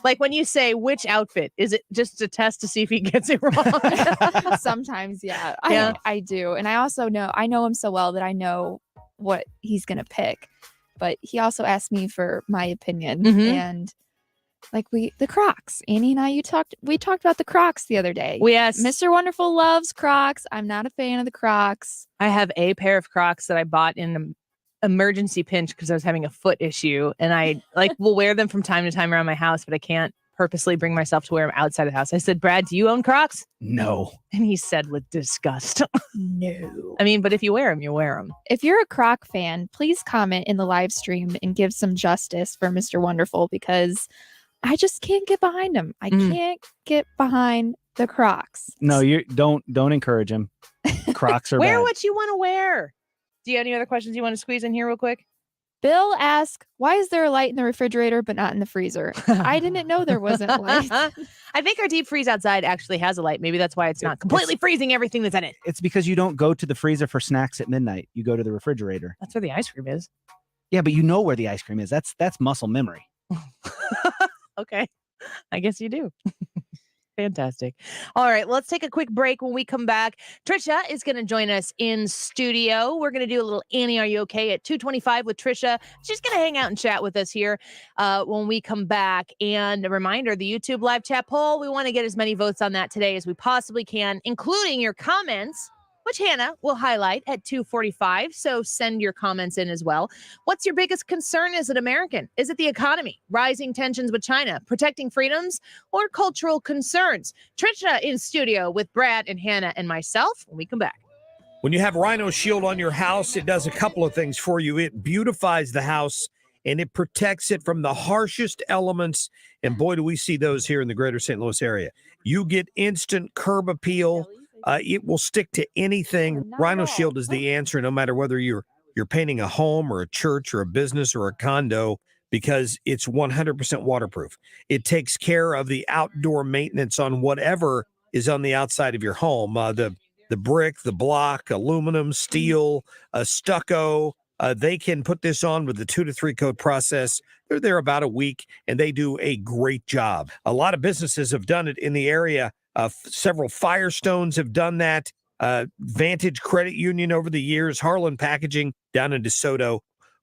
Like when you say which outfit, is it just a test to see if he gets it wrong? Sometimes, yeah. Yeah. I do. And I also know him so well that I know what he's going to pick. But he also asked me for my opinion. And like the Crocs. Annie and I, we talked about the Crocs the other day. Yes. Mr. Wonderful loves Crocs. I'm not a fan of the Crocs. I have a pair of Crocs that I bought in an emergency pinch because I was having a foot issue. And I will wear them from time to time around my house, but I can't purposely bring myself to wear them outside the house. I said, Brad, do you own Crocs? No. And he said with disgust, no. I mean, but if you wear them, you wear them. If you're a Croc fan, please comment in the live stream and give some justice for Mr. Wonderful, because I just can't get behind him. I can't get behind the Crocs. No, you don't encourage him. Crocs are wear bad. what you want to wear. Do you have any other questions you want to squeeze in here real quick? Bill asked, why is there a light in the refrigerator but not in the freezer? I didn't know there wasn't a light. I think our deep freeze outside actually has a light. Maybe that's why it's not completely freezing everything that's in it. It's because you don't go to the freezer for snacks at midnight. You go to the refrigerator. That's where the ice cream is. Yeah, but you know where the ice cream is. That's muscle memory. Okay. I guess you do. Fantastic. All right, let's take a quick break. When we come back, Trisha is going to join us in studio. We're going to do a little Annie, Are You Okay? at 2:25 with Trisha. She's going to hang out and chat with us here when we come back. And a reminder, the YouTube live chat poll, we want to get as many votes on that today as we possibly can, including your comments which Hannah will highlight at 2:45. So send your comments in as well. What's your biggest concern as an American? Is it the economy, rising tensions with China, protecting freedoms, or cultural concerns? Trisha in studio with Brad and Hannah and myself when we come back. When you have Rhino Shield on your house, it does a couple of things for you. It beautifies the house and it protects it from the harshest elements. And boy, do we see those here in the greater St. Louis area. You get instant curb appeal. It will stick to anything. Rhino Shield is the answer, no matter whether you're painting a home or a church or a business or a condo, because it's 100% waterproof. It takes care of the outdoor maintenance on whatever is on the outside of your home. The brick, the block, aluminum, steel, stucco. They can put this on with the 2 to 3 coat process. They're there about a week, and they do a great job. A lot of businesses have done it in the area. Several Firestones have done that. Vantage Credit Union over the years, Harlan Packaging down in DeSoto.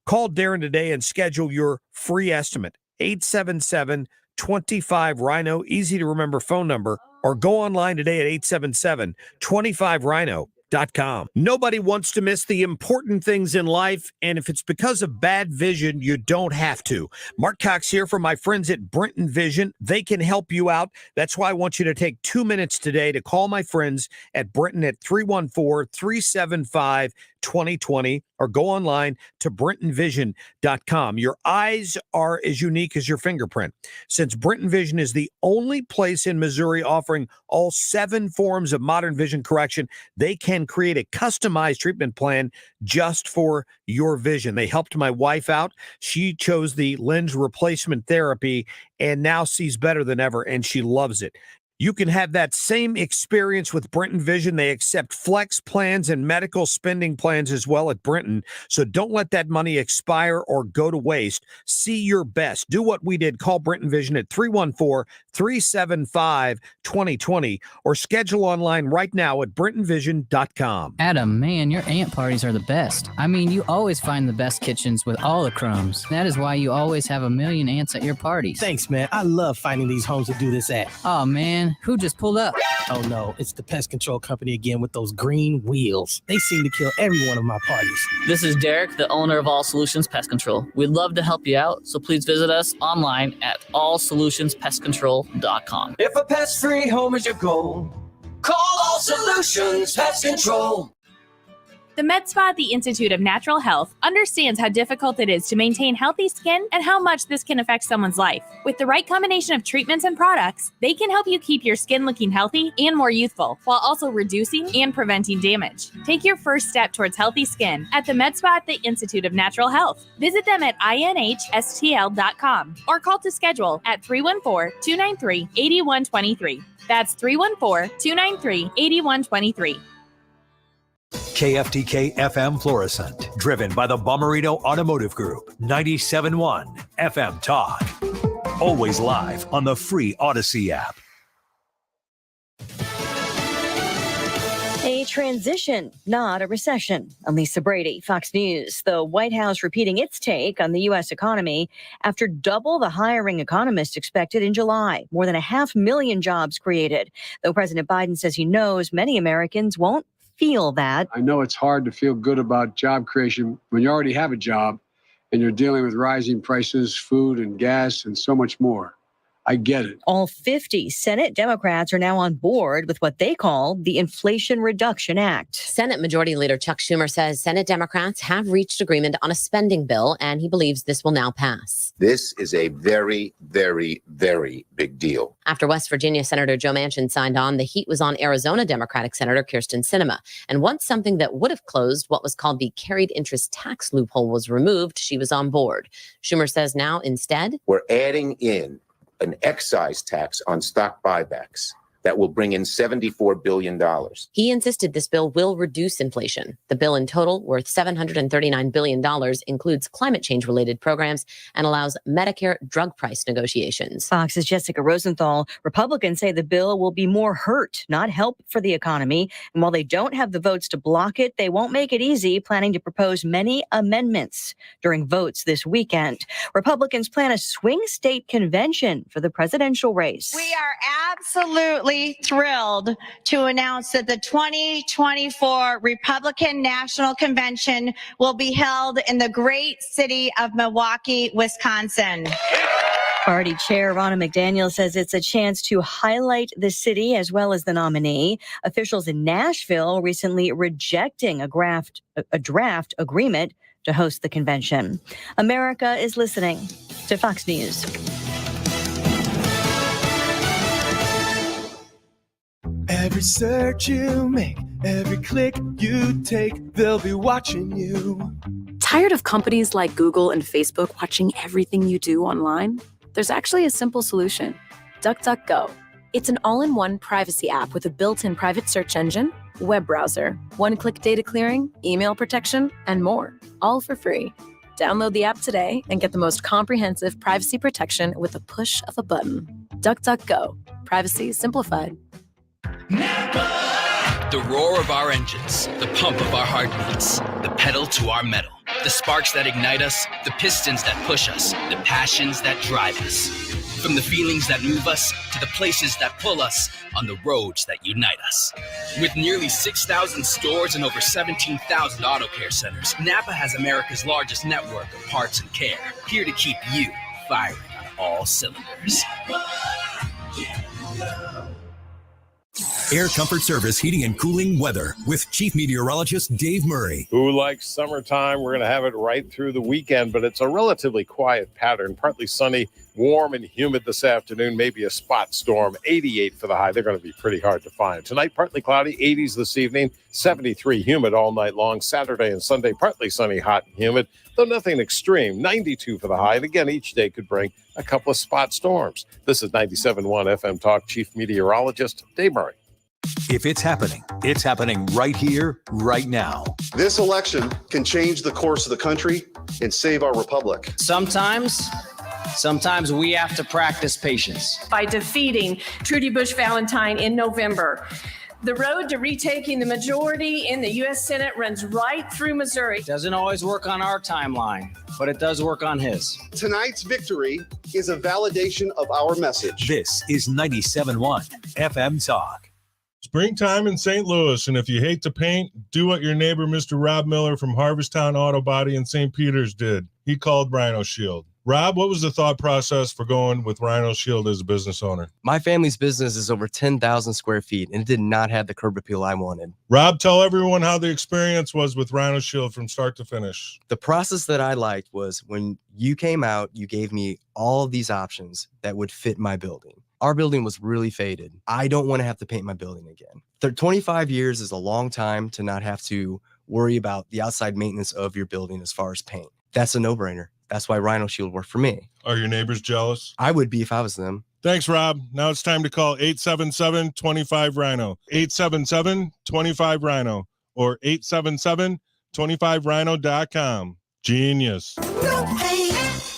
Call Darren today and schedule your free estimate. 877-25-RHINO, easy to remember phone number, or go online today at 877-25-RHINO.com. Nobody wants to miss the important things in life, and if it's because of bad vision, you don't have to. Mark Cox here from my friends at Brenton Vision. They can help you out. That's why I want you to take 2 minutes today to call my friends at Brenton at 314-375-2020 or go online to BrentonVision.com. Your eyes are as unique as your fingerprint. Since Brenton Vision is the only place in Missouri offering all 7 forms of modern vision correction, they can create a customized treatment plan just for your vision. They helped my wife out. She chose the lens replacement therapy and now sees better than ever, and she loves it. You can have that same experience with Brenton Vision. They accept flex plans and medical spending plans as well at Brenton. So don't let that money expire or go to waste. See your best. Do what we did. Call Brenton Vision at 314-375-2020 or schedule online right now at BrentonVision.com. Adam, man, your aunt parties are the best. I mean, you always find the best kitchens with all the crumbs. That is why you always have a million aunts at your parties. Thanks, man. I love finding these homes to do this at. Oh, man. Who just pulled up? Oh, no. It's the pest control company again with those green wheels. They seem to kill every one of my parties. This is Derek, the owner of All Solutions Pest Control. We'd love to help you out, so please visit us online at allsolutionspestcontrol.com. If a pest-free home is your goal, call All Solutions Pest Control. The Med Spa at the Institute of Natural Health understands how difficult it is to maintain healthy skin and how much this can affect someone's life. With the right combination of treatments and products, they can help you keep your skin looking healthy and more youthful, while also reducing and preventing damage. Take your first step towards healthy skin at the Med Spa at the Institute of Natural Health. Visit them at inhstl.com or call to schedule at 314-293-8123. That's 314-293-8123. KFTK FM Florissant, driven by the Bommarito Automotive Group, 97.1 FM Talk. Always live on the free Odyssey app. A transition, not a recession. I'm Lisa Brady, Fox News. The White House repeating its take on the U.S. economy after double the hiring economists expected in July. More than 500,000 jobs created, though President Biden says he knows many Americans won't feel that. I know it's hard to feel good about job creation when you already have a job and you're dealing with rising prices, food and gas, and so much more. I get it. All 50 Senate Democrats are now on board with what they call the Inflation Reduction Act. Senate Majority Leader Chuck Schumer says Senate Democrats have reached agreement on a spending bill, and he believes this will now pass. This is a very, very, very big deal. After West Virginia Senator Joe Manchin signed on, the heat was on Arizona Democratic Senator Kyrsten Sinema. And once something that would have closed what was called the carried interest tax loophole was removed, she was on board. Schumer says now instead, we're adding in an excise tax on stock buybacks that will bring in $74 billion. He insisted this bill will reduce inflation. The bill in total, worth $739 billion, includes climate change-related programs and allows Medicare drug price negotiations. Fox's Jessica Rosenthal. Republicans say the bill will be more hurt, not help for the economy. And while they don't have the votes to block it, they won't make it easy, planning to propose many amendments during votes this weekend. Republicans plan a swing state convention for the presidential race. We are absolutely absolutely thrilled to announce that the 2024 Republican National Convention will be held in the great city of Milwaukee, Wisconsin. Party Chair Ronna McDaniel says it's a chance to highlight the city as well as the nominee. Officials in Nashville recently rejecting a draft agreement to host the convention. America is listening to Fox News. Every search you make, every click you take, they'll be watching you. Tired of companies like Google and Facebook watching everything you do online? There's actually a simple solution. DuckDuckGo. It's an all-in-one privacy app with a built-in private search engine, web browser, one-click data clearing, email protection, and more, all for free. Download the app today and get the most comprehensive privacy protection with a push of a button. DuckDuckGo. Privacy simplified. The roar of our engines, the pump of our heartbeats, the pedal to our metal, the sparks that ignite us, the pistons that push us, the passions that drive us. From the feelings that move us to the places that pull us on the roads that unite us. With nearly 6,000 stores and over 17,000 auto care centers, Napa has America's largest network of parts and care, here to keep you firing on all cylinders. Air Comfort Service Heating and Cooling Weather with Chief Meteorologist Dave Murray. Who likes summertime? We're going to have it right through the weekend, but it's a relatively quiet pattern. Partly sunny, warm and humid this afternoon, maybe a spot storm. 88 for the high. They're going to be pretty hard to find. Tonight, partly cloudy, 80s this evening, 73 humid all night long. Saturday and Sunday, partly sunny, hot and humid, though nothing extreme. 92 for the high. And again, each day could bring a couple of spot storms. This is 97.1 FM Talk Chief Meteorologist Dave Murray. If it's happening right here, right now. This election can change the course of the country and save our republic. Sometimes we have to practice patience. By defeating Trudy Bush Valentine in November, the road to retaking the majority in the U.S. Senate runs right through Missouri. It doesn't always work on our timeline, but it does work on his. Tonight's victory is a validation of our message. This is 97.1 FM Talk. Springtime in St. Louis, and if you hate to paint, do what your neighbor Mr. Rob Miller from Harvesttown Auto Body in St. Peters did. He called Rhino Shield. Rob, what was the thought process for going with Rhino Shield as a business owner? My family's business is over 10,000 square feet, and it did not have the curb appeal I wanted. Rob, tell everyone how the experience was with Rhino Shield from start to finish. The process that I liked was when you came out, you gave me all of these options that would fit my building. Our building was really faded. I don't want to have to paint my building again. 25 years is a long time to not have to worry about the outside maintenance of your building as far as paint. That's a no-brainer. That's why Rhino Shield worked for me. Are your neighbors jealous? I would be if I was them. Thanks, Rob. Now it's time to call 877-25-RHINO, 877-25-RHINO, or 877-25rhino.com. Genius. No paint,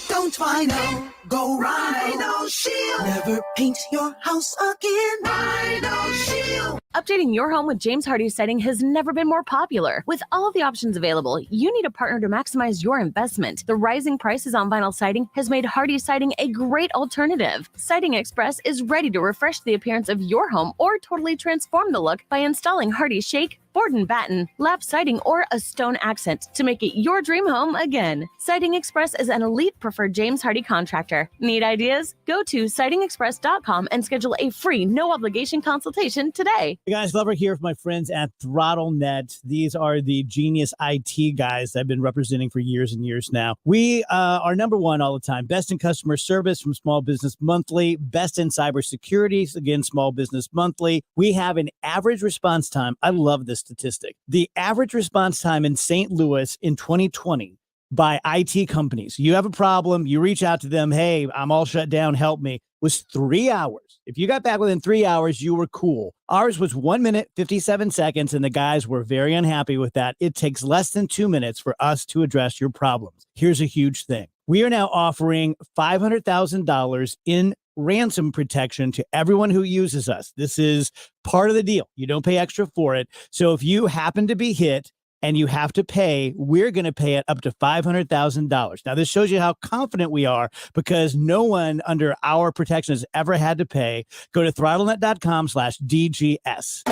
don't Rhino. Go Rhino Shield. Never paint your house again. Rhino Shield. Updating your home with James Hardie siding has never been more popular. With all of the options available, you need a partner to maximize your investment. The rising prices on vinyl siding has made Hardie siding a great alternative. Siding Express is ready to refresh the appearance of your home or totally transform the look by installing Hardie Shake, board and batten, lap siding, or a stone accent to make it your dream home again. Siding Express is an elite preferred James Hardie contractor. Need ideas? Go to sidingexpress.com and schedule a free, no-obligation consultation today. Hey guys, Glover here with my friends at ThrottleNet. These are the genius IT guys that I've been representing for years and years now. We are number one all the time. Best in customer service from Small Business Monthly. Best in cybersecurity, again, Small Business Monthly. We have an average response time. I love this statistic. The average response time in St. Louis in 2020 by IT companies. You have a problem, you reach out to them, hey, I'm all shut down, help me, was 3 hours. If you got back within 3 hours, you were cool. Ours was 1 minute, 57 seconds, and the guys were very unhappy with that. It takes less than 2 minutes for us to address your problems. Here's a huge thing. We are now offering $500,000 in ransom protection to everyone who uses us. This is part of the deal. You don't pay extra for it. So if you happen to be hit and you have to pay. We're going to pay it up to $500,000. Now, this shows you how confident we are because no one under our protection has ever had to pay. Go to throttlenet.com/DGS.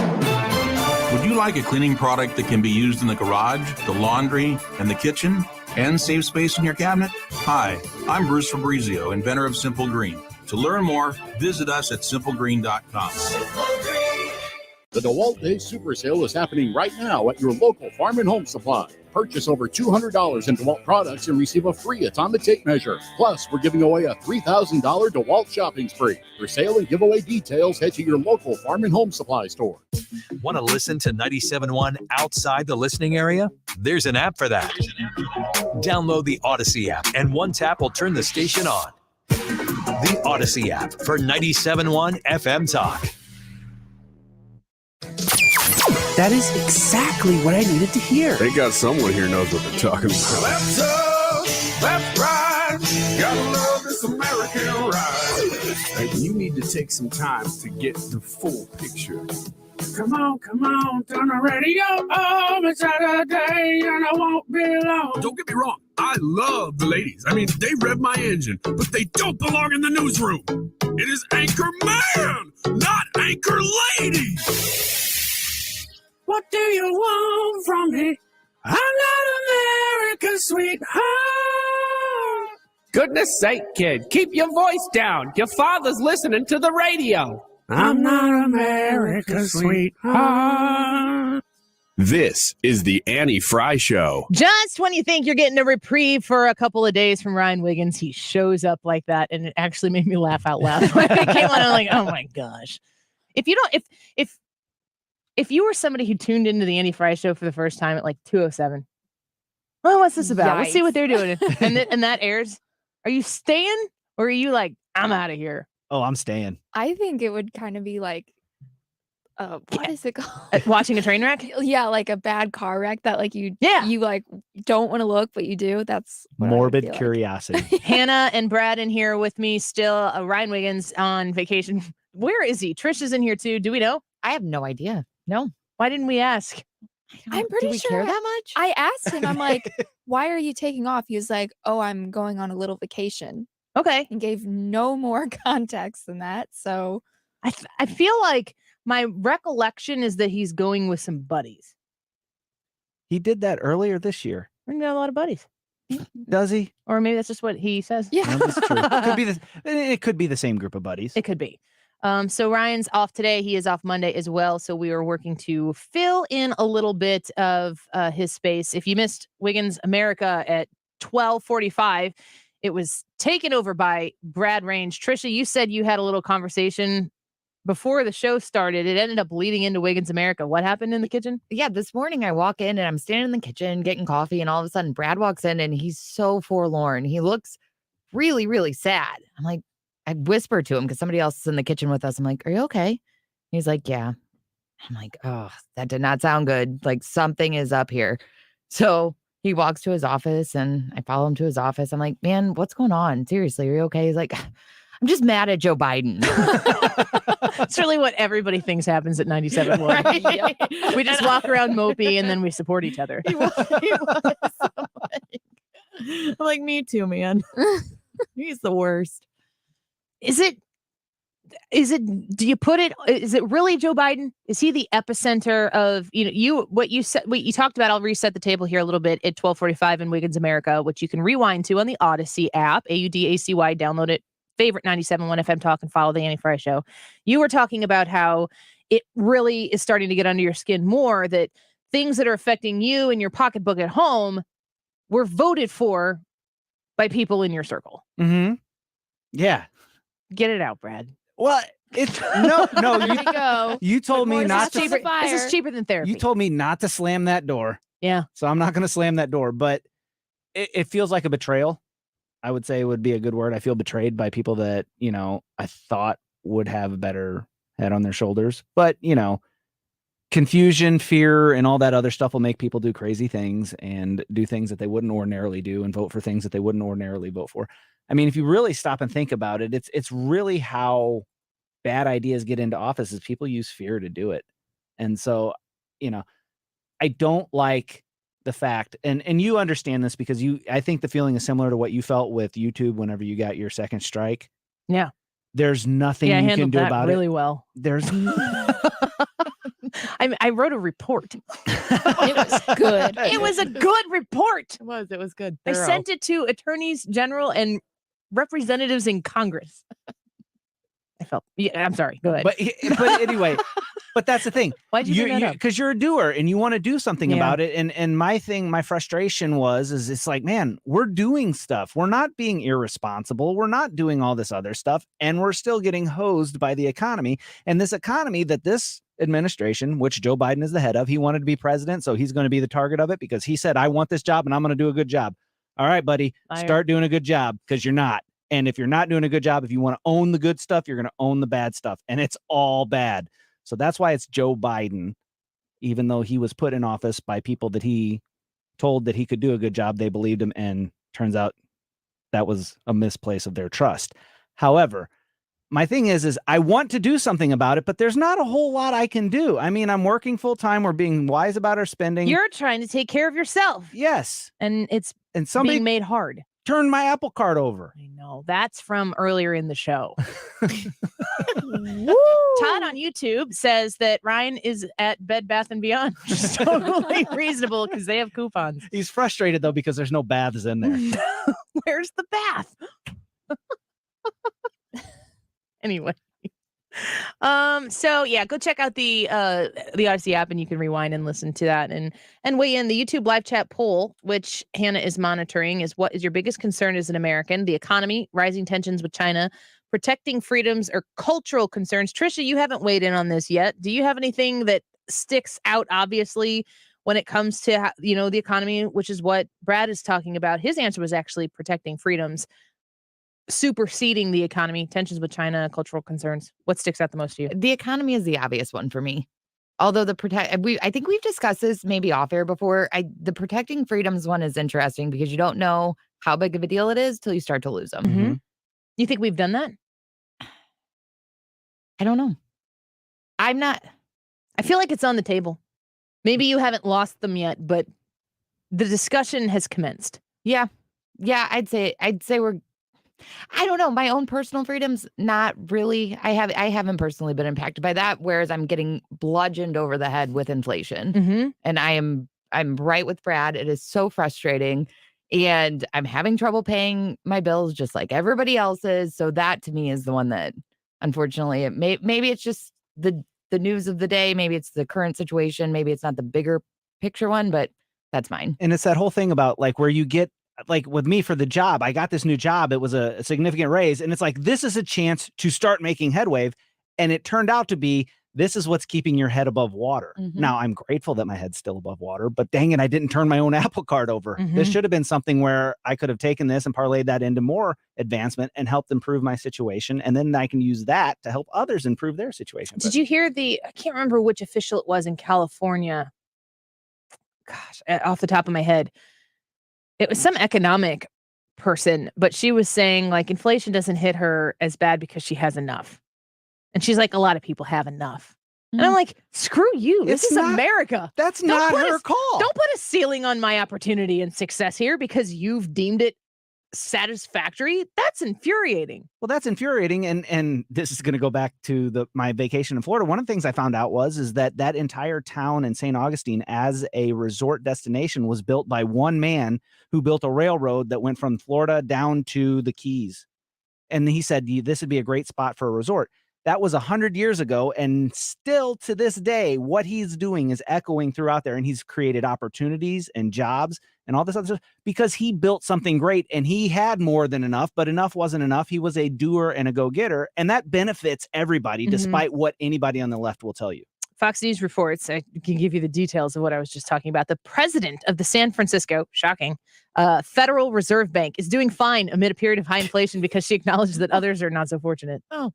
Would you like a cleaning product that can be used in the garage, the laundry, and the kitchen, and save space in your cabinet? Hi, I'm Bruce Fabrizio, inventor of Simple Green. To learn more, visit us at simplegreen.com. The DeWalt Day Super Sale is happening right now at your local Farm and Home Supply. Purchase over $200 in DeWalt products and receive a free atomic tape measure. Plus, we're giving away a $3,000 DeWalt shopping spree. For sale and giveaway details, head to your local Farm and Home Supply store. Want to listen to 97.1 outside the listening area? There's an app for that. Download the Odyssey app, and one tap will turn the station on. The Odyssey app for 97.1 FM Talk. That is exactly what I needed to hear. They got someone here knows what they're talking about. Left up, left right, gotta love this American ride. And you need to take some time to get the full picture. Come on, turn the radio on. It's Saturday and I won't be long. Don't get me wrong, I love the ladies. I mean, they rev my engine, but they don't belong in the newsroom. It is Anchor Man, not Anchor Lady. What do you want from me? I'm not America's sweetheart. Goodness sake, kid, keep your voice down. Your father's listening to the radio. I'm not America's sweetheart. This is the Annie Frey Show. Just when you think you're getting a reprieve for a couple of days from Ryan Wiggins, he shows up like that, and it actually made me laugh out loud. When it came on, I'm like, oh my gosh. If you were somebody who tuned into the Annie Frey Show for the first time at like 2:07, well, what's this about? Let's see what they're doing. And that airs. Are you staying or are you like, I'm out of here? Oh, I'm staying. I think it would kind of be like, what is it called? Watching a train wreck? Yeah, like a bad car wreck that like you like don't want to look, but you do. That's what morbid like. curiosity. Hannah and Brad in here with me still. Ryan Wiggins on vacation. Where is he? Trish is in here too. Do we know? I have no idea. No. Why didn't we ask? I'm pretty sure care that much. I asked him, I'm like, why are you taking off? He was like, oh, I'm going on a little vacation. Okay. And gave no more context than that. So I feel like my recollection is that he's going with some buddies. He did that earlier this year. We're gonna got a lot of buddies. Does he? Or maybe that's just what he says. Yeah. No, that's true. It could be the same group of buddies. It could be. So Ryan's off today. He is off Monday as well. So we are working to fill in a little bit of his space. If you missed Wiggins America at 12:45, it was taken over by Brad Range. Trisha, you said you had a little conversation before the show started. It ended up leading into Wiggins America. What happened in the kitchen? Yeah, this morning I walk in and I'm standing in the kitchen getting coffee, and all of a sudden Brad walks in and he's so forlorn. He looks really, really sad. I'm like, I whispered to him because somebody else is in the kitchen with us. I'm like, are you okay? He's like, yeah. I'm like, oh, that did not sound good. Like something is up here. So he walks to his office and I follow him to his office. I'm like, man, what's going on? Seriously, are you okay? He's like, I'm just mad at Joe Biden. It's really what everybody thinks happens at 97.1. Right? We just walk around mopey and then we support each other. He was. I'm like, me too, man. He's the worst. Is it, do you put it, is it really Joe Biden? Is he the epicenter of, what you said, what you talked about? I'll reset the table here a little bit at 12:45 in Wiggins America, which you can rewind to on the Odyssey app, AUDACY, download it, favorite 97.1 FM Talk, and follow the Annie Frey Show. You were talking about how it really is starting to get under your skin more, that things that are affecting you and your pocketbook at home were voted for by people in your circle. Mm-hmm. Yeah. Get it out, Brad. Well, it's no. There you go. You told me not to. This is cheaper than therapy. You told me not to slam that door. Yeah. So I'm not going to slam that door, but it feels like a betrayal. I would say would be a good word. I feel betrayed by people that, I thought would have a better head on their shoulders, but confusion, fear, and all that other stuff will make people do crazy things and do things that they wouldn't ordinarily do and vote for things that they wouldn't ordinarily vote for. I mean, if you really stop and think about it, it's really how bad ideas get into office is people use fear to do it. And so, I don't like the fact, and you understand this because I think the feeling is similar to what you felt with YouTube whenever you got your second strike. Yeah. There's nothing I you can handled do that about really it. well. There's I wrote a report. It was good. It was a good report. It was good. I sent it to attorneys general and representatives in Congress. I'm sorry. Go ahead. But anyway, but that's the thing. Why'd you bring that up? Because you're a doer and you want to do something about it. And my frustration is it's like, man, we're doing stuff. We're not being irresponsible. We're not doing all this other stuff. And we're still getting hosed by the economy. And this economy that this administration, which Joe Biden is the head of, he wanted to be president. So he's going to be the target of it because he said, I want this job and I'm going to do a good job. All right, buddy, start doing a good job because you're not. And if you're not doing a good job, if you want to own the good stuff, you're going to own the bad stuff. And it's all bad. So that's why it's Joe Biden. Even though he was put in office by people that he told that he could do a good job, they believed him. And turns out that was a misplace of their trust. However, my thing is I want to do something about it, but there's not a whole lot I can do. I mean, I'm working full time. We're being wise about our spending. You're trying to take care of yourself. Yes. And it's somebody being made hard. Turn my Apple Card over. I know. That's from earlier in the show. Todd on YouTube says that Ryan is at Bed Bath & Beyond. Which is totally reasonable because they have coupons. He's frustrated, though, because there's no baths in there. Where's the bath? Anyway. So yeah, go check out the Odyssey app and you can rewind and listen to that and weigh in. The YouTube live chat poll, which Hannah is monitoring, is what is your biggest concern as an American? The economy, rising tensions with China, protecting freedoms, or cultural concerns? Trisha, you haven't weighed in on this yet. Do you have anything that sticks out obviously when it comes to the economy, which is what Brad is talking about? His answer was actually protecting freedoms, superseding the economy, tensions with China, cultural concerns. What sticks out the most to you? The economy is the obvious one for me. Although I think we've discussed this maybe off air before. The protecting freedoms one is interesting because you don't know how big of a deal it is till you start to lose them. Mm-hmm. You think we've done that? I don't know. I feel like it's on the table. Maybe you haven't lost them yet, but the discussion has commenced. Yeah. I'd say we're. I don't know. My own personal freedoms, not really. I haven't personally been impacted by that. Whereas I'm getting bludgeoned over the head with inflation, mm-hmm. and I'm right with Brad. It is so frustrating, and I'm having trouble paying my bills just like everybody else is. So that to me is the one that, unfortunately, maybe it's just the news of the day. Maybe it's the current situation. Maybe it's not the bigger picture one, but that's mine. And it's that whole thing about like where you get. Like with me for the job, I got this new job. It was a significant raise. And it's like, this is a chance to start making headway. And it turned out to be, this is what's keeping your head above water. Mm-hmm. Now I'm grateful that my head's still above water, but dang it, I didn't turn my own Apple Card over. Mm-hmm. This should have been something where I could have taken this and parlayed that into more advancement and helped improve my situation. And then I can use that to help others improve their situation. Did you hear I can't remember which official it was in California. Gosh, off the top of my head. It was some economic person, but she was saying like inflation doesn't hit her as bad because she has enough. And she's like, a lot of people have enough. And I'm like, screw you. This is America. That's not her call. Don't put a ceiling on my opportunity and success here because you've deemed it satisfactory. That's infuriating. Well, that's infuriating. And this is going to go back to my vacation in Florida. One of the things I found out is that entire town in St. Augustine as a resort destination was built by one man who built a railroad that went from Florida down to the Keys. And he said, this would be a great spot for a resort. That was 100 years ago. And still to this day, what he's doing is echoing throughout there. And he's created opportunities and jobs and all this other stuff because he built something great and he had more than enough, but enough wasn't enough. He was a doer and a go-getter. And that benefits everybody, despite what anybody on the left will tell you. Fox News reports, I can give you the details of what I was just talking about. The president of the San Francisco, shocking, Federal Reserve Bank is doing fine amid a period of high inflation because she acknowledged that others are not so fortunate. Oh,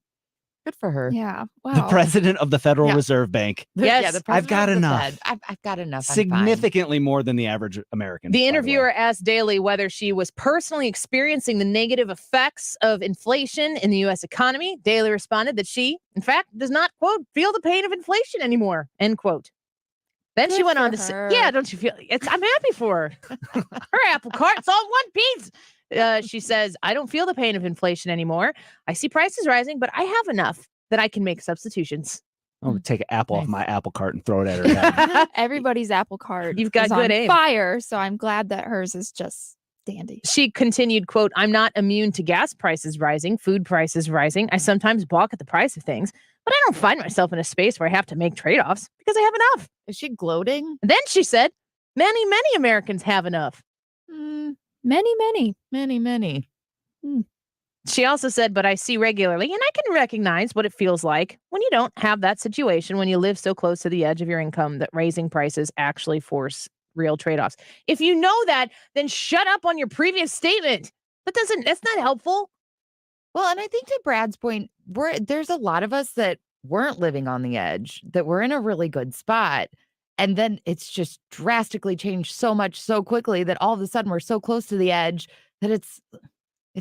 good for her. Yeah. Wow. The president of the Federal Reserve Bank. Yes. The I've got enough. I've got enough. Significantly more than the average American. The interviewer asked Daly whether she was personally experiencing the negative effects of inflation in the U.S. economy. Daly responded that she, in fact, does not, quote, feel the pain of inflation anymore, end quote. Then she Good went on for to say, her. yeah, don't you feel I'm happy for her. Her apple cart's all one piece. She says, I don't feel the pain of inflation anymore. I see prices rising, but I have enough that I can make substitutions. I'm gonna take an apple off Nice. my apple cart and throw it at her head. Everybody's apple cart You've got is good on aim. fire, so I'm glad that hers is just dandy. She continued, quote, I'm not immune to gas prices rising, food prices rising. I sometimes balk at the price of things, but I don't find myself in a space where I have to make trade-offs because I have enough. Is she gloating? And then she said, many, many Americans have enough. Many. She also said, but I see regularly, and I can recognize what it feels like when you don't have that situation, when you live so close to the edge of your income that raising prices actually force real trade-offs. If you know that, then shut up on your previous statement. That's not helpful. Well, and I think to Brad's point, there's a lot of us that weren't living on the edge, that were in a really good spot. And then it's just drastically changed so much so quickly that all of a sudden we're so close to the edge that it's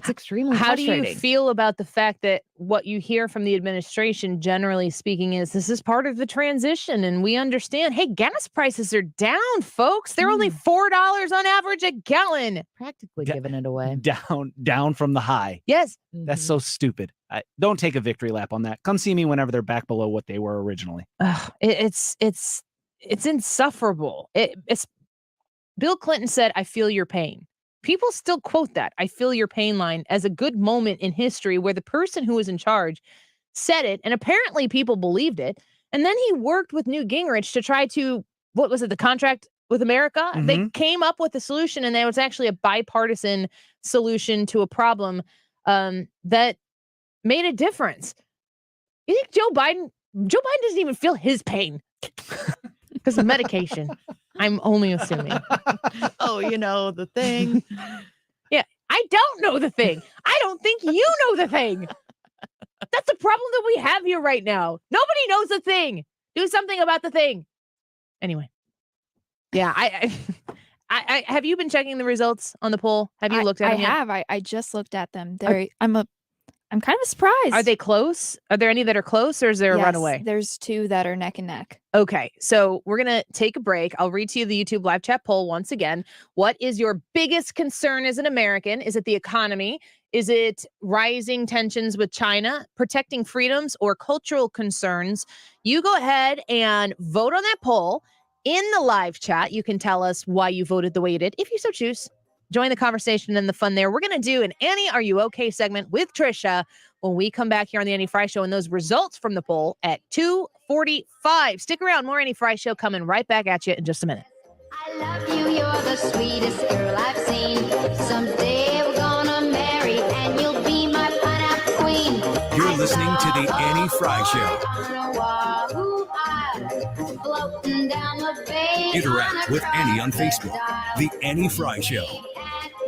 extremely How do frustrating. you feel about the fact that what you hear from the administration, generally speaking, is this is part of the transition and we understand, hey, gas prices are down, folks. They're only $4 on average a gallon. Practically giving it away. Down from the high. Yes. That's so stupid. Don't take a victory lap on that. Come see me whenever they're back below what they were originally. It's insufferable. Bill Clinton said, I feel your pain. People still quote that I feel your pain line as a good moment in history where the person who was in charge said it, and apparently people believed it. And then he worked with Newt Gingrich to try to, what was it, the contract with America? Mm-hmm. They came up with a solution, and there was actually a bipartisan solution to a problem that made a difference. You think Joe Biden doesn't even feel his pain because of medication. I'm only assuming. Oh, the thing. Yeah, I don't know the thing. I don't think you know the thing. That's the problem that we have here right now. Nobody knows the thing. Do something about the thing. Anyway. Yeah, I have you been checking the results on the poll? Have you looked at them yet? I have. I just looked at them. I'm kind of surprised. Are they close? Are there any that are close, or is there a runaway? There's two that are neck and neck. Okay, so we're going to take a break. I'll read to you the YouTube live chat poll once again. What is your biggest concern as an American? Is it the economy? Is it rising tensions with China, protecting freedoms, or cultural concerns? You go ahead and vote on that poll in the live chat. You can tell us why you voted the way you did, if you so choose. Join the conversation and the fun there. We're going to do an Annie, Are You Okay segment with Trisha when we come back here on the Annie Frey Show, and those results from the poll at 2:45. Stick around. More Annie Frey Show coming right back at you in just a minute. I love you. You're the sweetest girl I've seen. Someday we're gonna marry and you'll be my pineapple queen. You're listening to the Annie Frey Show. Interact with Annie on Facebook. The Annie Frey Show.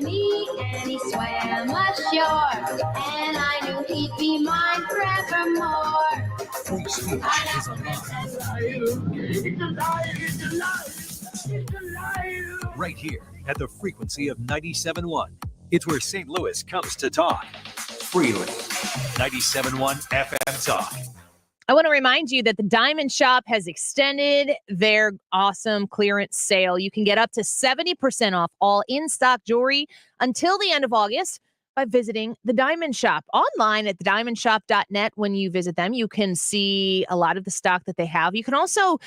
Me and he swam ashore, and I knew he'd be mine forevermore. Free speech is alive. Right here at the frequency of 97.1. It's where St. Louis comes to talk. Freely. 97.1 FM Talk. I want to remind you that the Diamond Shop has extended their awesome clearance sale. You can get up to 70% off all in-stock jewelry until the end of August by visiting the Diamond Shop online at thediamondshop.net. When you visit them, you can see a lot of the stock that they have. You can also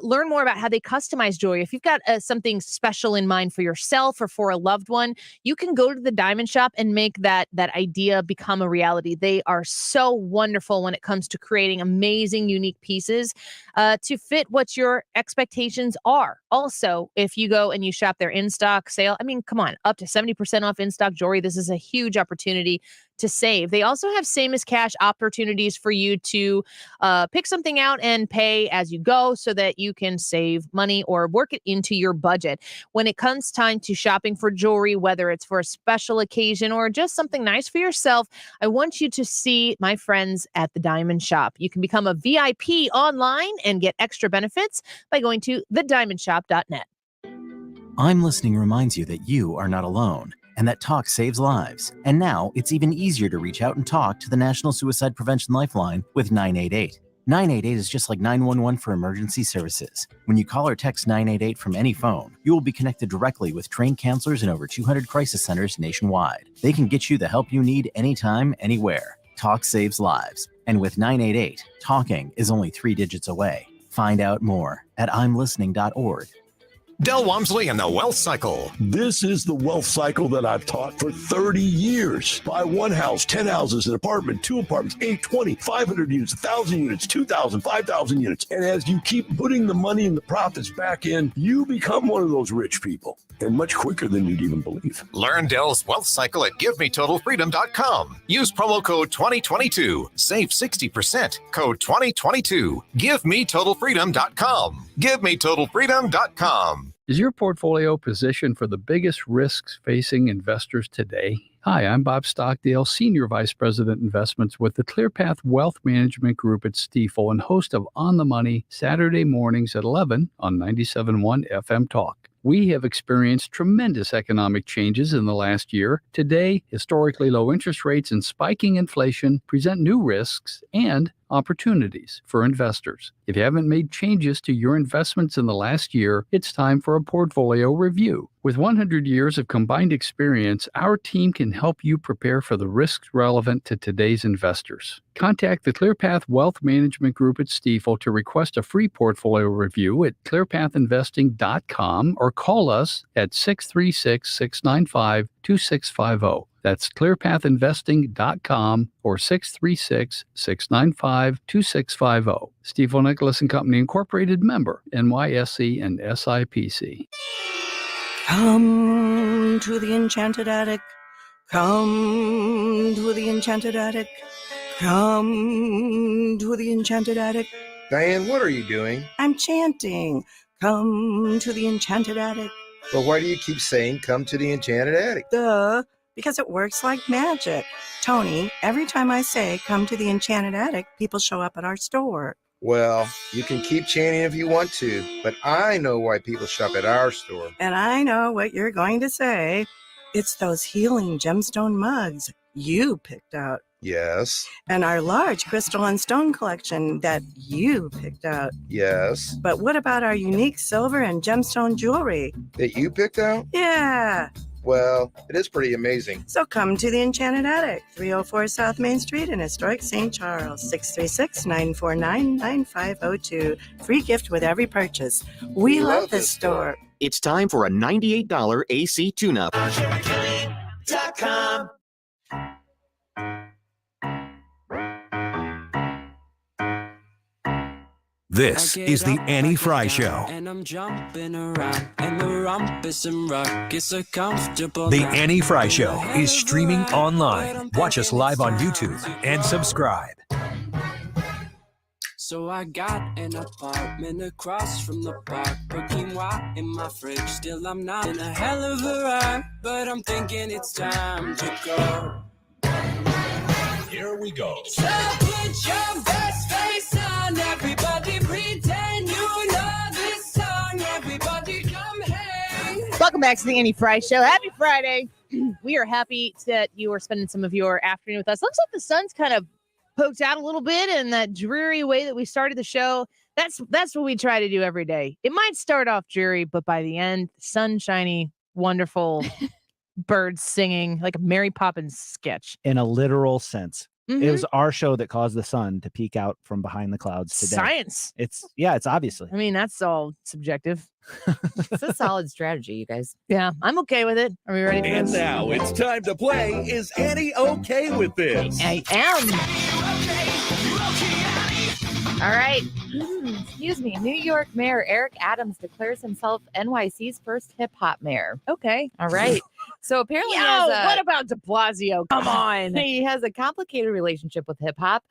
learn more about how they customize jewelry. If you've got something special in mind for yourself or for a loved one, you can go to the Diamond Shop and make that idea become a reality. They are so wonderful when it comes to creating amazing, unique pieces to fit what your expectations are. Also, if you go and you shop their in-stock sale, I mean, come on, up to 70% off in-stock jewelry. This is a huge opportunity to save. They also have same as cash opportunities for you to pick something out and pay as you go so that you can save money or work it into your budget. When it comes time to shopping for jewelry, whether it's for a special occasion or just something nice for yourself, I want you to see my friends at the Diamond Shop. You can become a VIP online and get extra benefits by going to thediamondshop.net. I'm Listening reminds you that you are not alone, and that talk saves lives. And now it's even easier to reach out and talk to the National Suicide Prevention Lifeline with 988. 988 is just like 911 for emergency services. When you call or text 988 from any phone, you will be connected directly with trained counselors in over 200 crisis centers nationwide. They can get you the help you need anytime, anywhere. Talk saves lives. And with 988, talking is only 3 digits away. Find out more at imlistening.org. Del Walmsley and the Wealth Cycle. This is the wealth cycle that I've taught for 30 years. Buy one house, 10 houses, an apartment, 2 apartments, 8, 20, 500 units, 1,000 units, 2,000, 5,000 units. And as you keep putting the money and the profits back in, you become one of those rich people. And much quicker than you'd even believe. Learn Dell's Wealth Cycle at GiveMeTotalFreedom.com. Use promo code 2022. Save 60%. Code 2022. GiveMeTotalFreedom.com. GiveMeTotalFreedom.com. Is your portfolio positioned for the biggest risks facing investors today? Hi, I'm Bob Stockdale, Senior Vice President Investments with the ClearPath Wealth Management Group at Stifel and host of On the Money Saturday mornings at 11 on 97.1 FM Talk. We have experienced tremendous economic changes in the last year. Today, historically low interest rates and spiking inflation present new risks and opportunities for investors. If you haven't made changes to your investments in the last year, it's time for a portfolio review. With 100 years of combined experience, our team can help you prepare for the risks relevant to today's investors. Contact the ClearPath Wealth Management Group at Stifel to request a free portfolio review at clearpathinvesting.com or call us at 636-695-2650. That's clearpathinvesting.com or 636-695-2650. Stifel Nicholas and Company Incorporated, member NYSE and SIPC. Come to the enchanted attic. Come to the enchanted attic. Come to the enchanted attic. Diane, what are you doing? I'm chanting. Come to the enchanted attic. Well, why do you keep saying come to the enchanted attic? Duh, because it works like magic. Tony, every time I say come to the enchanted attic, people show up at our store. Well, you can keep chanting if you want to, but I know why people shop at our store. And I know what you're going to say. It's those healing gemstone mugs you picked out. Yes. And our large crystal and stone collection that you picked out. Yes. But what about our unique silver and gemstone jewelry? That you picked out? Yeah. Well, it is pretty amazing. So come to the Enchanted Attic, 304 South Main Street in historic St. Charles, 636-949-9502. Free gift with every purchase. We love this store. It's time for a $98 AC tune-up. SherryKelly.com. This is the Annie Frey Show. And I'm jumping around, and the rumpus and rock is so comfortable. The Annie Frey Show is streaming online. Watch us live on YouTube and subscribe. So I got an apartment across from the park, put quinoa in my fridge. Still I'm not in a hell of a ride, but I'm thinking it's time to go. Here we go. So put your best face on, everybody pretend you know this song. Everybody come hang. Welcome back to the Annie Frey Show. Happy Friday. We are happy that you are spending some of your afternoon with us. Looks like the sun's kind of poked out a little bit in that dreary way that we started the show. That's what we try to do every day. It might start off dreary, but by the end, sunshiny, wonderful, birds singing like a Mary Poppins sketch. In a literal sense. Mhm. It was our show that caused the sun to peek out from behind the clouds today. Science. It's obviously. I mean, that's all subjective. It's a solid strategy, you guys. Yeah, I'm okay with it. Are we ready for And this? now it's time to play Is Annie Okay With This? I am. All right. Excuse me. New York Mayor Eric Adams declares himself NYC's first hip hop mayor. Okay. All right. So apparently, what about De Blasio? Come on. He has a complicated relationship with hip hop.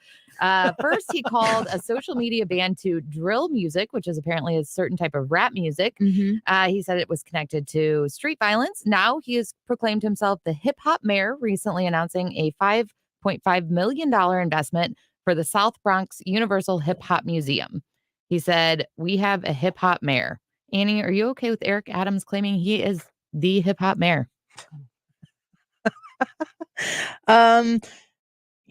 First, he called a social media ban to drill music, which is apparently a certain type of rap music. He said it was connected to street violence. Now he has proclaimed himself the hip hop mayor, recently announcing a $5.5 million investment for the South Bronx Universal Hip Hop Museum. He said, "We have a hip hop mayor." Annie, are you okay with Eric Adams claiming he is the hip hop mayor?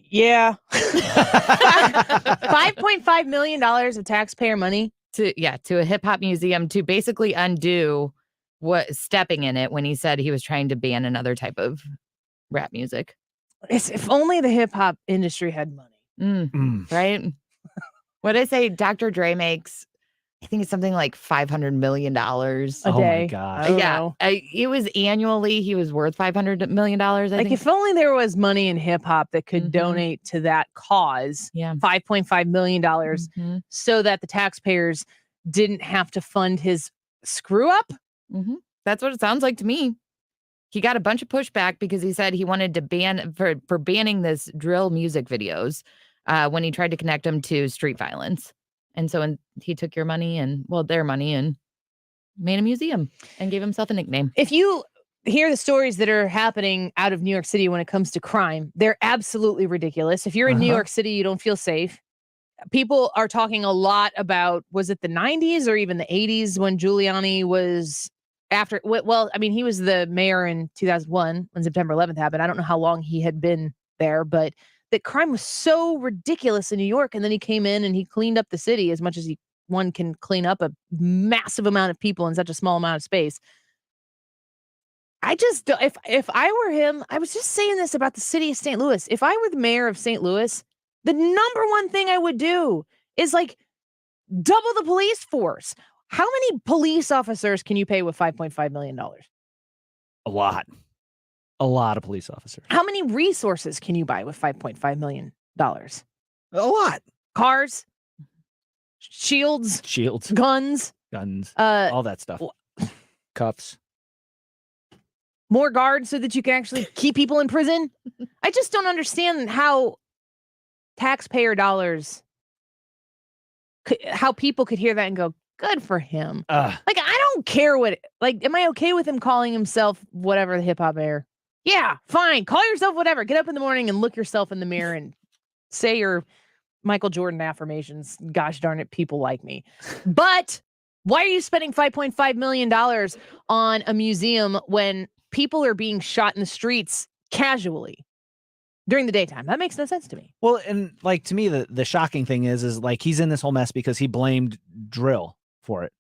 Yeah. $5.5 million of taxpayer money to a hip hop museum to basically undo what stepping in it when he said he was trying to ban another type of rap music. If only the hip hop industry had money. Right? What did I say? Dr. Dre makes, I think it's something like $500 million a day. Oh my gosh. Yeah. It was annually, he was worth $500 million. I think. If only there was money in hip hop that could donate to that cause. Yeah. $5.5 million so that the taxpayers didn't have to fund his screw up. That's what it sounds like to me. He got a bunch of pushback because he said he wanted to ban for banning this drill music videos when he tried to connect them to street violence. And so he took your money and, their money and made a museum and gave himself a nickname. If you hear the stories that are happening out of New York City when it comes to crime, they're absolutely ridiculous. If you're in New York City, you don't feel safe. People are talking a lot about, was it the 90s or even the 80s when Giuliani was after, well, I mean, he was the mayor in 2001 when September 11th happened. I don't know how long he had been there, but that crime was so ridiculous in New York. And then he came in and he cleaned up the city as much as one can clean up a massive amount of people in such a small amount of space. I just, if I were him, I was just saying this about the city of St. Louis. If I were the mayor of St. Louis, the number one thing I would do is double the police force. How many police officers can you pay with $5.5 million? A lot of police officers. How many resources can you buy with $5.5 million? A lot. Cars, shields, guns, all that stuff. Cuffs. More guards so that you can actually keep people in prison. I just don't understand how taxpayer dollars, how people could hear that and go, good for him. I don't care am I okay with him calling himself whatever, the hip hop mayor? Yeah, fine. Call yourself whatever. Get up in the morning and look yourself in the mirror and say your Michael Jordan affirmations. Gosh darn it, people like me. But why are you spending $5.5 million on a museum when people are being shot in the streets casually during the daytime? That makes no sense to me. Well, and to me, the shocking thing is he's in this whole mess because he blamed drill for it.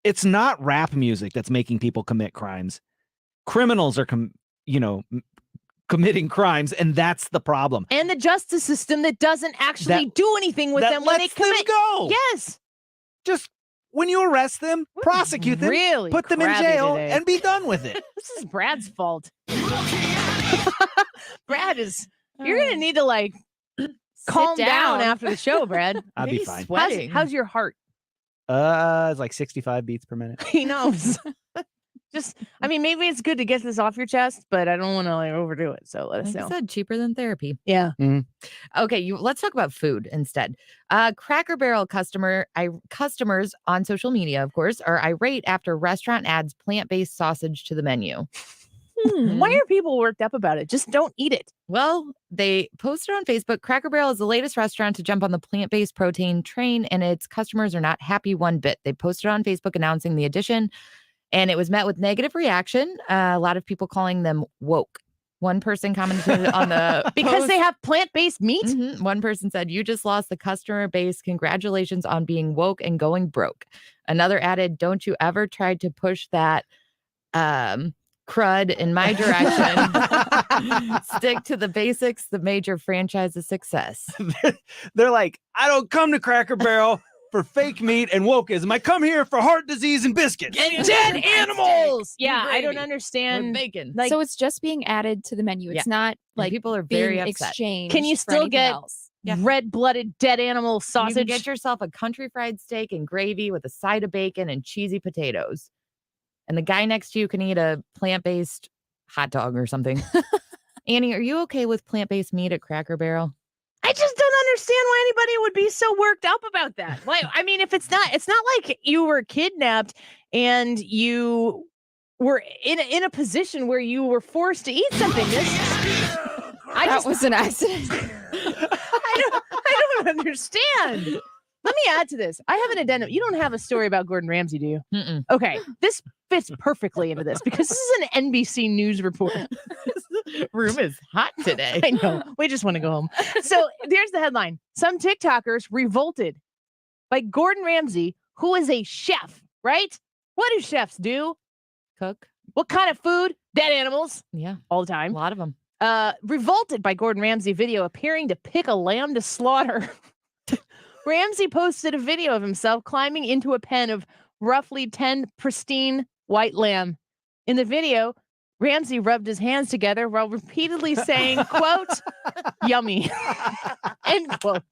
It's not rap music that's making people commit crimes. Criminals are committing crimes, and that's the problem. And the justice system that doesn't actually do anything with them when they commit. Go. Yes. Just when you arrest them, prosecute them, really put them in jail, today. and be done with it. This is Brad's fault. Brad is. You're gonna need to calm down after the show, Brad. I'll be fine. How's your heart? It's like 65 beats per minute. He knows. Maybe it's good to get this off your chest, but I don't want to overdo it. So let us know. I said cheaper than therapy. Yeah. Okay, let's talk about food instead. Cracker Barrel customers on social media, of course, are irate after restaurant adds plant-based sausage to the menu. Why are people worked up about it? Just don't eat it. Well, they posted on Facebook, Cracker Barrel is the latest restaurant to jump on the plant-based protein train, and its customers are not happy one bit. They posted on Facebook announcing the addition, and it was met with negative reaction. A lot of people calling them woke. One person commented on the because post, they have plant-based meat. One person said, "You just lost the customer base. Congratulations on being woke and going broke." Another added, "Don't you ever try to push that crud in my direction. Stick to the basics that made your franchise a success." They're like, I don't come to Cracker Barrel for fake meat and wokeism. I come here for heart disease and biscuits. And dead animals. Yeah, I don't understand. Bacon. So it's just being added to the menu. It's not people are very being upset. exchanged. Can you for still anything get else. red-blooded dead animal sausage? You can get yourself a country fried steak and gravy with a side of bacon and cheesy potatoes. And the guy next to you can eat a plant-based hot dog or something. Annie, are you okay with plant-based meat at Cracker Barrel? I just don't understand why anybody would be so worked up about that. If it's not like you were kidnapped and you were in a position where you were forced to eat something. That was an accident. I don't understand. Let me add to this. I have an addendum. You don't have a story about Gordon Ramsay, do you? Mm-mm. Okay. This fits perfectly into this because this is an NBC News report. room is hot today. I know. We just want to go home. So there's the headline. Some TikTokers revolted by Gordon Ramsay, who is a chef, right? What do chefs do? Cook. What kind of food? Dead animals. Yeah. All the time. A lot of them. Revolted by Gordon Ramsay video appearing to pick a lamb to slaughter. Ramsay posted a video of himself climbing into a pen of roughly 10 pristine white lamb. In the video, Ramsay rubbed his hands together while repeatedly saying, quote, yummy, end quote.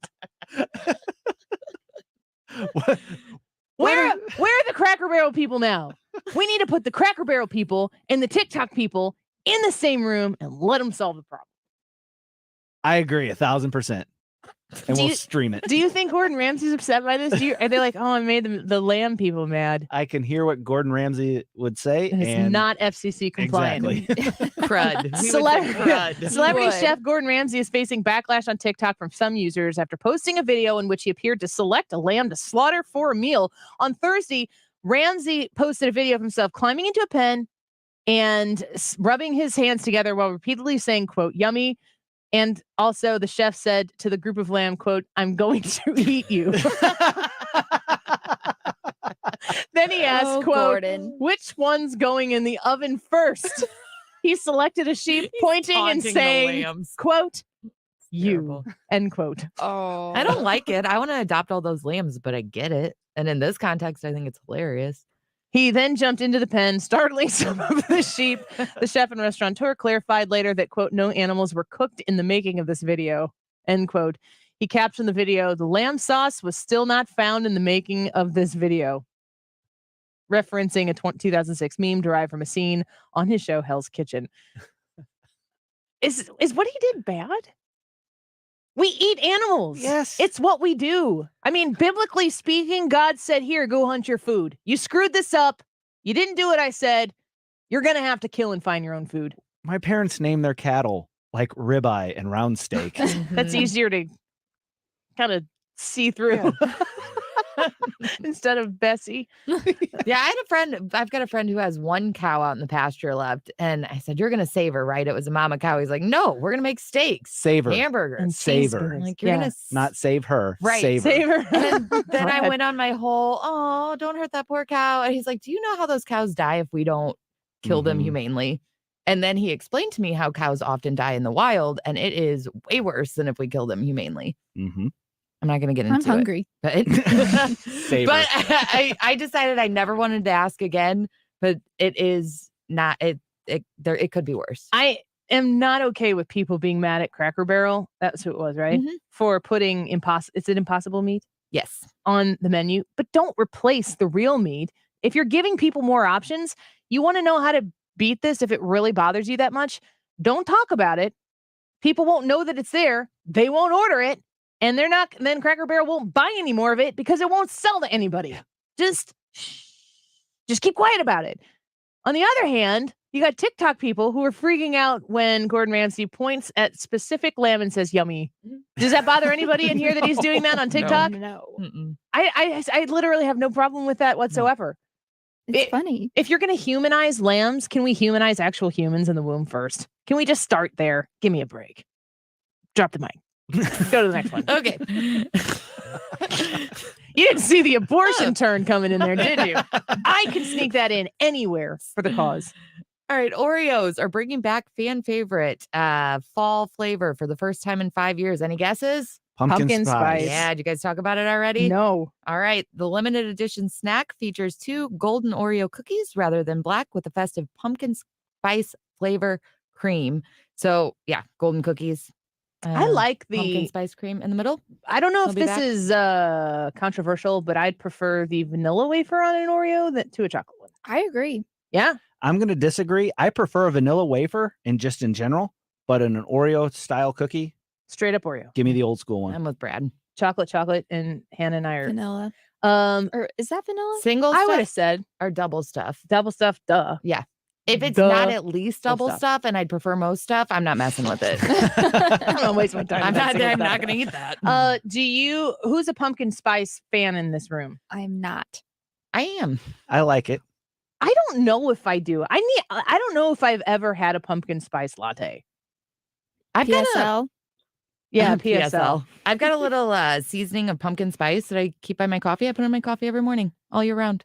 Where are the Cracker Barrel people now? We need to put the Cracker Barrel people and the TikTok people in the same room and let them solve the problem. I agree 1,000%. And we'll stream it. Do you think Gordon Ramsay's upset by this? Are they like, oh, I made the lamb people mad? I can hear what Gordon Ramsay would say. It's and not FCC compliant. Exactly. Crud. Celebrity chef Gordon Ramsay is facing backlash on TikTok from some users after posting a video in which he appeared to select a lamb to slaughter for a meal. On Thursday, Ramsay posted a video of himself climbing into a pen and rubbing his hands together while repeatedly saying, quote, yummy. And also the chef said to the group of lamb, quote, I'm going to eat you. Then he asked, quote, Gordon. which one's going in the oven first? He selected a sheep, pointing and saying, quote, you, end quote. Oh, I don't like it. I want to adopt all those lambs, but I get it. And in this context, I think it's hilarious. He then jumped into the pen, startling some of the sheep. The chef and restaurateur clarified later that, quote, no animals were cooked in the making of this video, end quote. He captioned the video, the lamb sauce was still not found in the making of this video, referencing a 2006 meme derived from a scene on his show, Hell's Kitchen. Is what he did bad? We eat animals. Yes. It's what we do. I mean, biblically speaking, God said, here, go hunt your food. You screwed this up. You didn't do what I said. You're going to have to kill and find your own food. My parents named their cattle like ribeye and round steak. That's easier to kind of see through instead of Bessie. Yeah, I've got a friend who has one cow out in the pasture left. And I said, you're going to save her, right? It was a mama cow. He's like, no, we're going to make steaks. Save her. Hamburgers. And save her. Like, you're going to not save her. Right. Save her. And then I went on my whole, oh, don't hurt that poor cow. And he's like, do you know how those cows die if we don't kill them humanely? And then he explained to me how cows often die in the wild. And it is way worse than if we kill them humanely. Mm-hmm. I'm not going to get into it. I'm hungry. But I decided I never wanted to ask again, but it is not, it could be worse. I am not okay with people being mad at Cracker Barrel. That's who it was, right? Mm-hmm. For putting is it impossible meat? Yes. On the menu, but don't replace the real meat. If you're giving people more options, you want to know how to beat this. If it really bothers you that much, don't talk about it. People won't know that it's there. They won't order it. And then Cracker Barrel won't buy any more of it because it won't sell to anybody. Just keep quiet about it. On the other hand, you got TikTok people who are freaking out when Gordon Ramsay points at specific lamb and says, yummy. Does that bother anybody in here that he's doing that on TikTok? No. I literally have no problem with that whatsoever. It's funny. If you're going to humanize lambs, can we humanize actual humans in the womb first? Can we just start there? Give me a break. Drop the mic. Go to the next one. Okay. You didn't see the abortion turn coming in there, did you? I can sneak that in anywhere for the cause. All right. Oreos are bringing back fan favorite fall flavor for the first time in 5 years. Any guesses? Pumpkin spice. Yeah. Did you guys talk about it already? No. All right. The limited edition snack features 2 golden Oreo cookies rather than black with a festive pumpkin spice flavor cream. So yeah, golden cookies. I like the pumpkin spice cream in the middle. I don't know if this is controversial, but I'd prefer the vanilla wafer on an Oreo to a chocolate one. I agree. Yeah. I'm going to disagree. I prefer a vanilla wafer in general, but in an Oreo style cookie. Straight up Oreo. Give me the old school one. I'm with Brad. Chocolate, and Hannah and I are vanilla. Or is that vanilla? Single I stuff would have said or double stuff. Double stuff, duh. Yeah. If it's not at least double stuff and I'd prefer most stuff, I'm not messing with it. I'm gonna waste my time. I'm not gonna eat that. Who's a pumpkin spice fan in this room? I'm not. I am. I like it. I don't know if I do. I don't know if I've ever had a pumpkin spice latte. I've got PSL. Yeah, PSL. I've got a little seasoning of pumpkin spice that I keep by my coffee. I put in my coffee every morning, all year round.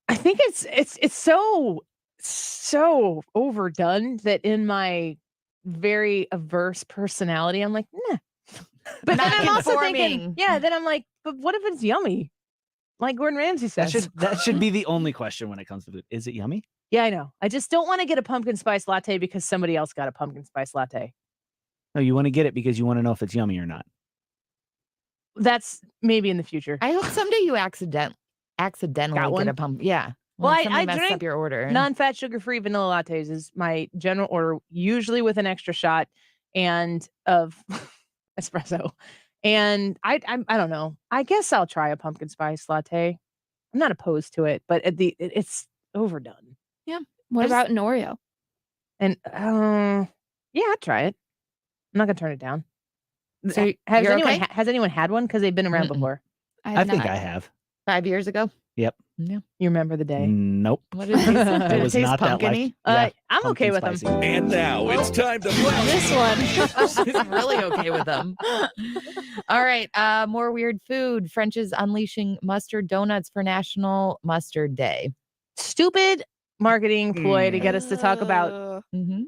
I think it's so overdone that in my very averse personality, I'm like, nah. But then I'm also thinking, then I'm like, but what if it's yummy? Like Gordon Ramsay says. That should be the only question when it comes to food. Is it yummy? Yeah, I know. I just don't want to get a pumpkin spice latte because somebody else got a pumpkin spice latte. No, you want to get it because you want to know if it's yummy or not. That's maybe in the future. I hope someday you accidentally get a pumpkin. Yeah. Well, I messed drink up your order. non-fat, sugar-free vanilla lattes is my general order, usually with an extra shot and of espresso. And I don't know. I guess I'll try a pumpkin spice latte. I'm not opposed to it, but it's overdone. Yeah. What about an Oreo? And yeah, I'd try it. I'm not gonna turn it down. So has you're anyone okay? has anyone had one? Because they've been around before. I think I have. 5 years ago. Yep. Yeah. You remember the day? Nope. What did it taste? Did It it was taste not that pumpkin-y? I'm okay with them. And now it's time to play this one. She's really okay with them. All right. More weird food. French is unleashing mustard donuts for National Mustard Day. Stupid marketing ploy to get us to talk about.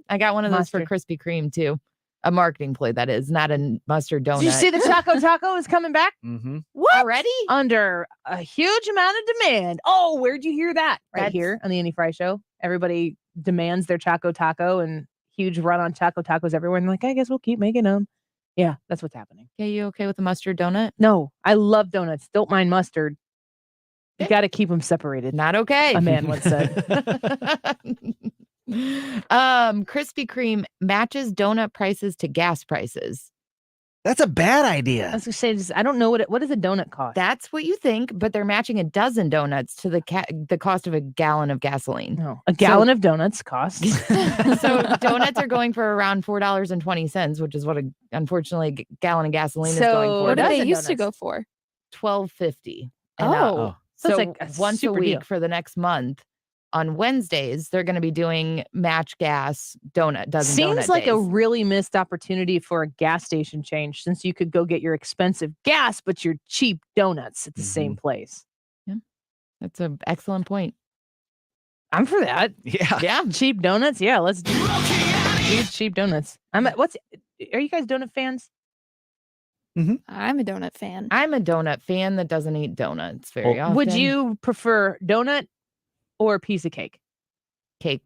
I got one of those Mustard. for Krispy Kreme too. A marketing ploy, that is, not a mustard donut. Did you see the Choco Taco is coming back? Mm-hmm. What? Already? Under a huge amount of demand. Oh, where'd you hear that? Right That's- here on the Andy Frey Show. Everybody demands their Choco Taco and huge run on Choco Tacos everywhere. And they're like, I guess we'll keep making them. Yeah, that's what's happening. Okay, you okay with the mustard donut? No, I love donuts. Don't mind mustard. You got to keep them separated. Not okay. A man once said. Krispy Kreme matches donut prices to gas prices. That's a bad idea. I was gonna say, I don't know what does a donut cost. That's what you think, but they're matching a dozen donuts to the cost of a gallon of gasoline. No, a gallon of donuts costs. So donuts are going for around $4.20, which is what unfortunately a gallon of gasoline is going for. What did they used to go for? $12.50. Oh. So So it's like a once a super week deal. for the next month. On Wednesdays, they're going to be doing match gas dozen Seems donut like days. a really missed opportunity for a gas station change, since you could go get your expensive gas, but your cheap donuts at the same place. That's an excellent point. I'm for that. Yeah. Cheap donuts. Yeah, let's do cheap donuts. Are you guys donut fans? I'm a donut fan. I'm a donut fan that doesn't eat donuts very often. Would you prefer donut or a piece of cake? Cake.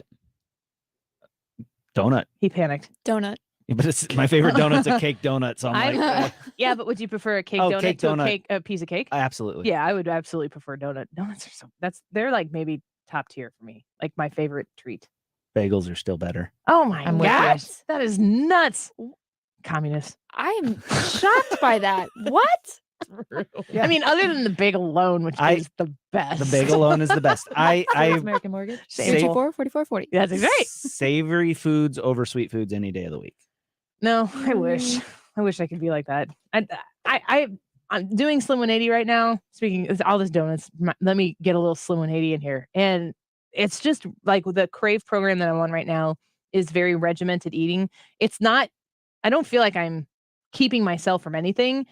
Donut. He panicked. Donut. But it's my favorite donut's a cake donut. So I'm like, yeah, but would you prefer a cake Oh, donut cake to donut. a piece of cake? absolutely. Yeah, I would absolutely prefer donut. Donuts are they're like maybe top tier for me. Like my favorite treat. Bagels are still better. Oh my I'm with you. gosh. That is nuts. Communist. I'm shocked by that. What? I mean, other than the bagel alone, which is the best. The bagel alone is the best. I American Mortgage. 44, 40. That's right. Savory foods over sweet foods any day of the week. No, I wish. I wish I could be like that. I'm doing Slim 180 right now. Speaking of all this donuts, let me get a little Slim 180 in here. And it's just like the Crave program that I'm on right now is very regimented eating. It's not, I don't feel like I'm keeping myself from anything,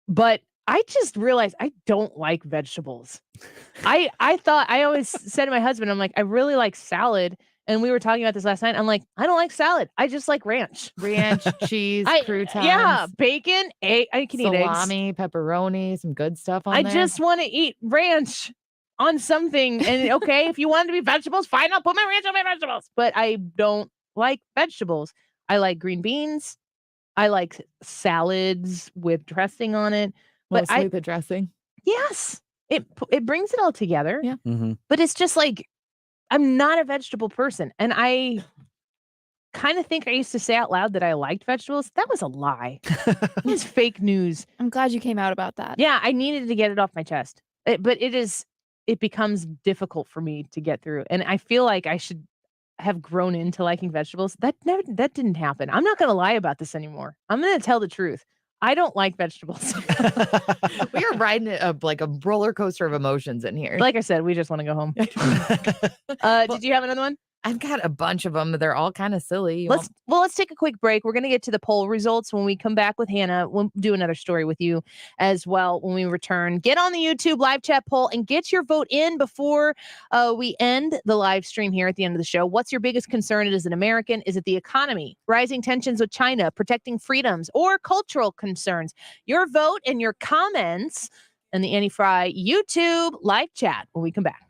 but I just realized I don't like vegetables. I always said to my husband, I'm like, I really like salad. And we were talking about this last night. I'm like, I don't like salad. I just like ranch. Ranch, cheese, croutons. Yeah, bacon, egg. I can eat eggs. Salami, pepperoni, some good stuff on I there. just want to eat ranch on something. And okay, if you want it to be vegetables, fine, I'll put my ranch on my vegetables. But I don't like vegetables. I like green beans. I like salads with dressing on it. But Mostly the dressing. Yes, it brings it all together. Yeah. But it's just like, I'm not a vegetable person. And I kind of think I used to say out loud that I liked vegetables. That was a lie. It was fake news. I'm glad you came out about that. Yeah, I needed to get it off my chest. But it becomes difficult for me to get through. And I feel like I should have grown into liking vegetables. That didn't happen. I'm not going to lie about this anymore. I'm going to tell the truth. I don't like vegetables. We are riding like a roller coaster of emotions in here. Like I said, we just want to go home. Did you have another one? I've got a bunch of them. They're all kind of silly. Let's take a quick break. We're going to get to the poll results when we come back with Hannah. We'll do another story with you as well when we return. Get on the YouTube live chat poll and get your vote in before we end the live stream here at the end of the show. What's your biggest concern as an American? Is it the economy, rising tensions with China, protecting freedoms, or cultural concerns? Your vote and your comments in the Annie Frey YouTube live chat when we come back.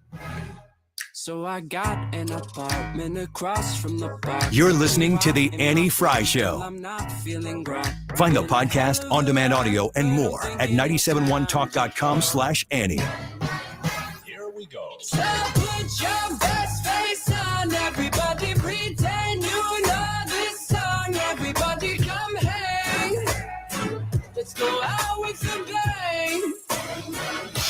So I got an apartment across from the bar. You're listening to The Annie Frey Show. I'm not feeling right. Find the podcast, on-demand audio, and more at 971talk.com/Annie. Here we go. So put your best face on, everybody pretend you know this song. Everybody come hang. Let's go out with a bang.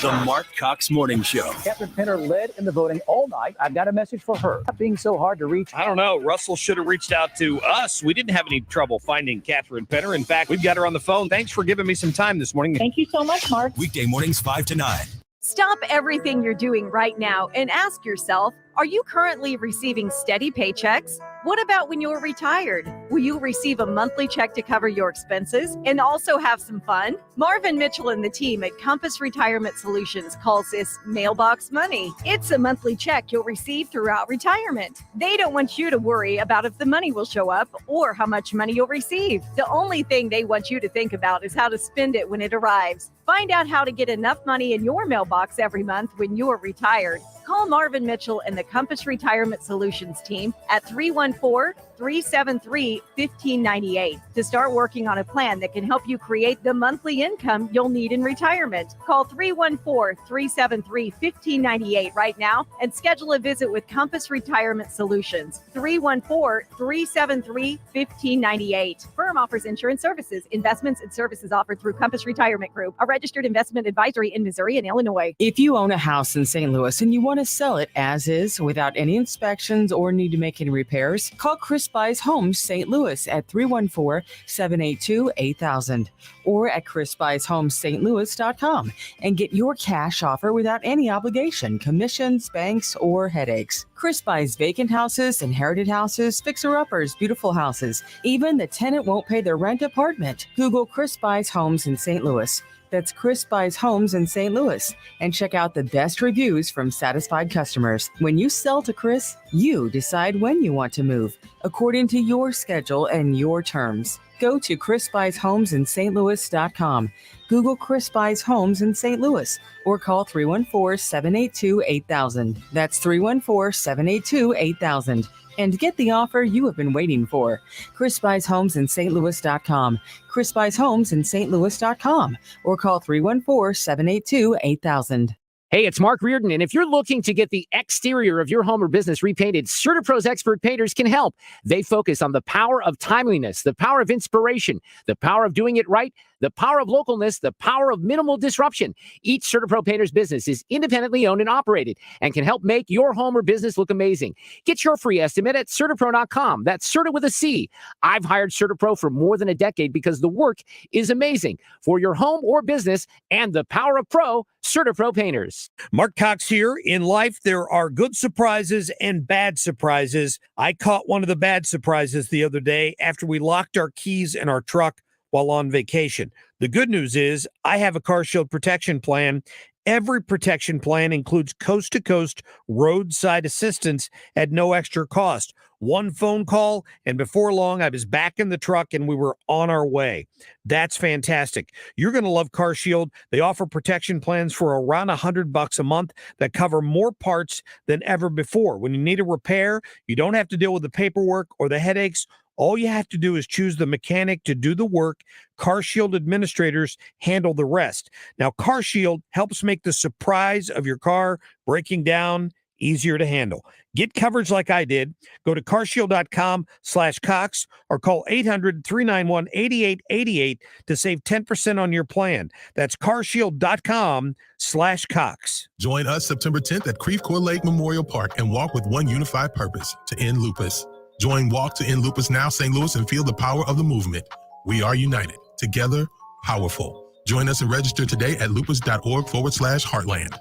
The Mark Cox Morning Show. Catherine Penner led in the voting all night. I've got a message for her. Not being so hard to reach. I don't know. Russell should have reached out to us. We didn't have any trouble finding Catherine Penner. In fact, we've got her on the phone. Thanks for giving me some time this morning. Thank you so much, Mark. Weekday mornings 5 to 9. Stop everything you're doing right now and ask yourself, are you currently receiving steady paychecks? What about when you're retired? Will you receive a monthly check to cover your expenses and also have some fun? Marvin Mitchell and the team at Compass Retirement Solutions calls this mailbox money. It's a monthly check you'll receive throughout retirement. They don't want you to worry about if the money will show up or how much money you'll receive. The only thing they want you to think about is how to spend it when it arrives. Find out how to get enough money in your mailbox every month when you're retired. Call Marvin Mitchell and the Compass Retirement Solutions team at 314-373-1598 to start working on a plan that can help you create the monthly income you'll need in retirement. Call 314-373-1598 right now and schedule a visit with Compass Retirement Solutions. 314-373-1598. Firm offers insurance services, investments, and services offered through Compass Retirement Group, a registered investment advisory in Missouri and Illinois. If you own a house in St. Louis and you want to sell it as is without any inspections or need to make any repairs, call Chris Buys Homes St. Louis at 314-782-8000 or at chrisbuyshomes.louis.com and get your cash offer without any obligation, commissions, banks, or headaches. Chris buys vacant houses, inherited houses, fixer-uppers, beautiful houses, even the tenant won't pay their rent apartment. Google Chris Buys Homes in St. Louis. That's Chris Buys Homes in St. Louis. And check out the best reviews from satisfied customers. When you sell to Chris, you decide when you want to move, according to your schedule and your terms. Go to chrisbuyshomesinstlouis.com. Google Chris Buys Homes in St. Louis or call 314-782-8000. That's 314-782-8000. And get the offer you have been waiting for. Chris Buys Homes in stlouis.com. Chris Buys Homes in stlouis.com or call 314-782-8000. Hey, it's Mark Reardon, and if you're looking to get the exterior of your home or business repainted, CertaPro's expert painters can help. They focus on the power of timeliness, the power of inspiration, the power of doing it right, the power of localness, the power of minimal disruption. Each CertaPro painter's business is independently owned and operated and can help make your home or business look amazing. Get your free estimate at CertaPro.com. That's Certa with a C. I've hired CertaPro for more than a decade because the work is amazing for your home or business, and the power of pro, CertaPro painters. Mark Cox here. In life, there are good surprises and bad surprises. I caught one of the bad surprises the other day after we locked our keys in our truck while on vacation. The good news is I have a Car Shield protection plan. Every protection plan includes coast-to-coast roadside assistance at no extra cost. One phone call, and before long, I was back in the truck and we were on our way. That's fantastic. You're going to love Car Shield. They offer protection plans for around $100 a month that cover more parts than ever before. When you need a repair, you don't have to deal with the paperwork or the headaches. All you have to do is choose the mechanic to do the work. Car Shield administrators handle the rest. Now, Car Shield helps make the surprise of your car breaking down easier to handle. Get coverage like I did. Go to carshield.com/Cox or call 800-391-8888 to save 10% on your plan. That's carshield.com/Cox. Join us September 10th at Creve Coeur Lake Memorial Park and walk with one unified purpose: to end lupus. Join Walk to End Lupus Now St. Louis and feel the power of the movement. We are united. Together, powerful. Join us and register today at lupus.org/Heartland.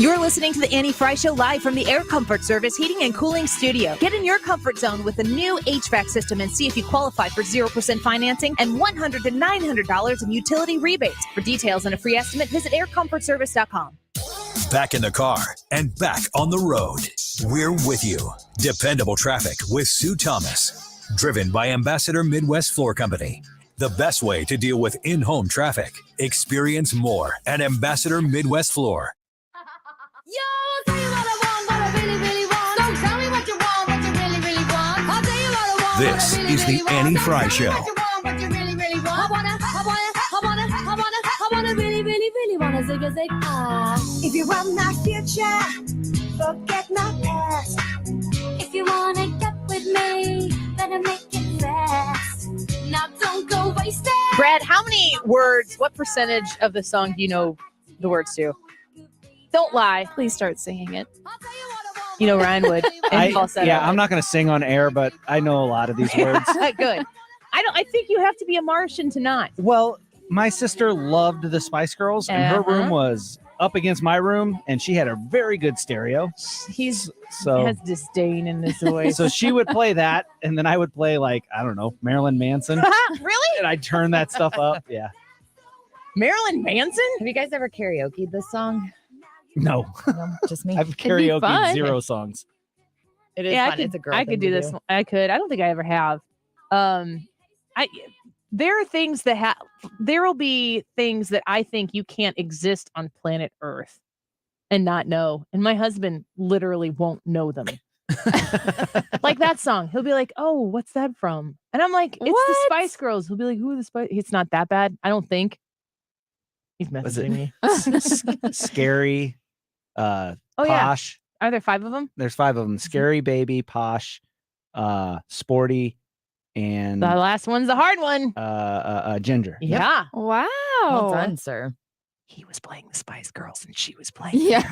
You're listening to the Annie Frey Show live from the Air Comfort Service Heating and Cooling Studio. Get in your comfort zone with the new HVAC system and see if you qualify for 0% financing and $100 to $900 in utility rebates. For details and a free estimate, visit aircomfortservice.com. Back in the car and back on the road. We're with you. Dependable traffic with Sue Thomas. Driven by Ambassador Midwest Floor Company. The best way to deal with in-home traffic. Experience more at Ambassador Midwest Floor. Yo, I'll tell you what I want, what I really, really want. Don't tell me what you want, what you really, really want. I'll tell you what I want. This what I really, is the really want. Annie Don't Frey tell me Show. What you want, what you really, really want. I wanna, really, really, really wanna zig a zig. If you want my future, forget my past. If you wanna get with me, better make it fast. Now don't go wasting. Brad, how many words, what percentage of the song do you know the words to? Don't lie. Please start singing it. You know Ryan would. And falsetto. Yeah, I'm not going to sing on air, but I know a lot of these words. Good. I think you have to be a Martian to not. Well, my sister loved the Spice Girls, and her room was up against my room, and she had a very good stereo. He has disdain in his voice. So she would play that, and then I would play, like, I don't know, Marilyn Manson. Really? And I'd turn that stuff up. Yeah. Marilyn Manson? Have you guys ever karaoke'd this song? No. No, just me. I've karaoke 0 songs. It is fun. It's a girl I thing could do to this. I could. I don't think I ever have. There are things that there will be things that I think you can't exist on planet Earth and not know. And my husband literally won't know them. Like that song. He'll be like, "Oh, what's that from?" And I'm like, "It's the Spice Girls." He'll be like, "Who are the Spice?" It's not that bad. I don't think. He's messaging me. Scary, posh. Yeah. Are there 5 of them? There's 5 of them. Scary, baby, posh, sporty, and The last one's the hard one. ginger. Yeah. Wow. Well done, sir. He was playing the Spice Girls and she was playing. Yeah.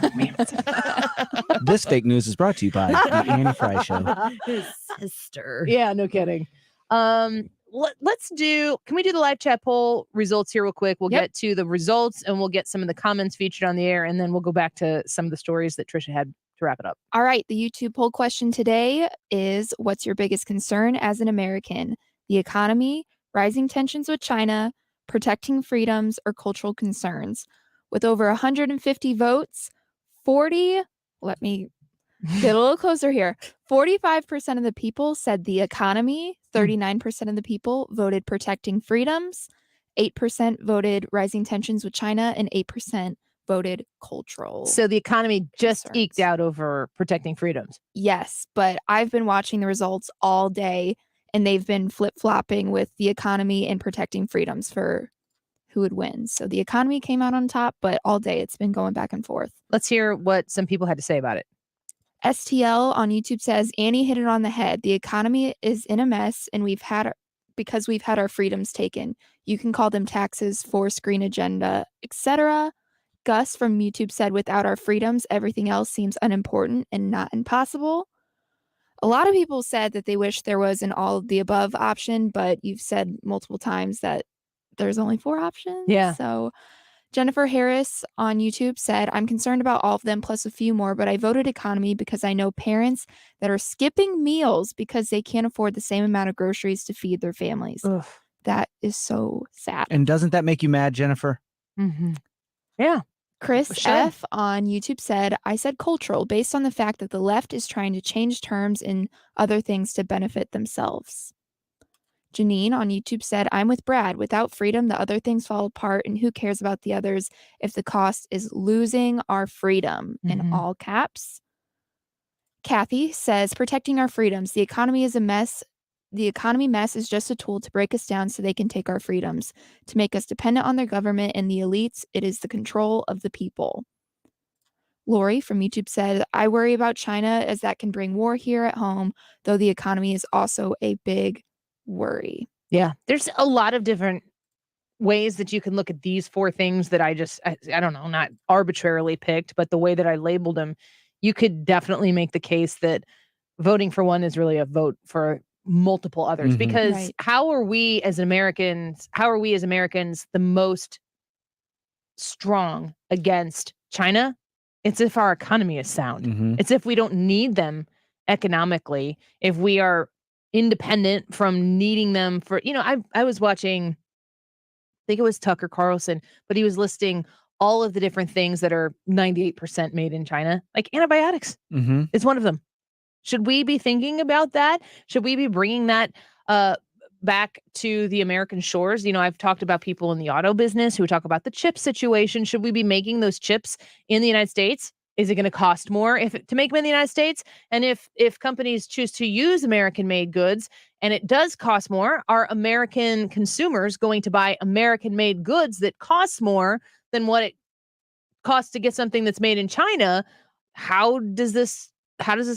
This fake news is brought to you by the Annie Frey Show. His sister. Yeah, no kidding. Let's do, can we do the live chat poll results here real quick? We'll get to the results and we'll get some of the comments featured on the air, and then we'll go back to some of the stories that Trisha had to wrap it up. All right. The YouTube poll question today is, what's your biggest concern as an American? The economy, rising tensions with China, protecting freedoms, or cultural concerns? With over 150 votes, let me get a little closer here. 45% of the people said the economy, 39% of the people voted protecting freedoms, 8% voted rising tensions with China, and 8% voted cultural. So the economy just eked out over protecting freedoms. Yes, but I've been watching the results all day, and they've been flip-flopping with the economy and protecting freedoms for who would win. So the economy came out on top, but all day it's been going back and forth. Let's hear what some people had to say about it. STL on YouTube says, Annie hit it on the head. The economy is in a mess, and we've had our freedoms taken. You can call them taxes, forced green agenda, etc. Gus from YouTube said, without our freedoms, everything else seems unimportant and not impossible. A lot of people said that they wish there was an all of the above option, but you've said multiple times that there's only 4 options. Yeah. So Jennifer Harris on YouTube said, I'm concerned about all of them plus a few more, but I voted economy because I know parents that are skipping meals because they can't afford the same amount of groceries to feed their families. Ugh. That is so sad. And doesn't that make you mad, Jennifer? Mm-hmm. Yeah. Chris F on YouTube said, I said cultural based on the fact that the left is trying to change terms and other things to benefit themselves. Janine on YouTube said, I'm with Brad. Without freedom, the other things fall apart, and who cares about the others if the cost is losing our freedom, in all caps. Kathy says, protecting our freedoms. The economy is a mess. The economy mess is just a tool to break us down so they can take our freedoms, to make us dependent on their government and the elites. It is the control of the people. Lori from YouTube said, I worry about China as that can bring war here at home, though the economy is also a big worry. Yeah. There's a lot of different ways that you can look at these 4 things that I don't know, not arbitrarily picked, but the way that I labeled them, you could definitely make the case that voting for one is really a vote for multiple others, because how are we as Americans the most strong against China, It's if our economy is sound. Mm-hmm. It's if we don't need them economically, if we are independent from needing them for, I was watching, I think it was Tucker Carlson, but he was listing all of the different things that are 98% made in China, like antibiotics. Mm-hmm. Is one of them. Should we be thinking about that? Should we be bringing that back to the American shores? I've talked about people in the auto business who talk about the chip situation. Should we be making those chips in the United States? Is it going to cost more to make them in the United States? And if companies choose to use American-made goods and it does cost more, are American consumers going to buy American-made goods that cost more than what it costs to get something that's made in China? How does this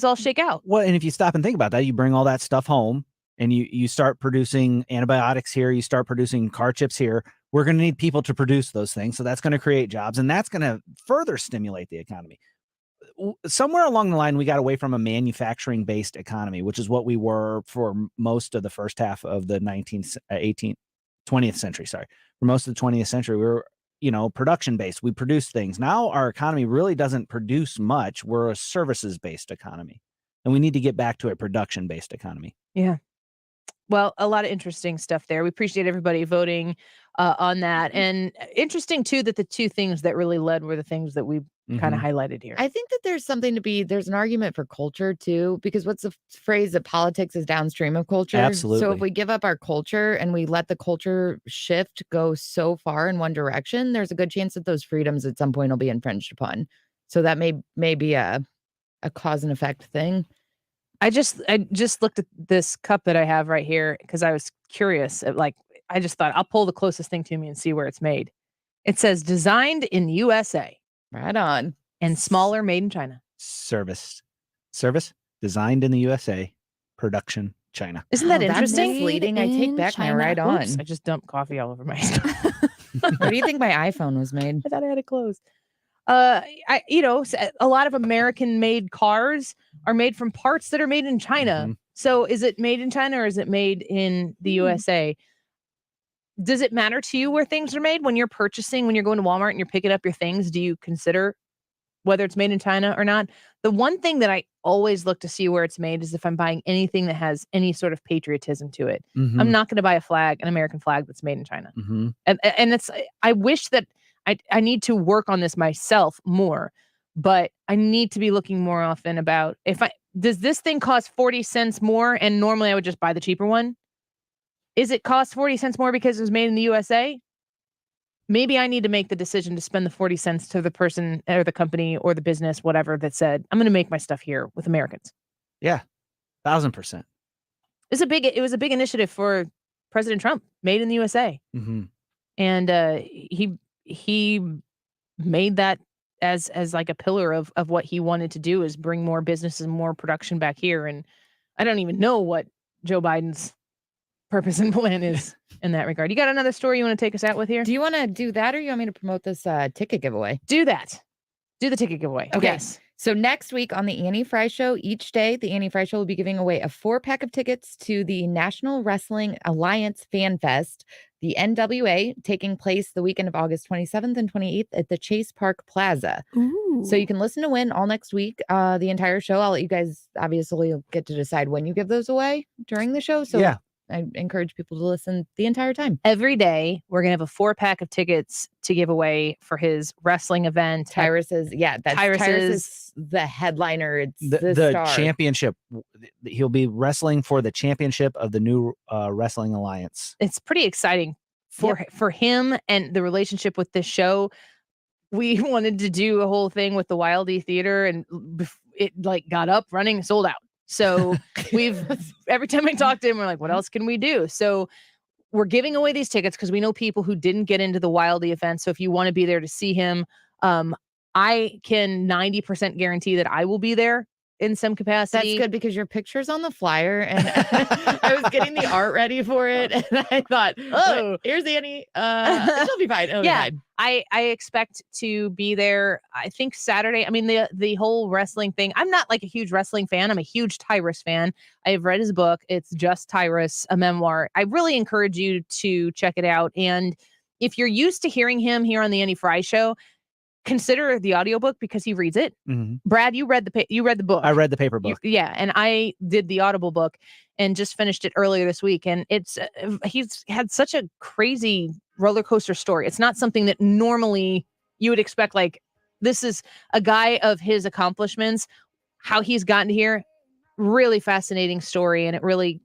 all shake out? Well, and if you stop and think about that, you bring all that stuff home and you start producing antibiotics here, you start producing car chips here. We're going to need people to produce those things. So that's going to create jobs, and that's going to further stimulate the economy. Somewhere along the line, we got away from a manufacturing-based economy, which is what we were for most of the first half of the 20th century. Sorry. For most of the 20th century, we were, production-based. We produce things. Now our economy really doesn't produce much. We're a services-based economy, and we need to get back to a production-based economy. Yeah. Well, a lot of interesting stuff there. We appreciate everybody voting on that. And interesting, too, that the two things that really led were the things that we kind of highlighted here. I think that there's an argument for culture, too, because what's the phrase that politics is downstream of culture? Absolutely. So if we give up our culture and we let the culture shift go so far in one direction, there's a good chance that those freedoms at some point will be infringed upon. So that may be a cause and effect thing. I just looked at this cup that I have right here because I was curious. I just thought I'll pull the closest thing to me and see where it's made. It says designed in USA. Right on. And smaller made in China. Service designed in the USA, production China. Isn't that interesting? That's misleading. I take back my right on. Oops, I just dumped coffee all over my stuff. Where do you think my iPhone was made? I thought I had it closed. A lot of American-made cars are made from parts that are made in China. Mm-hmm. So is it made in China or is it made in the USA? Does it matter to you where things are made when you're purchasing, when you're going to Walmart and you're picking up your things? Do you consider whether it's made in China or not? The one thing that I always look to see where it's made is if I'm buying anything that has any sort of patriotism to it. Mm-hmm. I'm not going to buy an American flag that's made in China. Mm-hmm. And I wish that I need to work on this myself more, but I need to be looking more often about does this thing cost 40 cents more? And normally I would just buy the cheaper one. Is it cost 40 cents more because it was made in the USA? Maybe I need to make the decision to spend the 40 cents to the person or the company or the business, whatever, that said, I'm going to make my stuff here with Americans. Yeah. 1,000%. It was a big initiative for President Trump, made in the USA. Mm-hmm. And he made that as like a pillar of what he wanted to do, is bring more business and more production back here. And I don't even know what Joe Biden's purpose and plan is in that regard. You got another story you want to take us out with here? Do you want to do that, or you want me to promote this ticket giveaway? Do that. Do the ticket giveaway. Okay. Yes. So next week on the Annie Frey Show, each day, the Annie Frey Show will be giving away a 4-pack of tickets to the National Wrestling Alliance Fan Fest, the NWA, taking place the weekend of August 27th and 28th at the Chase Park Plaza. Ooh. So you can listen to win all next week, the entire show. I'll let you guys obviously get to decide when you give those away during the show. So yeah. I encourage people to listen the entire time. Every day, we're going to have a 4-pack of tickets to give away for his wrestling event. Tyrus is the headliner. It's the star. Championship. He'll be wrestling for the championship of the new Wrestling Alliance. It's pretty exciting for him and the relationship with this show. We wanted to do a whole thing with the Wildy Theater, and it got up, running, sold out. So every time I talk to him, we're like, what else can we do? So we're giving away these tickets because we know people who didn't get into the Wildy event. So if you want to be there to see him, I can 90% guarantee that I will be there in some capacity. That's good because your picture's on the flyer, and I was getting the art ready for it, and I thought, oh, here's Annie. She'll be fine. It'll be fine. I expect to be there. I think Saturday. I mean, the whole wrestling thing. I'm not like a huge wrestling fan. I'm a huge Tyrus fan. I have read his book. It's Just Tyrus, a memoir. I really encourage you to check it out. And if you're used to hearing him here on the Annie Frey Show, consider the audiobook because he reads it. Mm-hmm. Brad, you read the book. I read the paper book. Yeah, and I did the audible book and just finished it earlier this week. And it's he's had such a crazy roller coaster story. It's not something that normally you would expect. Like, this is a guy of his accomplishments, how he's gotten here. Really fascinating story, and it really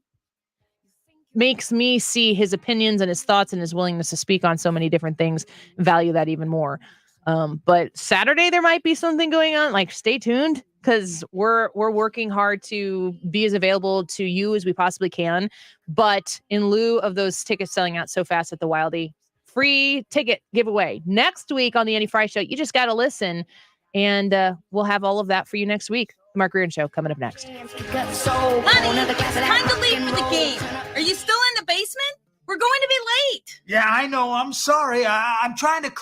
makes me see his opinions and his thoughts and his willingness to speak on so many different things, value that even more. But Saturday there might be something going on. Like, stay tuned, because we're working hard to be as available to you as we possibly can. But in lieu of those tickets selling out so fast at the Wildy, free ticket giveaway next week on the Andy Frey Show. You just got to listen, and we'll have all of that for you next week. The Mark Reardon Show coming up next. Honey, it's time to leave for the game. Are you still in the basement? We're going to be late. Yeah, I know. I'm sorry. I'm trying to